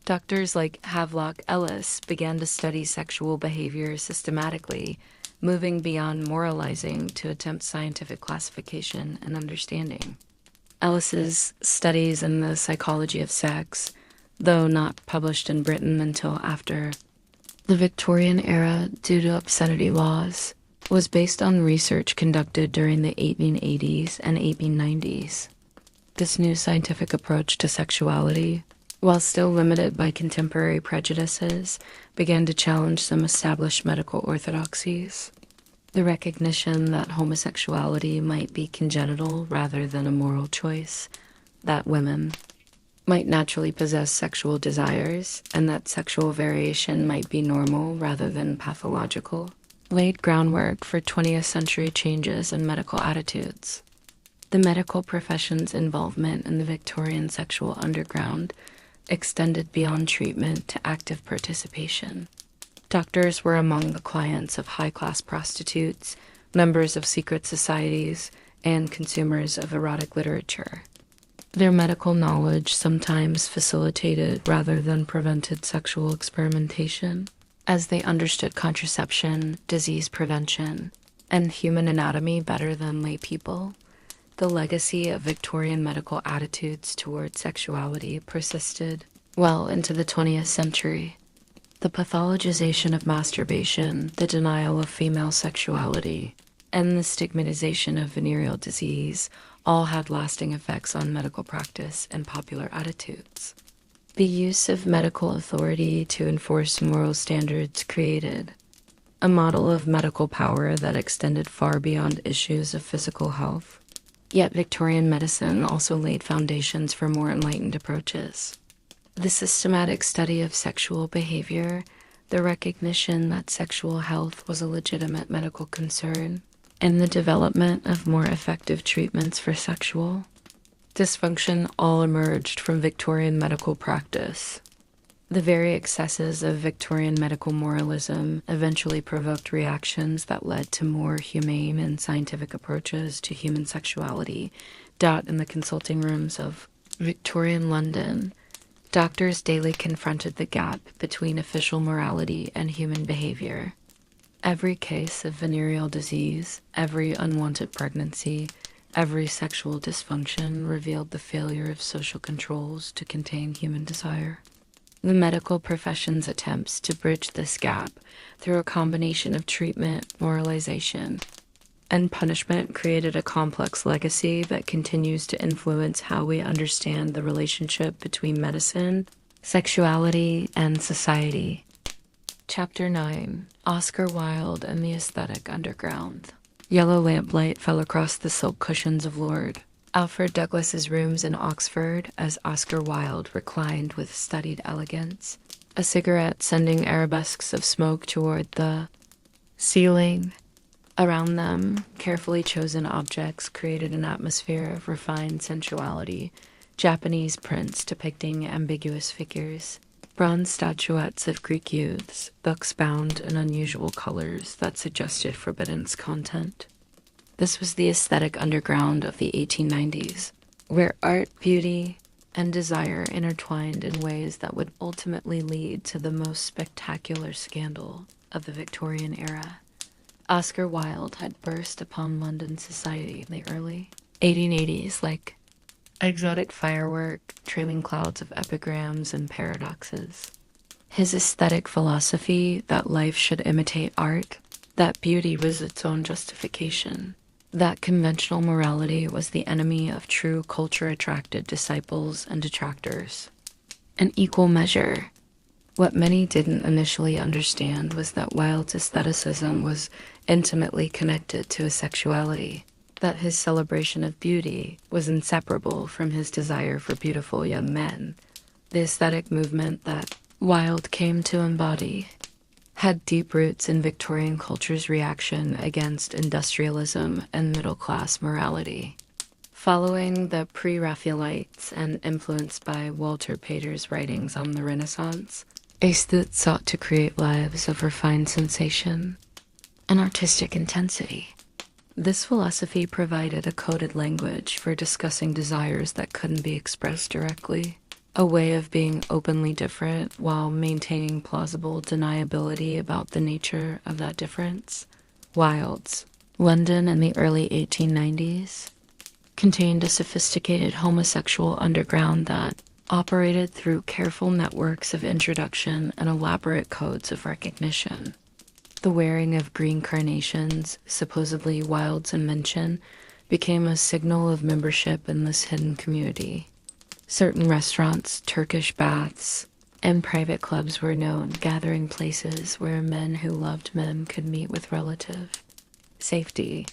Doctors like Havelock Ellis began to study sexual behavior systematically, moving beyond moralizing to attempt scientific classification and understanding. Ellis's studies in the psychology of sex, though not published in Britain until after the Victorian era due to obscenity laws, was based on research conducted during the 1880s and 1890s. This new scientific approach to sexuality, while still limited by contemporary prejudices, began to challenge some established medical orthodoxies. The recognition that homosexuality might be congenital rather than a moral choice, that women might naturally possess sexual desires, and that sexual variation might be normal rather than pathological, laid groundwork for 20th century changes in medical attitudes. The medical profession's involvement in the Victorian sexual underground extended beyond treatment to active participation. Doctors were among the clients of high-class prostitutes, members of secret societies, and consumers of erotic literature. Their medical knowledge sometimes facilitated rather than prevented sexual experimentation, as they understood contraception, disease prevention, and human anatomy better than lay people. The legacy of Victorian medical attitudes toward sexuality persisted well into the 20th century. The pathologization of masturbation, the denial of female sexuality, and the stigmatization of venereal disease all had lasting effects on medical practice and popular attitudes. The use of medical authority to enforce moral standards created a model of medical power that extended far beyond issues of physical health. Yet Victorian medicine also laid foundations for more enlightened approaches. The systematic study of sexual behavior, the recognition that sexual health was a legitimate medical concern, and the development of more effective treatments for sexual dysfunction all emerged from Victorian medical practice. The very excesses of Victorian medical moralism eventually provoked reactions that led to more humane and scientific approaches to human sexuality. In the consulting rooms of Victorian London, doctors daily confronted the gap between official morality and human behavior. Every case of venereal disease, every unwanted pregnancy, every sexual dysfunction revealed the failure of social controls to contain human desire. The medical profession's attempts to bridge this gap through a combination of treatment, moralization, and punishment created a complex legacy that continues to influence how we understand the relationship between medicine, sexuality, and society. Chapter 9. Oscar Wilde and the Aesthetic Underground. Yellow lamplight fell across the silk cushions of Lord Alfred Douglas's rooms in Oxford as Oscar Wilde reclined with studied elegance, a cigarette sending arabesques of smoke toward the ceiling. Around them, carefully chosen objects created an atmosphere of refined sensuality, Japanese prints depicting ambiguous figures, bronze statuettes of Greek youths, books bound in unusual colors that suggested forbidden content. This was the aesthetic underground of the 1890s, where art, beauty, and desire intertwined in ways that would ultimately lead to the most spectacular scandal of the Victorian era. Oscar Wilde had burst upon London society in the early 1880s like exotic firework, trailing clouds of epigrams and paradoxes. His aesthetic philosophy that life should imitate art, that beauty was its own justification, that conventional morality was the enemy of true culture-attracted disciples and detractors. In equal measure, what many didn't initially understand was that Wilde's aestheticism was intimately connected to his sexuality, that his celebration of beauty was inseparable from his desire for beautiful young men. The aesthetic movement that Wilde came to embody had deep roots in Victorian culture's reaction against industrialism and middle-class morality. Following the pre-Raphaelites and influenced by Walter Pater's writings on the Renaissance, aesthetes sought to create lives of refined sensation and artistic intensity. This philosophy provided a coded language for discussing desires that couldn't be expressed directly, a way of being openly different while maintaining plausible deniability about the nature of that difference. Wilde's London in the early 1890s contained a sophisticated homosexual underground that operated through careful networks of introduction and elaborate codes of recognition. The wearing of green carnations, supposedly Wilde's invention, became a signal of membership in this hidden community. Certain restaurants, Turkish baths, and private clubs were known, gathering places where men who loved men could meet with relative. Safety.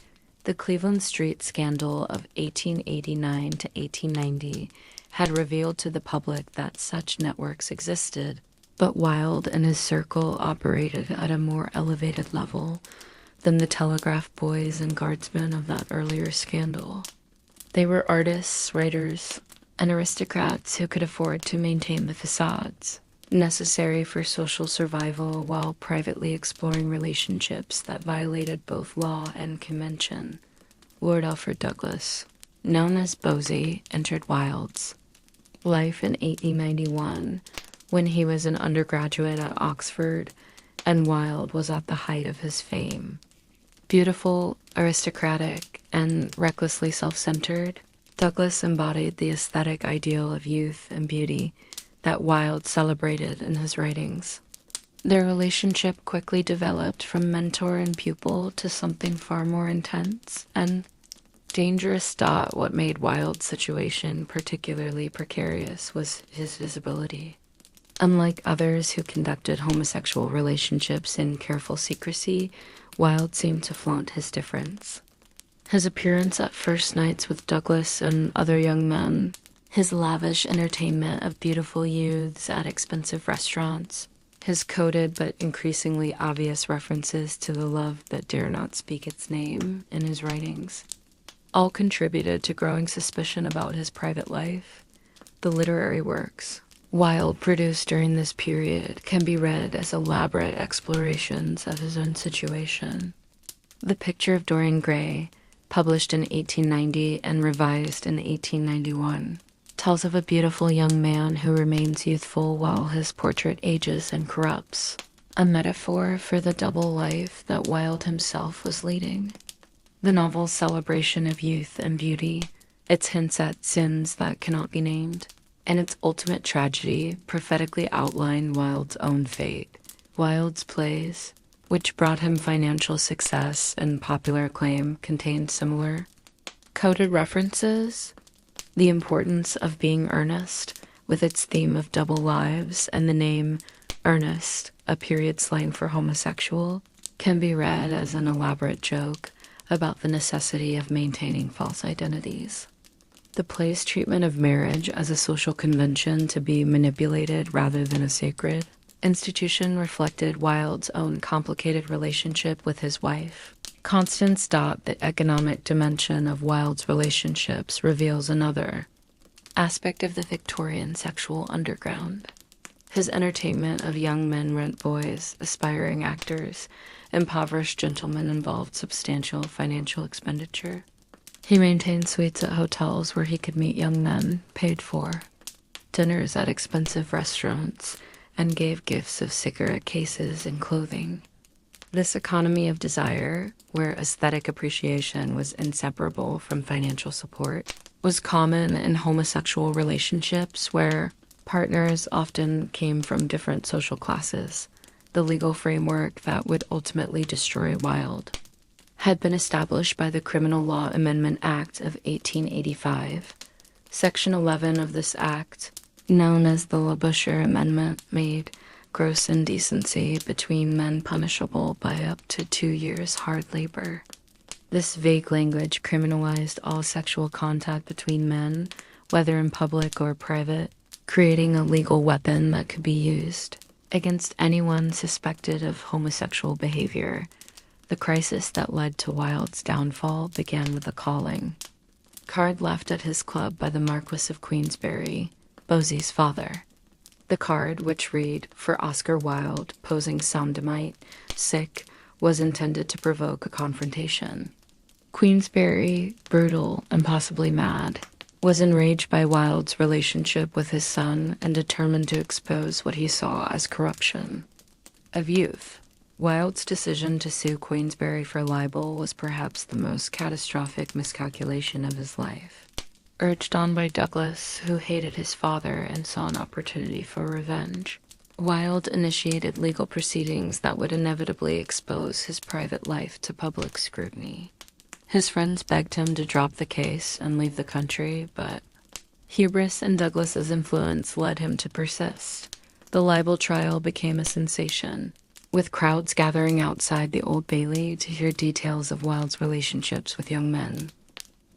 The Cleveland Street scandal of 1889 to 1890 had revealed to the public that such networks existed, but Wilde and his circle operated at a more elevated level than the telegraph boys and guardsmen of that earlier scandal. They were artists, writers, and aristocrats who could afford to maintain the facades necessary for social survival while privately exploring relationships that violated both law and convention. Lord Alfred Douglas, known as Bosie, entered Wilde's life in 1891 when he was an undergraduate at Oxford and Wilde was at the height of his fame. Beautiful, aristocratic, and recklessly self-centered, Douglas embodied the aesthetic ideal of youth and beauty that Wilde celebrated in his writings. Their relationship quickly developed from mentor and pupil to something far more intense and dangerous. What made Wilde's situation particularly precarious was his visibility. Unlike others who conducted homosexual relationships in careful secrecy, Wilde seemed to flaunt his difference. His appearance at first nights with Douglas and other young men, his lavish entertainment of beautiful youths at expensive restaurants, his coded but increasingly obvious references to the love that dare not speak its name in his writings, all contributed to growing suspicion about his private life. The literary works Wilde produced during this period can be read as elaborate explorations of his own situation. The Picture of Dorian Gray, published in 1890 and revised in 1891, tells of a beautiful young man who remains youthful while his portrait ages and corrupts, a metaphor for the double life that Wilde himself was leading. The novel's celebration of youth and beauty, its hints at sins that cannot be named, and its ultimate tragedy prophetically outline Wilde's own fate. Wilde's plays, which brought him financial success and popular acclaim, contained similar coded references. The importance of being earnest, with its theme of double lives and the name Ernest, a period slang for homosexual, can be read as an elaborate joke about the necessity of maintaining false identities. The play's treatment of marriage as a social convention to be manipulated rather than a sacred institution reflected Wilde's own complicated relationship with his wife. Constance. The economic dimension of Wilde's relationships reveals another aspect of the Victorian sexual underground. His entertainment of young men rent boys, aspiring actors, impoverished gentlemen involved substantial financial expenditure. He maintained suites at hotels where he could meet young men, paid for, dinners at expensive restaurants, and gave gifts of cigarette cases and clothing. This economy of desire, where aesthetic appreciation was inseparable from financial support, was common in homosexual relationships where partners often came from different social classes. The legal framework that would ultimately destroy Wilde had been established by the Criminal Law Amendment Act of 1885. Section 11 of this act, known as the Labuschagne Amendment, made gross indecency between men punishable by up to 2 years' hard labor. This vague language criminalized all sexual contact between men, whether in public or private, creating a legal weapon that could be used against anyone suspected of homosexual behavior. The crisis that led to Wilde's downfall began with a calling card left at his club by the Marquis of Queensberry, Bosie's father. The card, which read, "For Oscar Wilde, posing sodomite, sick," was intended to provoke a confrontation. Queensberry, brutal and possibly mad, was enraged by Wilde's relationship with his son and determined to expose what he saw as corruption. Of youth, Wilde's decision to sue Queensberry for libel was perhaps the most catastrophic miscalculation of his life. Urged on by Douglas, who hated his father and saw an opportunity for revenge, Wilde initiated legal proceedings that would inevitably expose his private life to public scrutiny. His friends begged him to drop the case and leave the country, but hubris and Douglas's influence led him to persist. The libel trial became a sensation, with crowds gathering outside the Old Bailey to hear details of Wilde's relationships with young men.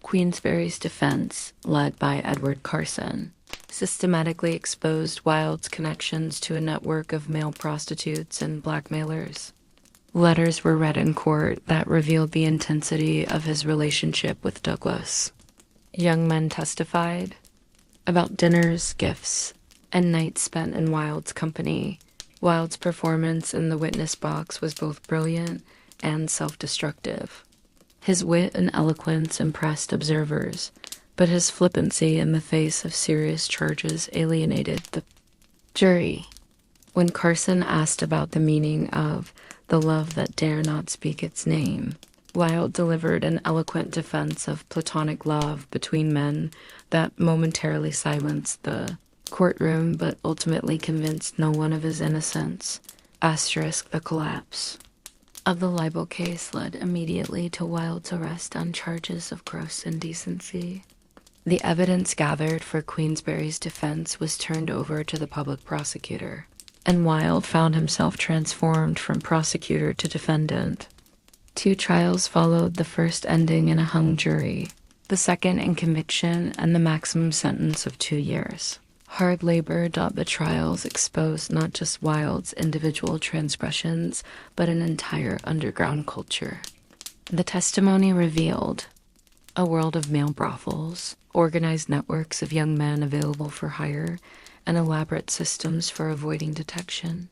Queensberry's defense, led by Edward Carson, systematically exposed Wilde's connections to a network of male prostitutes and blackmailers. Letters were read in court that revealed the intensity of his relationship with Douglas. Young men testified about dinners, gifts, and nights spent in Wilde's company. Wilde's performance in the witness box was both brilliant and self-destructive. His wit and eloquence impressed observers, but his flippancy in the face of serious charges alienated the jury. When Carson asked about the meaning of "the love that dare not speak its name," Wilde delivered an eloquent defense of platonic love between men that momentarily silenced the courtroom but ultimately convinced no one of his innocence. The collapse of the libel case led immediately to Wilde's arrest on charges of gross indecency. The evidence gathered for Queensberry's defense was turned over to the public prosecutor, and Wilde found himself transformed from prosecutor to defendant. 2 trials followed, the first ending in a hung jury, the second in conviction and the maximum sentence of 2 years. Hard labor. The trials exposed not just Wilde's individual transgressions, but an entire underground culture. The testimony revealed a world of male brothels, organized networks of young men available for hire, and elaborate systems for avoiding detection.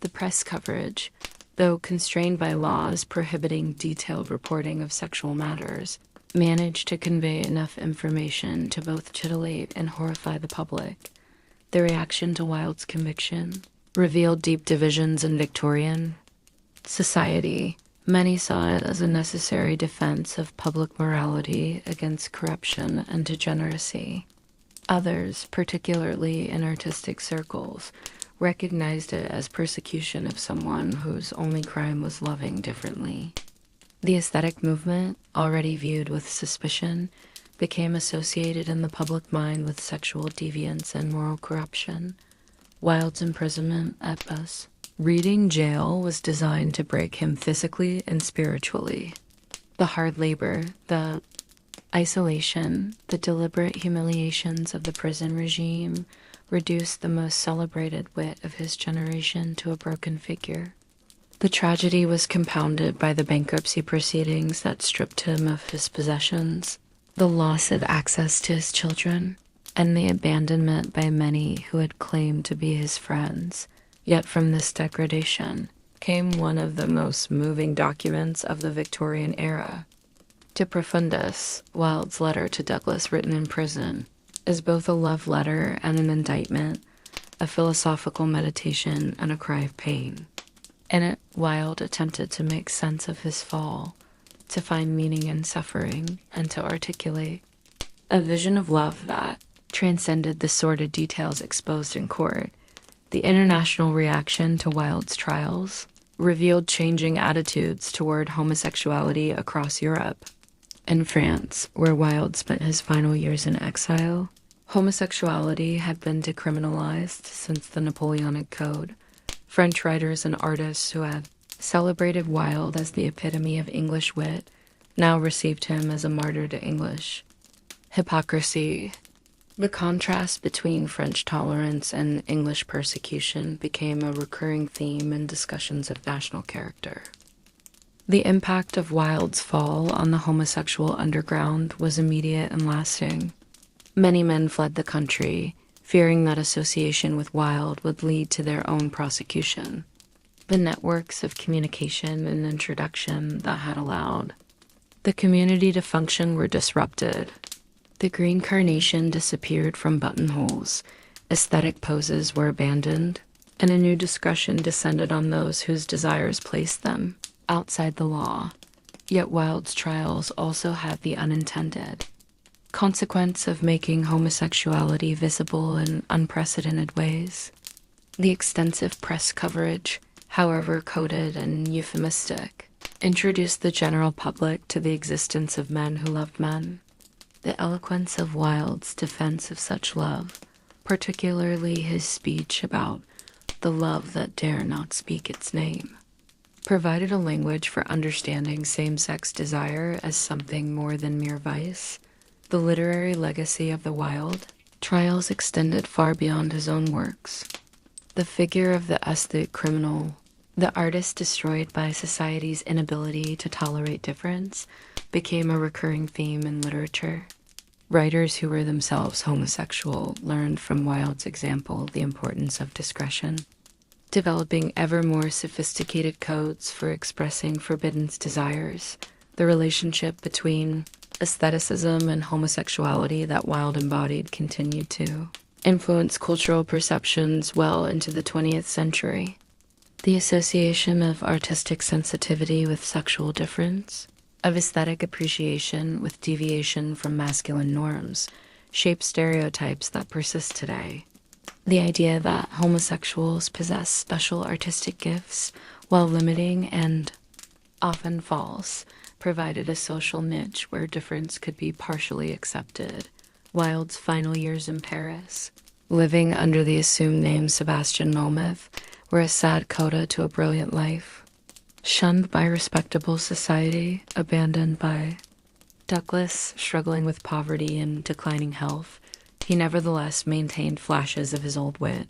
The press coverage, though constrained by laws prohibiting detailed reporting of sexual matters, managed to convey enough information to both titillate and horrify the public. The reaction to Wilde's conviction revealed deep divisions in Victorian society. Many saw it as a necessary defense of public morality against corruption and degeneracy. Others, particularly in artistic circles, recognized it as persecution of someone whose only crime was loving differently. The aesthetic movement, already viewed with suspicion, became associated in the public mind with sexual deviance and moral corruption. Wilde's imprisonment at Bus Reading jail was designed to break him physically and spiritually. The hard labor, the isolation, the deliberate humiliations of the prison regime reduced the most celebrated wit of his generation to a broken figure. The tragedy was compounded by the bankruptcy proceedings that stripped him of his possessions, the loss of access to his children, and the abandonment by many who had claimed to be his friends. Yet from this degradation came one of the most moving documents of the Victorian era. De Profundis, Wilde's letter to Douglas written in prison, is both a love letter and an indictment, a philosophical meditation and a cry of pain. In it, Wilde attempted to make sense of his fall, to find meaning in suffering, and to articulate a vision of love that transcended the sordid details exposed in court. The international reaction to Wilde's trials revealed changing attitudes toward homosexuality across Europe. In France, where Wilde spent his final years in exile, homosexuality had been decriminalized since the Napoleonic Code. French writers and artists who had celebrated Wilde as the epitome of English wit now received him as a martyr to English. Hypocrisy. The contrast between French tolerance and English persecution became a recurring theme in discussions of national character. The impact of Wilde's fall on the homosexual underground was immediate and lasting. Many men fled the country, fearing that association with Wilde would lead to their own prosecution. The networks of communication and introduction that had allowed The community to function were disrupted. The green carnation disappeared from buttonholes, aesthetic poses were abandoned, and a new discretion descended on those whose desires placed them outside the law. Yet Wilde's trials also had the unintended consequence of making homosexuality visible in unprecedented ways. The extensive press coverage, however coded and euphemistic, introduced the general public to the existence of men who loved men. The eloquence of Wilde's defense of such love, particularly his speech about the love that dare not speak its name, provided a language for understanding same-sex desire as something more than mere vice. The literary legacy of the Wilde trials extended far beyond his own works. The figure of the aesthetic criminal, the artist destroyed by society's inability to tolerate difference, became a recurring theme in literature. Writers who were themselves homosexual learned from Wilde's example the importance of discretion, developing ever more sophisticated codes for expressing forbidden desires. The relationship between aestheticism and homosexuality that Wilde embodied continued to influence cultural perceptions well into the 20th century. The association of artistic sensitivity with sexual difference, of aesthetic appreciation with deviation from masculine norms, shapes stereotypes that persist today. The idea that homosexuals possess special artistic gifts, while limiting and often false, provided a social niche where difference could be partially accepted. Wilde's final years in Paris, living under the assumed name Sebastian Melmoth, were a sad coda to a brilliant life. Shunned by respectable society, abandoned by Douglas, struggling with poverty and declining health, he nevertheless maintained flashes of his old wit.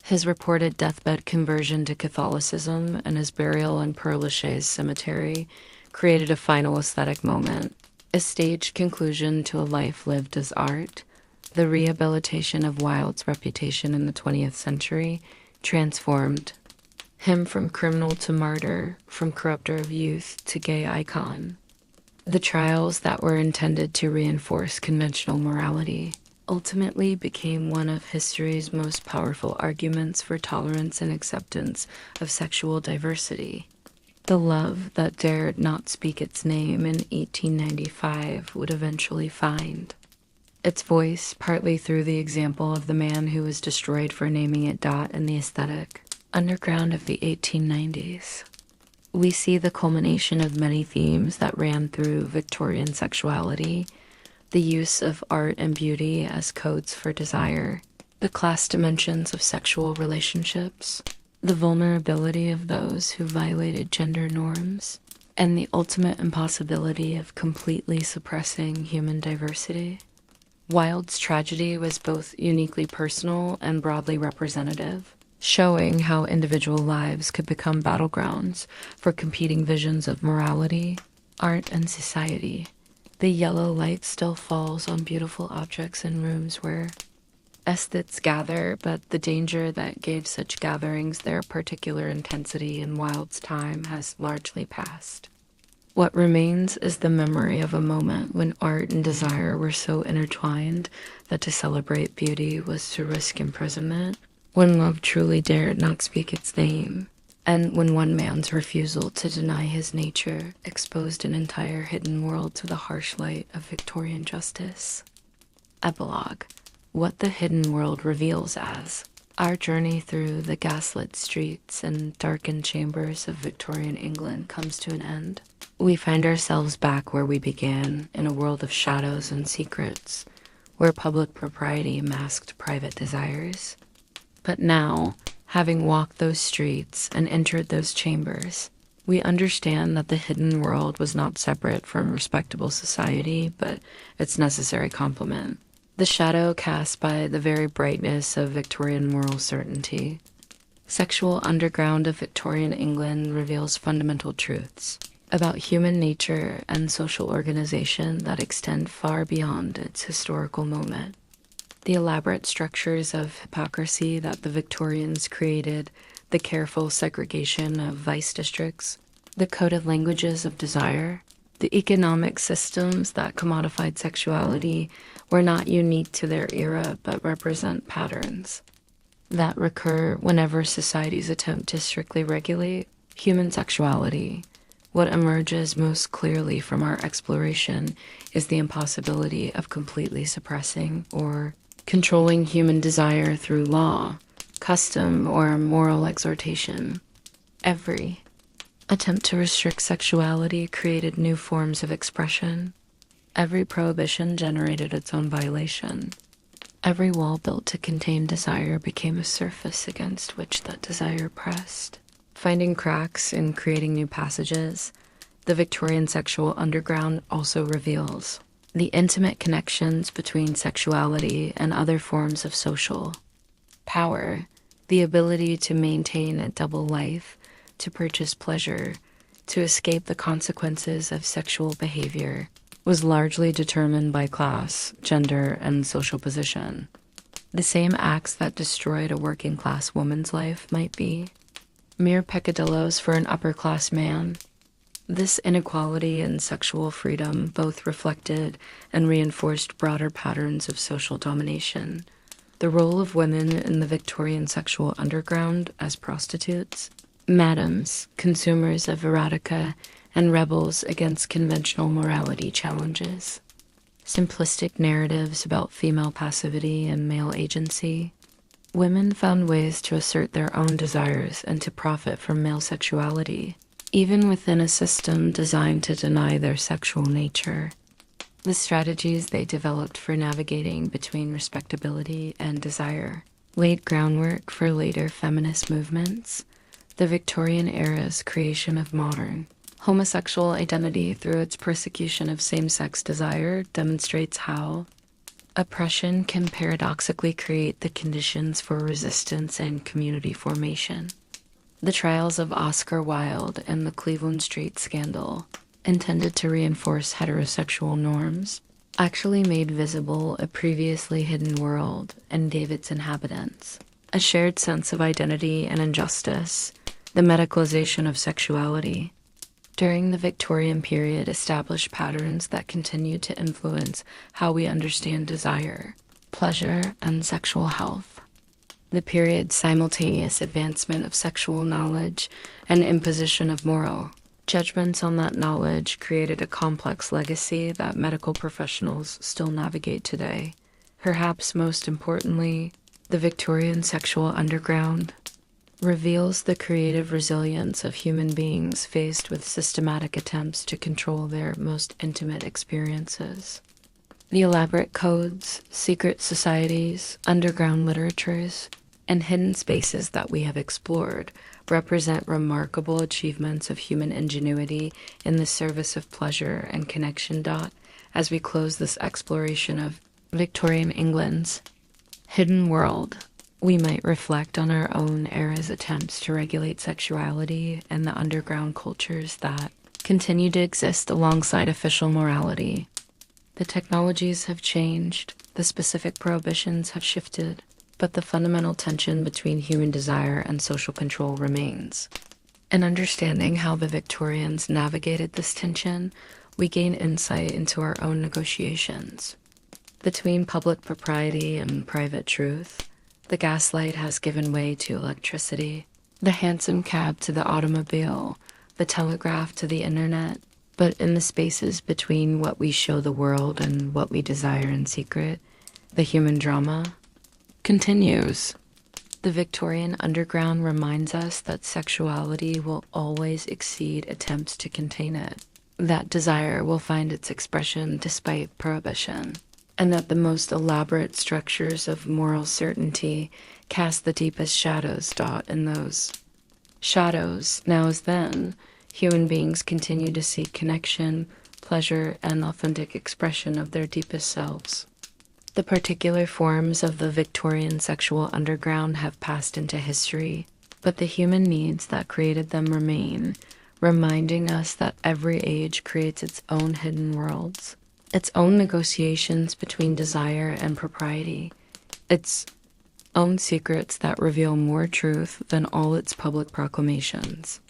His reported deathbed conversion to Catholicism and his burial in Père Lachaise Cemetery created a final aesthetic moment, a staged conclusion to a life lived as art. The rehabilitation of Wilde's reputation in the 20th century transformed him from criminal to martyr, from corrupter of youth to gay icon. The trials that were intended to reinforce conventional morality ultimately became one of history's most powerful arguments for tolerance and acceptance of sexual diversity. The love that dared not speak its name in 1895 would eventually find its voice partly through the example of the man who was destroyed for naming it in the aesthetic underground of the 1890s. We see the culmination of many themes that ran through Victorian sexuality: the use of art and beauty as codes for desire, the class dimensions of sexual relationships, the vulnerability of those who violated gender norms, and the ultimate impossibility of completely suppressing human diversity. Wilde's tragedy was both uniquely personal and broadly representative, showing how individual lives could become battlegrounds for competing visions of morality, art, and society. The yellow light still falls on beautiful objects in rooms where aesthetes gather, but the danger that gave such gatherings their particular intensity in Wilde's time has largely passed. What remains is the memory of a moment when art and desire were so intertwined that to celebrate beauty was to risk imprisonment, when love truly dared not speak its name, and when one man's refusal to deny his nature exposed an entire hidden world to the harsh light of Victorian justice. Epilogue: what the hidden world reveals as. Our journey through the gaslit streets and darkened chambers of Victorian England comes to an end. We find ourselves back where we began, in a world of shadows and secrets, where public propriety masked private desires. But now, having walked those streets and entered those chambers, we understand that the hidden world was not separate from respectable society, but its necessary complement. The shadow cast by the very brightness of Victorian moral certainty. Sexual underground of Victorian England reveals fundamental truths about human nature and social organization that extend far beyond its historical moment. The elaborate structures of hypocrisy that the Victorians created, the careful segregation of vice districts, the coded languages of desire, The economic systems that commodified sexuality were not unique to their era, but represent patterns that recur whenever societies attempt to strictly regulate human sexuality. What emerges most clearly from our exploration is the impossibility of completely suppressing or controlling human desire through law, custom, or moral exhortation. Every attempt to restrict sexuality created new forms of expression. Every prohibition generated its own violation. Every wall built to contain desire became a surface against which that desire pressed. Finding cracks and creating new passages, the Victorian sexual underground also reveals the intimate connections between sexuality and other forms of social power, the ability to maintain a double life, to purchase pleasure, to escape the consequences of sexual behavior, was largely determined by class, gender, and social position. The same acts that destroyed a working-class woman's life might be mere peccadillos for an upper-class man. This inequality in sexual freedom both reflected and reinforced broader patterns of social domination. The role of women in the Victorian sexual underground as prostitutes, madams, consumers of erotica, and rebels against conventional morality challenges. Simplistic narratives about female passivity and male agency. Women found ways to assert their own desires and to profit from male sexuality, even within a system designed to deny their sexual nature. The strategies they developed for navigating between respectability and desire laid groundwork for later feminist movements, the Victorian era's creation of modern homosexual identity through its persecution of same-sex desire demonstrates how oppression can paradoxically create the conditions for resistance and community formation. The trials of Oscar Wilde and the Cleveland Street scandal, intended to reinforce heterosexual norms, actually made visible a previously hidden world and its inhabitants, a shared sense of identity and injustice, the medicalization of sexuality. During the Victorian period established patterns that continue to influence how we understand desire, pleasure, and sexual health. The period's simultaneous advancement of sexual knowledge and imposition of moral judgments on that knowledge created a complex legacy that medical professionals still navigate today. Perhaps most importantly, the Victorian sexual underground reveals the creative resilience of human beings faced with systematic attempts to control their most intimate experiences. The elaborate codes, secret societies, underground literatures, and hidden spaces that we have explored represent remarkable achievements of human ingenuity in the service of pleasure and connection. As we close this exploration of Victorian England's hidden world, we might reflect on our own era's attempts to regulate sexuality and the underground cultures that continue to exist alongside official morality. The technologies have changed, the specific prohibitions have shifted, but the fundamental tension between human desire and social control remains. In understanding how the Victorians navigated this tension, we gain insight into our own negotiations. Between public propriety and private truth, the gaslight has given way to electricity, the hansom cab to the automobile, the telegraph to the internet. But in the spaces between what we show the world and what we desire in secret, the human drama continues. The Victorian underground reminds us that sexuality will always exceed attempts to contain it, that desire will find its expression despite prohibition, and that the most elaborate structures of moral certainty cast the deepest shadows. In those shadows, now as then, human beings continue to seek connection, pleasure, and authentic expression of their deepest selves. The particular forms of the Victorian sexual underground have passed into history, but the human needs that created them remain, reminding us that every age creates its own hidden worlds, its own negotiations between desire and propriety, its own secrets that reveal more truth than all its public proclamations.